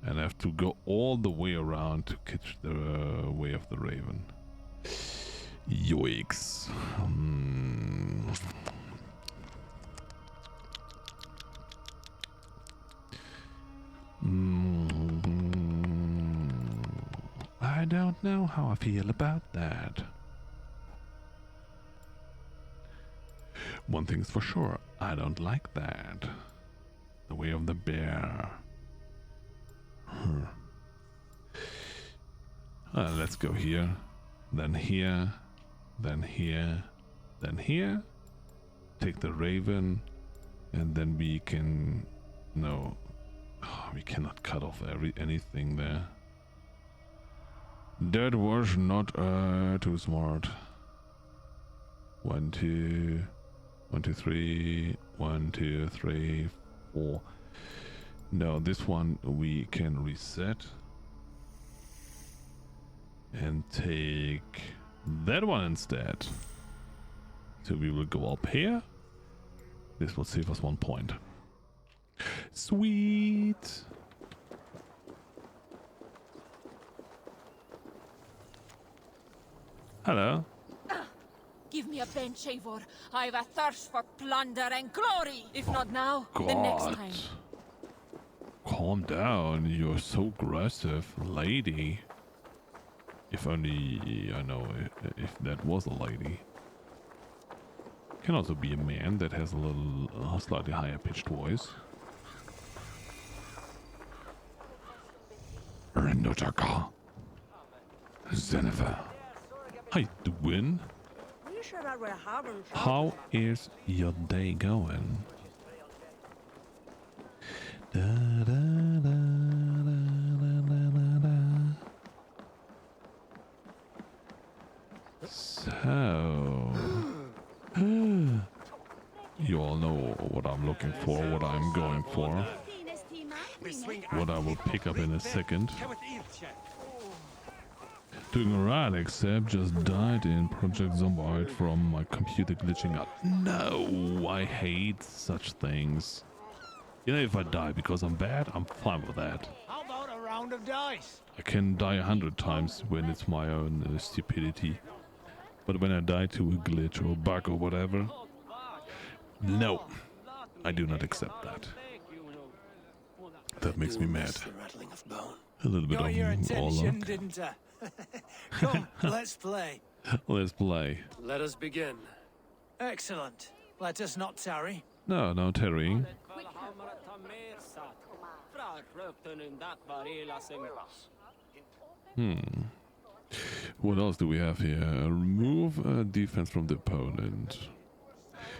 And I have to go all the way around to catch the way of the Raven. Yoicks. I don't know how I feel about that. One thing's for sure, I don't like that. The way of the bear. Let's go here, then here, then here, then here. Take the Raven, and then we can... No. Oh, we cannot cut off anything there. That was not too smart. 1, 2, 1, 2, 3, 1, 2, 3, 4. No, this one we can reset and take that one instead. So we will go up here. This will save us 1 point. Sweet. Hello. Give me a bench, Eivor. I've a thirst for plunder and glory. If not now, God. then next time. Calm down. You're so aggressive, lady. If only I know if that was a lady. Can also be a man that has a little slightly higher pitched voice. RandoTaka. Jennifer. How you doing? How is your day going? Da, da, da, da, da, da, da. So, you all know what I'm looking for, what I'm going for, what I will pick up in a second. Doing alright, except just died in Project Zomboid from my computer glitching out. No, I hate such things. You know, if I die because I'm bad, I'm fine with that. How about a round of dice? I can die 100 times when it's my own stupidity. But when I die to a glitch or a bug or whatever, no, I do not accept that. That makes me mad. A little bit Got your of all attention, luck. didn't I? Come, let's play. Let's play. Let us begin. Excellent. Let us not tarry. No, no tarrying. What else do we have here? Remove defense from the opponent.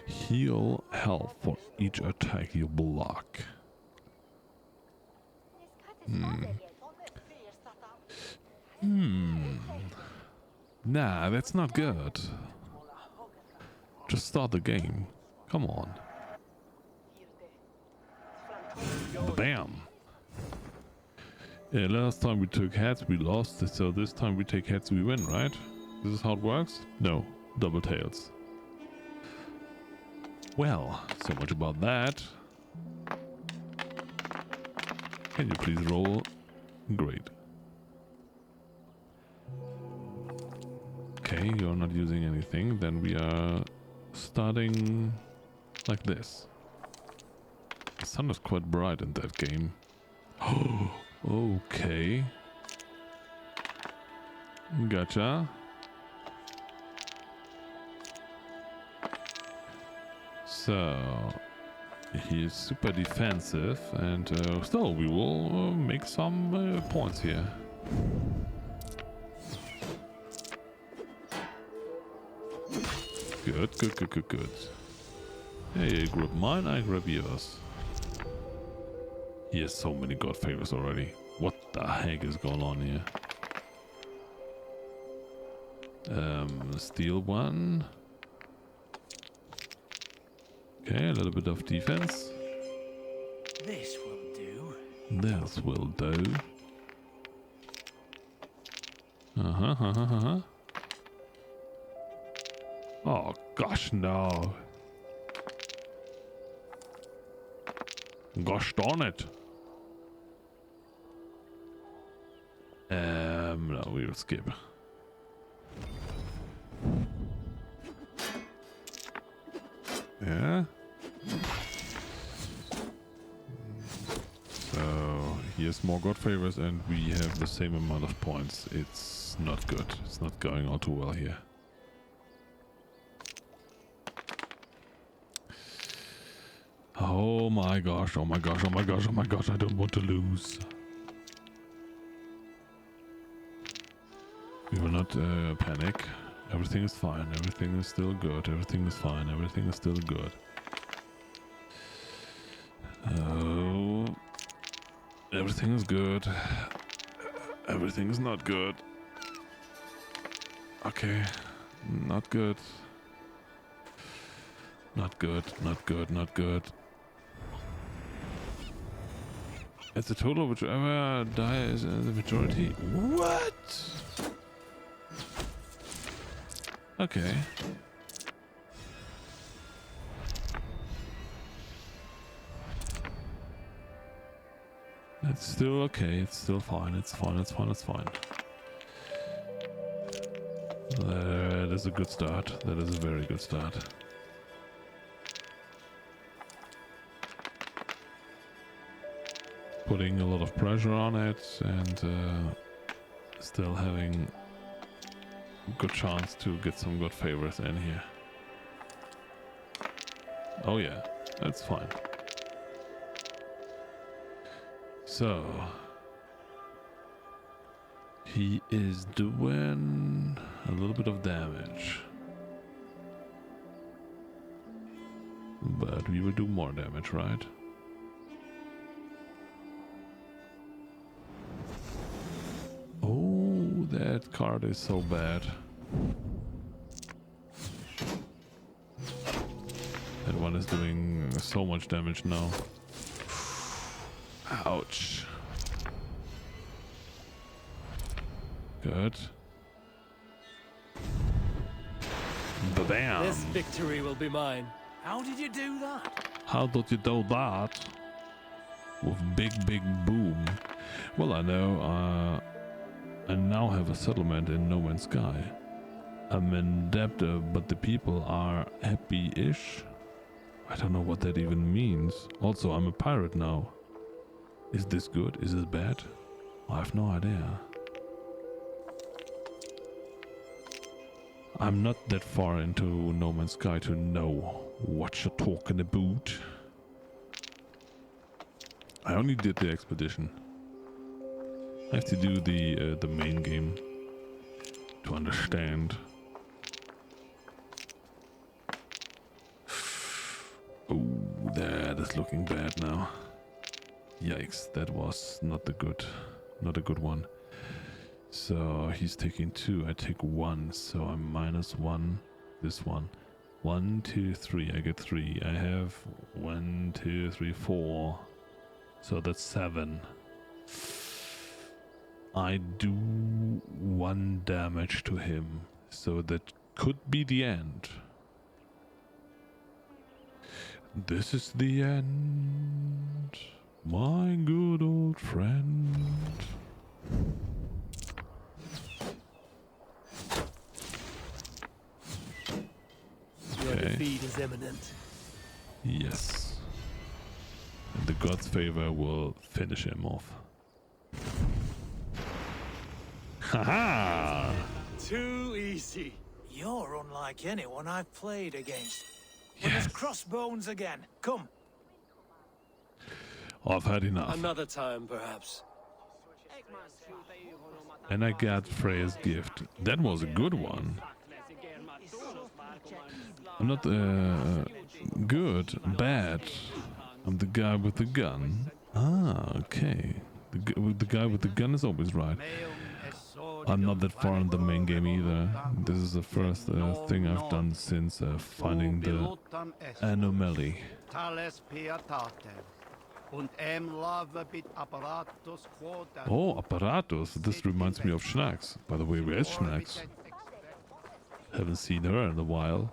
Heal health for each attack you block. Nah, that's not good. Just start the game. Come on. Bam. Yeah, last time we took heads, we lost. So this time we take heads, we win, right? This is how it works? No, double tails. Well, so much about that. Can you please roll? Great. Okay, you're not using anything. Then we are starting like this. The sun is quite bright in that game. Oh, okay. Gotcha. So, he is super defensive, and still we will make some points here. Good, good, good, good, good. Hey, grab mine, I grab yours. He has so many god favors already. What the heck is going on here? Steal one. Okay, a little bit of defense. This will do. This will do. Oh gosh, no. Gosh darn it. No, we'll skip. Yeah. So he has more god favors and we have the same amount of points. It's not good. It's not going all too well here. Oh my gosh, oh my gosh, oh my gosh, oh my gosh, I don't want to lose. We will not panic. Everything is fine, everything is still good, everything is fine, everything is still good. Oh, everything is good. Everything is not good. Okay, not good. Not good, not good, not good. It's the total of whichever die is the majority. What? Okay. It's still okay, it's still fine, it's fine, it's fine, it's fine. That is a good start. That is a very good start. Putting a lot of pressure on it and still having good chance to get some good favors in here. Oh yeah, that's fine. So he is doing a little bit of damage, but we will do more damage, right? Oh, that card is so bad. That one is doing so much damage now. Ouch. Good. Ba-bam. This victory will be mine. How did you do that? How did you do that? With big boom. Well, I know, I now have a settlement in No Man's Sky. I'm in debt, but the people are happy-ish. I don't know what that even means. Also, I'm a pirate now. Is this good? Is this bad? I have no idea. I'm not that far into No Man's Sky to know what you're talking about. I only did the expedition. I have to do the main game to understand. Oh, that is looking bad now. Yikes, that was not a good one. So he's taking 2, I take 1, so I'm -1. This one. 1, 2, 3. I get 3. I have 1, 2, 3, 4. So that's 7. I do 1 damage to him, so that could be the end. This is the end, my good old friend. Your defeat is imminent. Yes. And the god's favor will finish him off. Haha! Too easy. You're unlike anyone I've played against. Well, there's crossbones again. Come. I've had enough. Another time, perhaps. And I got Freya's gift. That was a good one. I'm not good, bad. I'm the guy with the gun. Ah, okay. The guy with the gun is always right. I'm not that far in the main game either. This is the first thing I've done since finding the anomaly. Oh, Apparatus. This reminds me of Schnacks. By the way, where's Schnacks? Haven't seen her in a while.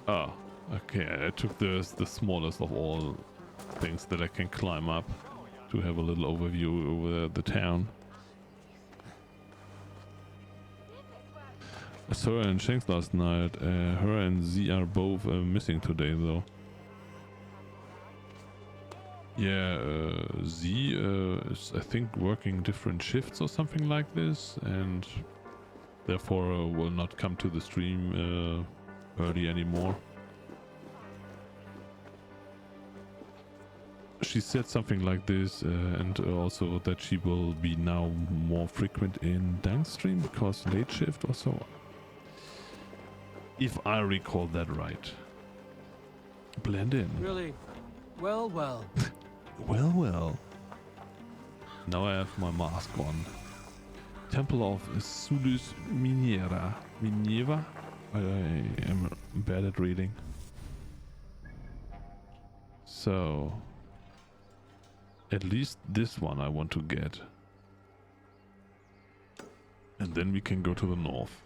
Oh, okay. I took the smallest of all things that I can climb up to have a little overview over the town. I saw her and Shanks last night. Her and Z are both missing today, though. Yeah, Z is, I think, working different shifts or something like this, and therefore will not come to the stream early anymore. She said something like this, and also that she will be now more frequent in Dank's stream because late shift or so. If I recall that right. Blend in. Really? Well. Well. Now I have my mask on. Temple of Sulus Minerva? I am bad at reading. So, at least this one I want to get. And then we can go to the north.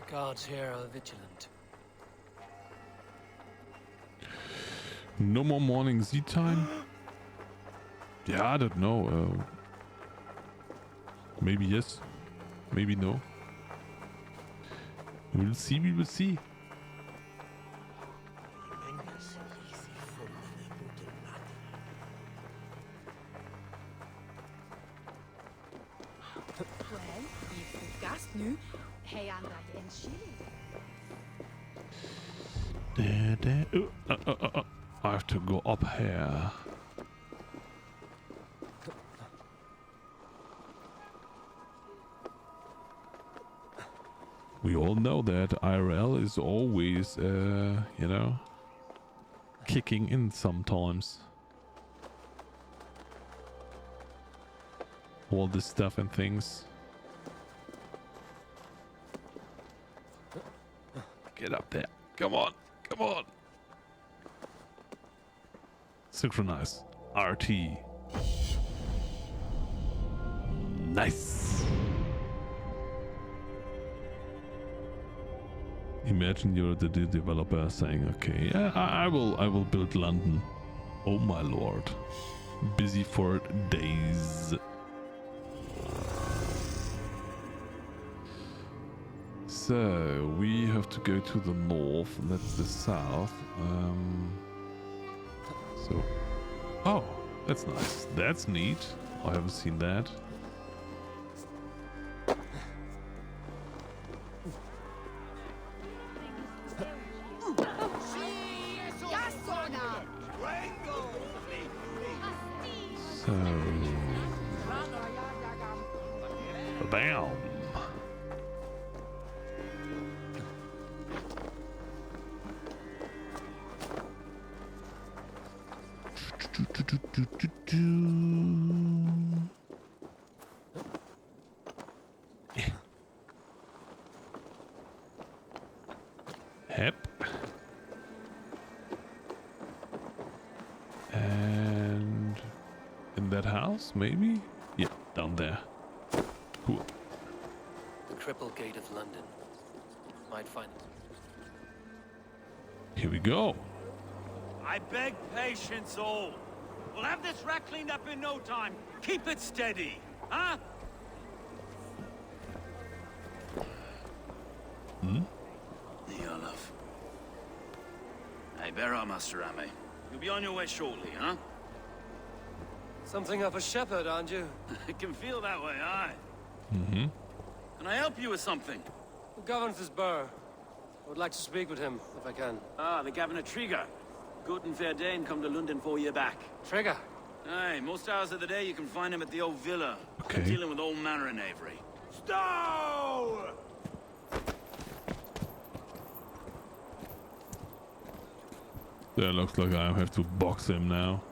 The guards here are vigilant. No more morning Z time? Yeah, I don't know. Maybe yes, maybe no. We'll see, we will see. Wel, je vergast nu. Hij aan dat en chillen. I have to go up here. We all know that IRL is always, you know, kicking in sometimes. All this stuff and things. Get up there. Come on. Come on. Synchronize. RT. Nice. Imagine you're the developer saying, okay, yeah, I will build London. Oh my lord. Busy for days. So we have to go to the north, and that's the south. So, oh, that's nice. That's neat. I haven't seen that. So, bam. Hep. And in that house, maybe? Yeah, down there. Cool. The Cripple Gate of London. Might find it. Here we go. I beg patience, all. We'll have this wreck cleaned up in no time. Keep it steady, huh? Hmm? Your love. Hey, bear up, Master Ame. You'll be on your way shortly, huh? Something of a shepherd, aren't you? It can feel that way, aye. Mm-hmm. Can I help you with something? Who governs this burr? I would like to speak with him, if I can. Ah, the Governor Trigger. Good and fair Dane come to London 4 year back. Trigger? Aye, most hours of the day you can find him at the old villa. Okay. Dealing with all manner of knavery. Stow! That looks like I have to box him now.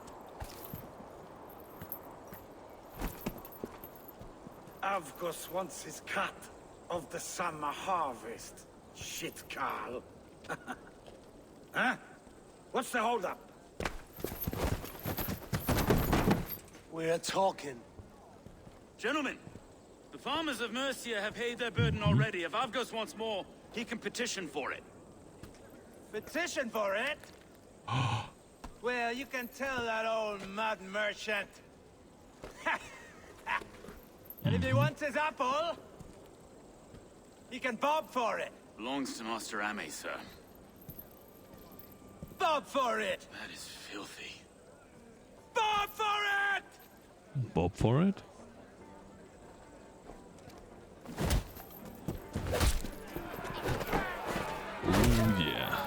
Avgos wants his cut of the summer harvest. Shit, Carl. Huh? What's the holdup? We're talking. Gentlemen, the farmers of Mercia have paid their burden already. If Avgos wants more, he can petition for it. Petition for it? Well, you can tell that old mud merchant. And if he wants his apple, he can bob for it. Belongs to Master Ame, sir. Bob for it! That is filthy. Bob for it! Bob for it? Ooh, yeah.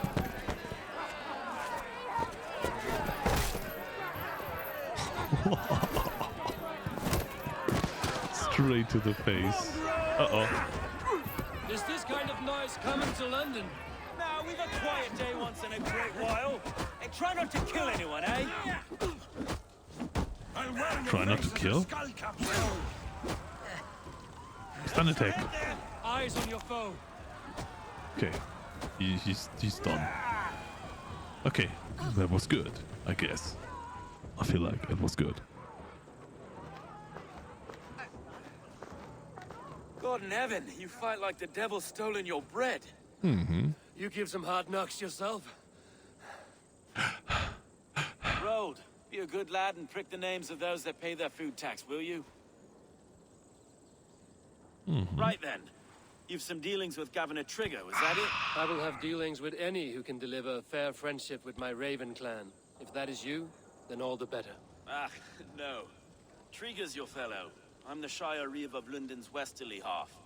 Straight to the face. Uh-oh. Is this kind of noise coming to London? Now, we've a quiet day once in a great while. And try not to kill anyone, eh? Try not to kill? Stun attack. Eyes on your foe. Okay. He's done. Okay. That was good, I guess. I feel like it was good. God in heaven, you fight like the devil stolen your bread. Mm-hmm. You give some hard knocks yourself. Road, be Be a good lad and prick the names of those that pay their food tax, will you? Right then. You've some dealings with Governor Trigger, is that it? I will have dealings with any who can deliver a fair friendship with my Raven clan. If that is you, then all the better. Ah, no. Trigger's your fellow. I'm the Shire Reeve of London's westerly half.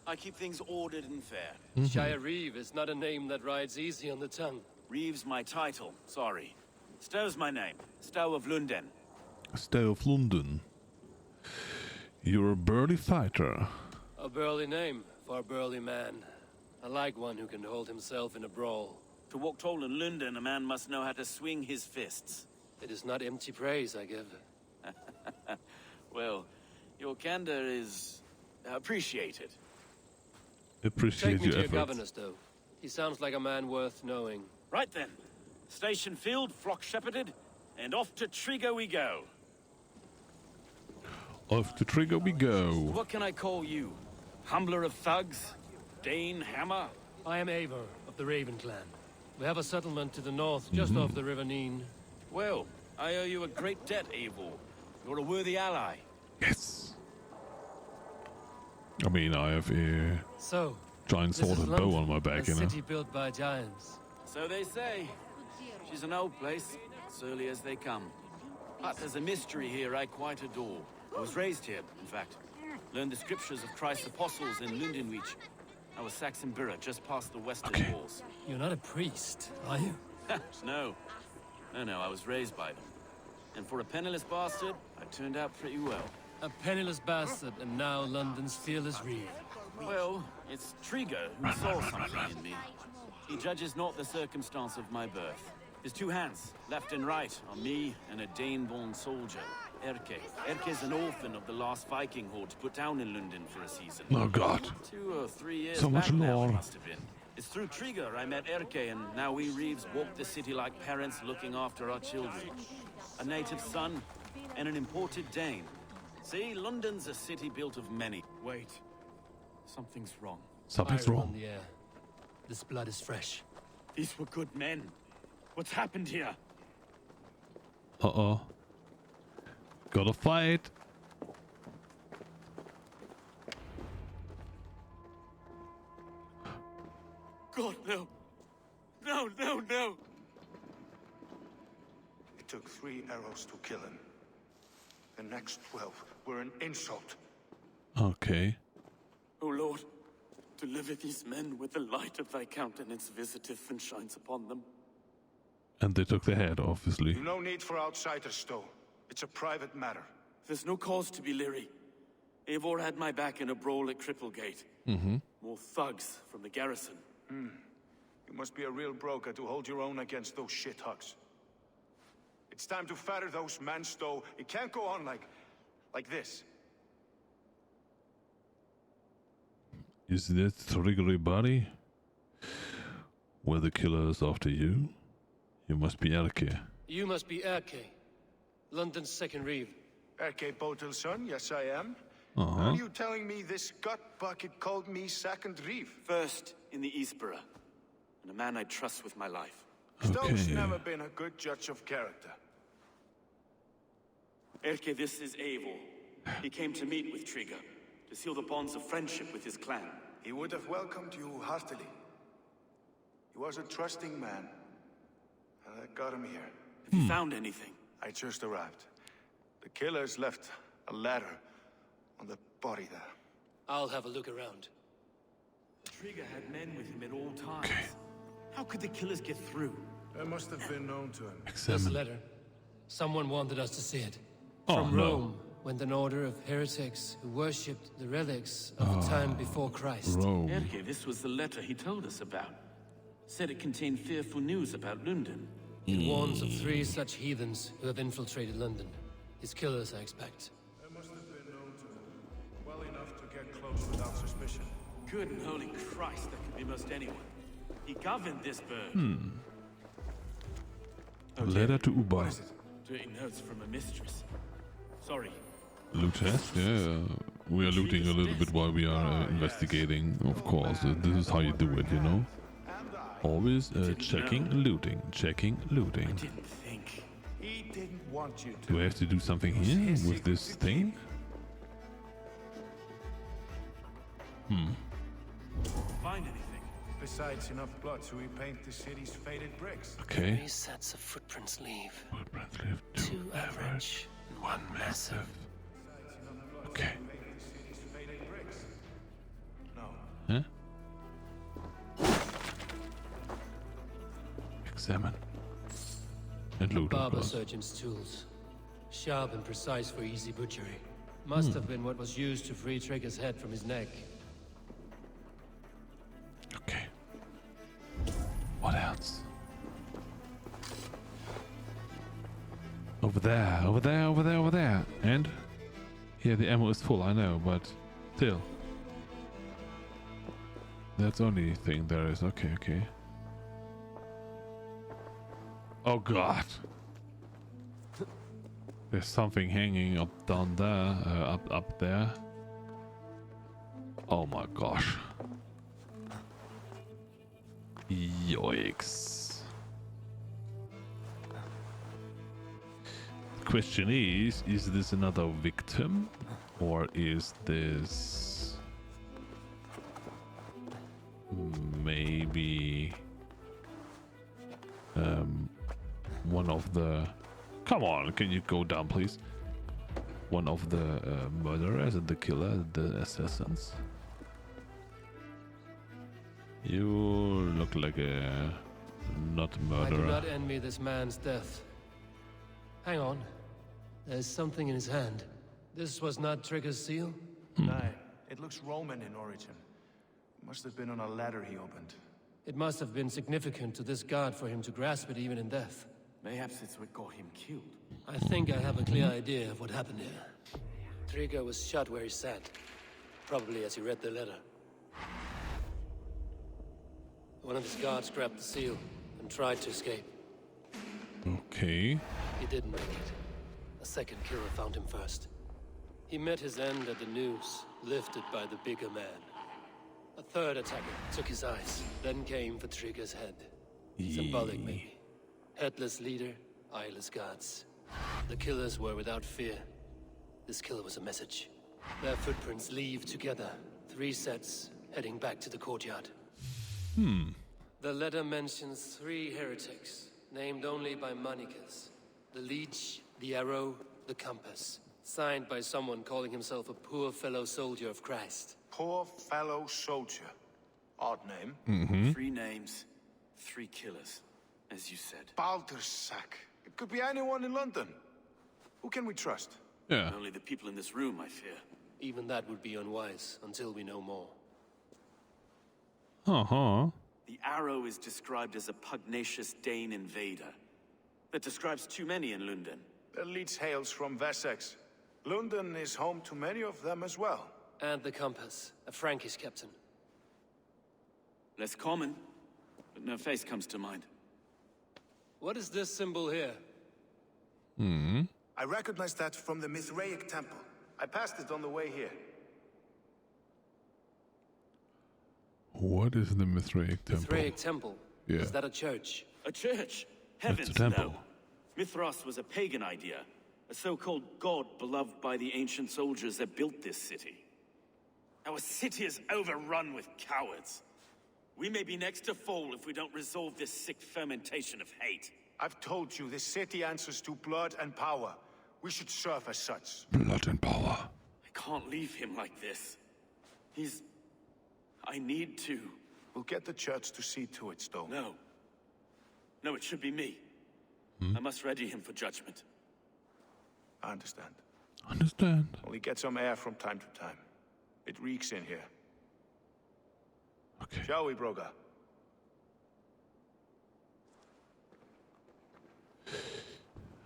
I keep things ordered and fair. Shire Reeve is not a name that rides easy on the tongue. Reeve's my title, sorry. Stow's my name. Stow of London. Stow of London. You're a burly fighter. A burly name for a burly man. I like one who can hold himself in a brawl. To walk tall in London, a man must know how to swing his fists. It is not empty praise I give. Well, your candor is appreciated. Appreciate Take me your to your efforts. governor, Stow. He sounds like a man worth knowing. Right then. Station filled, flock shepherded, and off to Trigger we go. Off to Trigger we go. What can I call you? Humbler of thugs? Dane Hammer? I am Eivor of the Raven clan. We have a settlement to the north, just off the River Neen. Well, I owe you a great debt, Eivor. You're a worthy ally. Yes. I mean, I have a giant sword and bow on my back, a you know. city built by giants. So they say. She's an old place, surly as they come. But there's a mystery here I quite adore. I was raised here, in fact. Learned the scriptures of Christ's apostles in Lundenreach. I was Saxon Borough, just past the western walls. You're not a priest, are you? No, I was raised by them. And for a penniless bastard, I turned out pretty well. A penniless bastard, and now London's fearless Reeve. Well, it's Trigger who saw something in me. He judges not the circumstance of my birth. His two hands, left and right, are me and a Dane-born soldier, Erke. Erke's an orphan of the last Viking horde put down in London for a season. Oh god. 2 or 3 years So much back now, lore. it must have been. It's through Trigger I met Erke, and now we Reeves walk the city like parents looking after our children. A native son and an imported Dane. See, London's a city built of many. Wait, something's wrong. Something's Fire wrong. on the air. This blood is fresh. These were good men. What's happened here? Uh-oh. Gotta fight. God, no. No. It took 3 arrows to kill him. The next 12 were an insult. Okay. O Lord, deliver these men with the light of thy countenance visiteth and shines upon them. And they took the head, obviously. No need for outsiders, Stow. It's a private matter. There's no cause to be leery. Eivor had my back in a brawl at Cripplegate. More thugs from the garrison. You must be a real broker to hold your own against those shithugs. It's time to fatter those men, Stow. It can't go on like this. Is that Triggery body? Were the killers after you? You must be Erke. You must be Erke, London's second Reeve. Erke Botel's son, yes I am. Are you telling me this gut bucket called me second Reeve? First in the Eastborough, and a man I trust with my life. Stow's never been a good judge of character. Erke, this is Eivor. He came to meet with Trigger, to seal the bonds of friendship with his clan. He would have welcomed you heartily. He was a trusting man. And I got him here. Have you found anything? I just arrived. The killers left a ladder on the body there. I'll have a look around. Trigger had men with him at all times. How could the killers get through? There must have been known to him. This letter. Someone wanted us to see it. Oh, From no. Rome went an order of heretics who worshipped the relics of the time before Christ. Rome. Erke, this was the letter he told us about. Said it contained fearful news about London. It warns of 3 such heathens who have infiltrated London. His killers, I expect. There must have been known to him. Well enough to get close without suspicion. Good and holy Christ, that could be most anyone. He governed this bird. Letter to Uba. Dirty notes from a mistress. Sorry. Loot test? Yeah. We are looting a little bit while we are investigating, of course. This is how you do it, you know? Always checking, looting, checking, looting. I didn't think. He didn't want you to. Do I have to do something here with this thing? Find anything? Besides enough blood to repaint the city's faded bricks. Okay. 3 sets of footprints leave. Footprints leave 2 average and 1 massive. Okay. No. Huh? Examine. And loot, of Barber course. surgeon's tools. Sharp and precise for easy butchery. Must have been what was used to free Trigger's head from his neck. Okay. What else? Over there, over there, over there, over there. And? Yeah, the ammo is full, I know, but still. That's the only thing there is. Okay, okay. Oh god. There's something hanging up down there, up there. Oh my gosh. Yikes. The question is this another victim? Or is this maybe one of the... Come on, can you go down please? One of the murderers and the killer, the assassins. You look like a not I do murderer. not envy this man's death. Hang on. There's something in his hand. This was not Trigger's seal? No, it looks Roman in origin. Must have been on a ladder he opened. It must have been significant to this god for him to grasp it even in death. Mayhaps it's what got him killed. I think I have a clear idea of what happened here. Trigger was shot where he sat. Probably as he read the letter. One of his guards grabbed the seal and tried to escape. Okay. He didn't make it. A second killer found him first. He met his end at the noose, lifted by the bigger man. A third attacker took his eyes, then came for Trigger's head. Symbolic, maybe. Headless leader, eyeless guards. The killers were without fear. This killer was a message. Their footprints leave together. 3 sets, heading back to the courtyard. The letter mentions 3 heretics, named only by monikers. The leech, the arrow, the compass. Signed by someone calling himself a poor fellow soldier of Christ. Poor fellow soldier. Odd name. 3 names, 3 killers, as you said. Baldersack. It could be anyone in London. Who can we trust? Yeah. Only the people in this room, I fear. Even that would be unwise, until we know more. Uh-huh. The arrow is described as a pugnacious Dane invader. That describes too many in London. The leech hails from Wessex. London is home to many of them as well. And the compass, a Frankish captain. Less common, but no face comes to mind. What is this symbol here? I recognize that from the Mithraic temple. I passed it on the way here. What is the Mithraic temple? Mithraic temple? Yeah. Is that a church? A church? That's Heavens, a temple. no. Mithras was a pagan idea. A so-called god beloved by the ancient soldiers that built this city. Our city is overrun with cowards. We may be next to fall if we don't resolve this sick fermentation of hate. I've told you, this city answers to blood and power. We should serve as such. Blood and power. I can't leave him like this. I need to. We'll get the church to see to it, Stone. No. No, it should be me. I must ready him for judgment. I understand. Understand. Only get some air from time to time. It reeks in here. Okay. Shall we, Broga?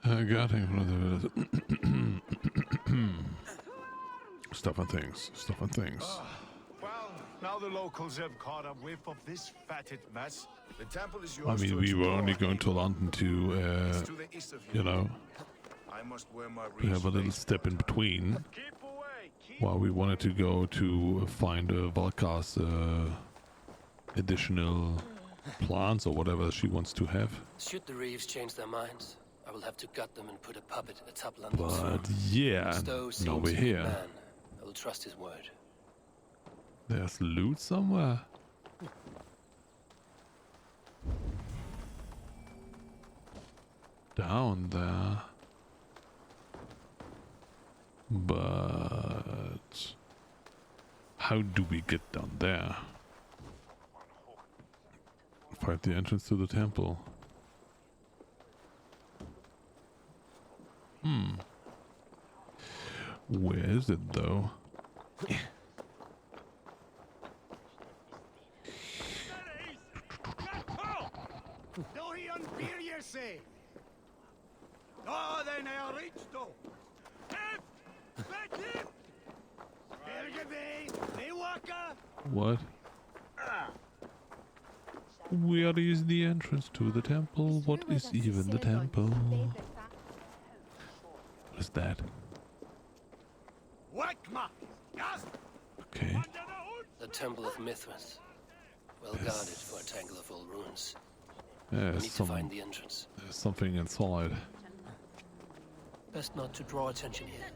I got him. Stuff and things. Stuff and things. Well, now the locals have caught a whiff of this fatted mess. The temple is yours. I mean, we were only going to London to, It's to the east of you know, I must wear my to have a little step in between. While we wanted to go to find Valka's additional plants or whatever she wants to have. Should the Reeves change their minds, I will have to gut them and put a puppet atop But London's. yeah, Stowe seems now we're a good here. man. I will trust his word. There's loot somewhere. Down there. But how do we get down there? Find the entrance to the temple. Where is it though? Do he unfear you, say? Oh, then I'll reach though. What? Where is the entrance to the temple? What is even the temple? What is that? Okay. The Temple of Mithras. Well guarded for a tangle of old ruins. Yeah, We need to find the entrance. there's something inside. Best not to draw attention here.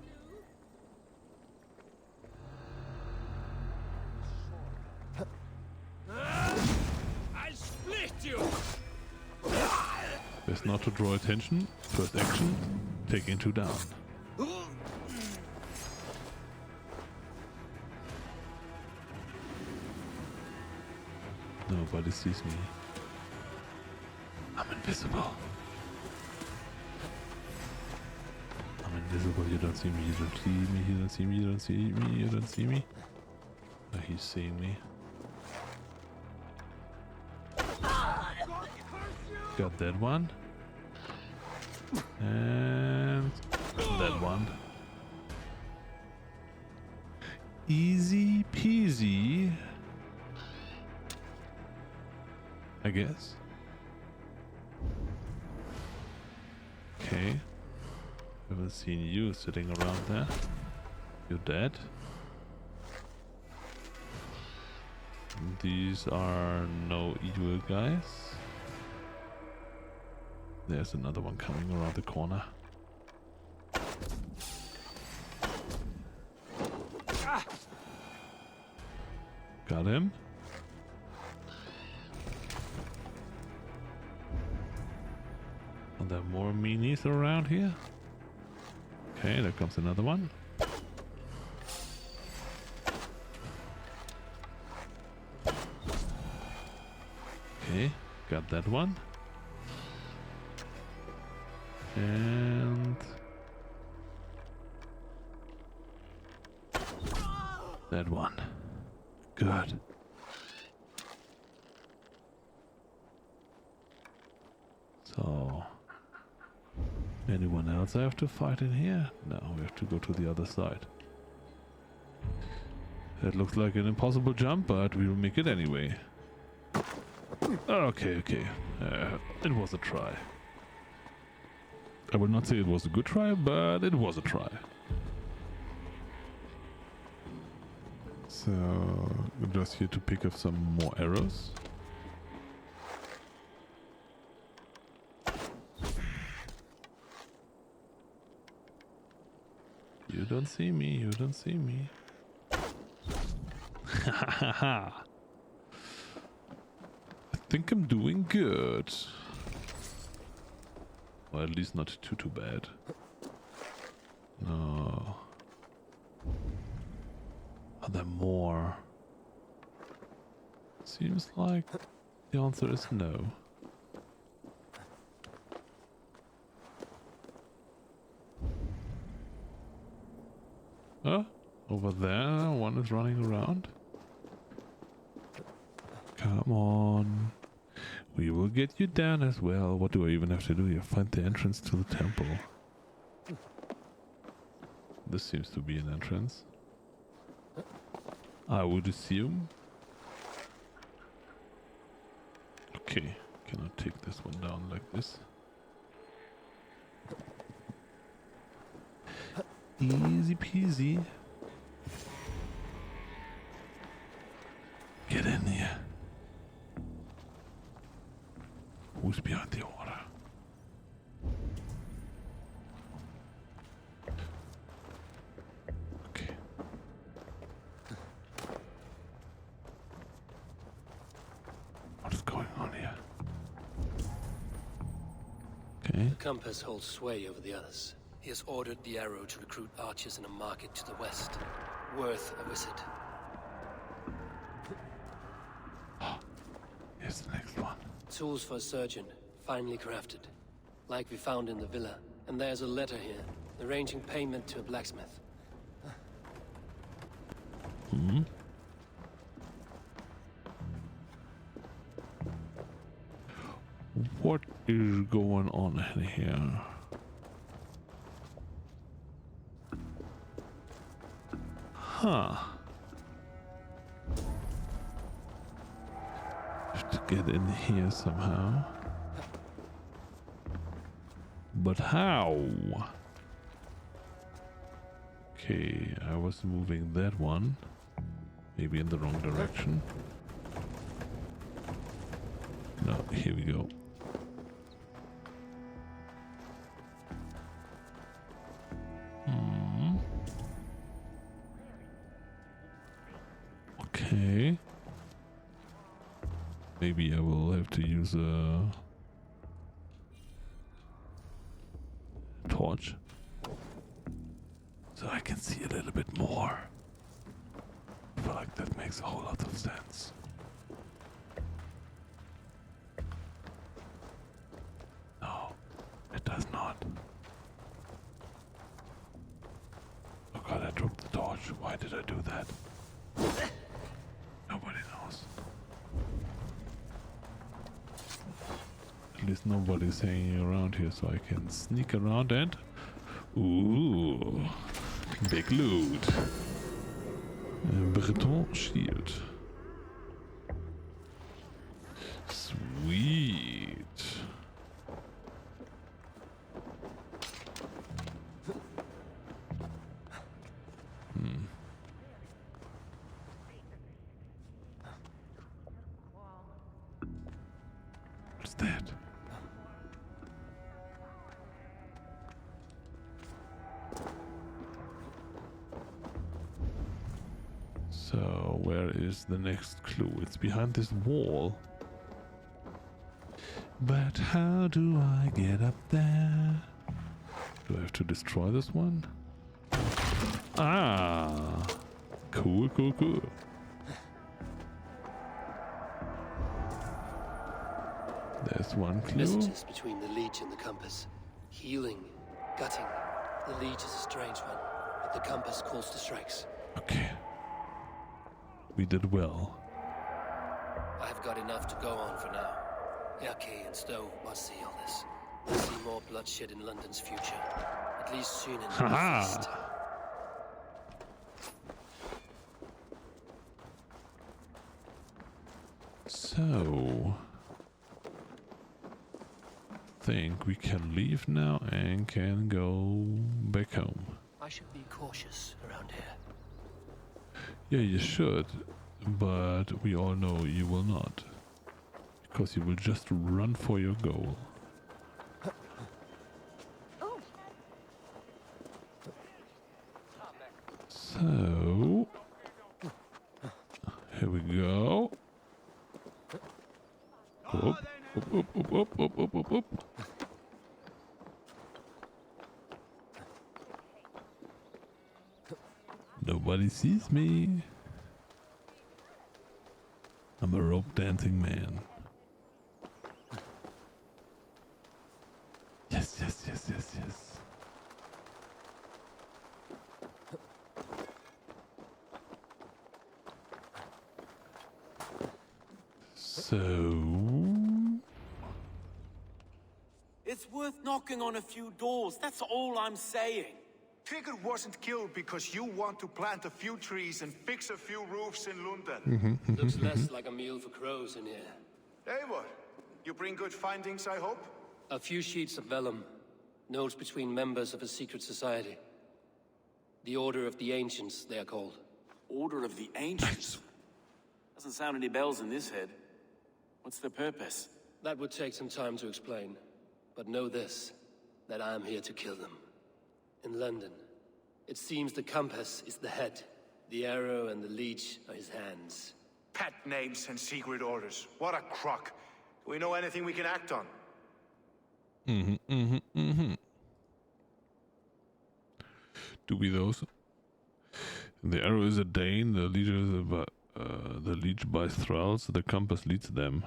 I'll split you! Best not to draw attention. First action, taking 2 down. Nobody sees me. I'm invisible. I'm invisible, you don't see me, you don't see me, you don't see me, you don't see me, you don't see me. Oh, he's seeing me. Got that one. And that one. Easy peasy, I guess. Okay. Haven't seen you sitting around there. You're dead. These are no evil guys. There's another one coming around the corner. Got him. Are there more meanies around here? Okay, there comes another one. Okay, got that one. And that one. Good. So, anyone else I have to fight in here? No, we have to go to the other side. It looks like an impossible jump, but we will make it anyway. Okay, okay. It was a try. I will not say it was a good try, but it was a try. So, we're just here to pick up some more arrows. You don't see me, you don't see me. I think I'm doing good. Or at least not too bad. No. Are there more? Seems like the answer is no. Oh, over there, one is running around. Come on. We will get you down as well. What do I even have to do here? Find the entrance to the temple. This seems to be an entrance. I would assume. Okay, can I take this one down like this? Easy peasy. Get in here. Who's behind the order? Okay. The compass holds sway over the others. He has ordered the arrow to recruit archers in a market to the west. Worth a visit. Here's the next one. Tools for a surgeon, finely crafted. Like we found in the villa. And there's a letter here, arranging payment to a blacksmith. Hmm. What is going on in here? Huh. Have to get in here somehow. But how? Okay, I was moving that one. Maybe in the wrong direction. No, here we go. Okay. Maybe I will have to use a torch so I can see a little bit more. I feel like that makes a whole lot of sense. No, it does not. Oh god, I dropped the torch. Why did I do that? Nobody knows. At least nobody's hanging around here, so I can sneak around and... Ooh, big loot. Breton shield. Sweet. What's that? So, where is the next clue? It's behind this wall. But how do I get up there? Do I have to destroy this one? Ah! Cool, cool, cool. There's one clue. Messages between the Leech and the compass. Healing, gutting. The Leech is a strange one, but the compass calls to strikes. Okay. We did well. I've got enough to go on for now. Erke and Stowe must see all this. We'll see more bloodshed in London's future. At least soon in the East. So... think we can leave now and can go back home. I should be cautious around here. Yeah, you should, but we all know you will not. Because you will just run for your goal. So... here we go. Whoop, whoop, whoop, whoop, whoop, whoop, whoop, whoop. Nobody sees me. I'm a rope dancing man. Yes, yes, yes, yes, yes. So... It's worth knocking on a few doors, that's all I'm saying. Trigger wasn't killed because you want to plant a few trees and fix a few roofs in London. Looks less like a meal for crows in here. Hey, what? You bring good findings, I hope? A few sheets of vellum. Notes between members of a secret society. The Order of the Ancients, they are called. Order of the Ancients? Doesn't sound any bells in this head. What's the purpose? That would take some time to explain. But know this, that I am here to kill them. In London, it seems the compass is the head. The arrow and the leech are his hands. Pet names and secret orders. What a crock. Do we know anything we can act on? Do be those. The arrow is a Dane, the leader is the leech buys thralls, the compass leads them.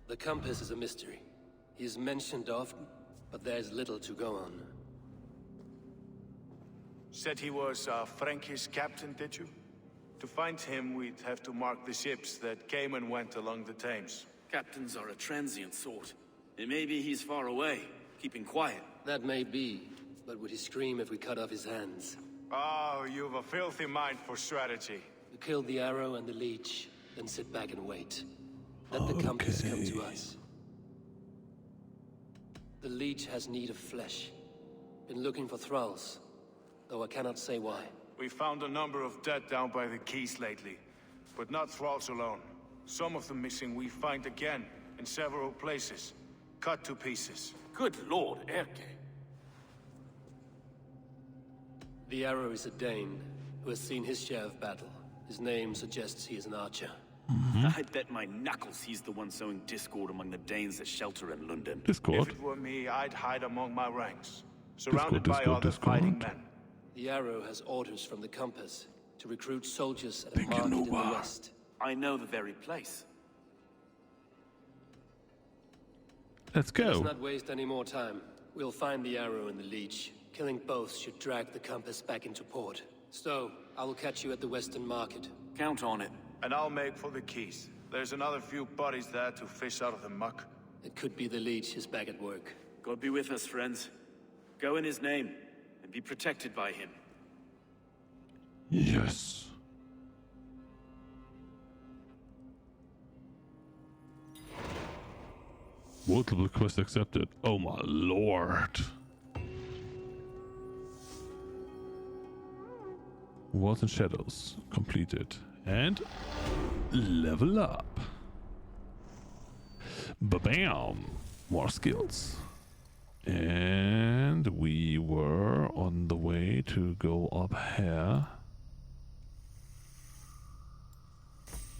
The compass is a mystery. He is mentioned often, but there's little to go on. Said he was a Frankish captain, did you? To find him, we'd have to mark the ships that came and went along the Thames. Captains are a transient sort. It may be he's far away, keeping quiet. That may be, but would he scream if we cut off his hands? Oh, you've a filthy mind for strategy. We kill the arrow and the leech, then sit back and wait. Let the compass come to us. The leech has need of flesh. Been looking for thralls, though I cannot say why. We found a number of dead down by the quays lately, but not thralls alone. Some of the missing we find again, in several places, cut to pieces. Good lord, Erke. The arrow is a Dane, who has seen his share of battle. His name suggests he is an archer. I bet my knuckles he's the one sowing discord among the Danes that shelter in London. Discord? If it were me, I'd hide among my ranks, surrounded by other fighting men. The arrow has orders from the compass to recruit soldiers at a market in the west. I know the very place. Let's go. Let's not waste any more time. We'll find the arrow and the leech. Killing both should drag the compass back into port. Stowe, I will catch you at the western market. Count on it. And I'll make for the quays. There's another few bodies there to fish out of the muck. It could be the leech is back at work. God be with us, friends. Go in his name, and be protected by him. Yes. Multiple quests accepted. Oh my lord. Walls and Shadows completed. And level up. Ba-bam! More skills. And we were on the way to go up here.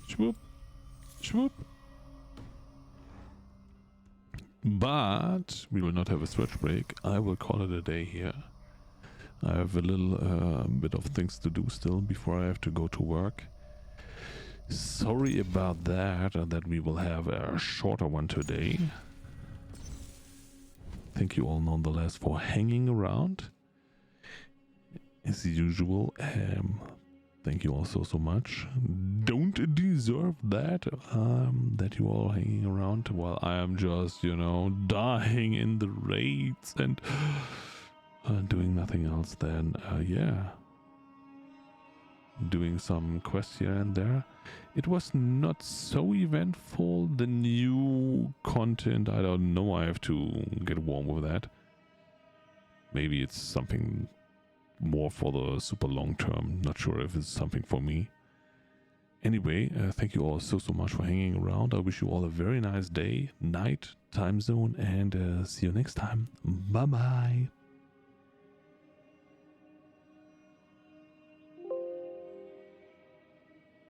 Swoop. Swoop. But we will not have a stretch break. I will call it a day here. I have a little bit of things to do still before I have to go to work. Sorry about that, that we will have a shorter one today. Thank you all nonetheless for hanging around. As usual, thank you all so much. Don't deserve that, that you all hanging around while I am just, you know, dying in the raids and doing nothing else than, yeah, doing some quests here and there. It was not so eventful. The new content, I don't know, I have to get warm with that. Maybe it's something more for the super long term. Not sure if it's something for me. Anyway, thank you all so much for hanging around. I wish you all a very nice day, night, time zone, and see you next time. Bye bye.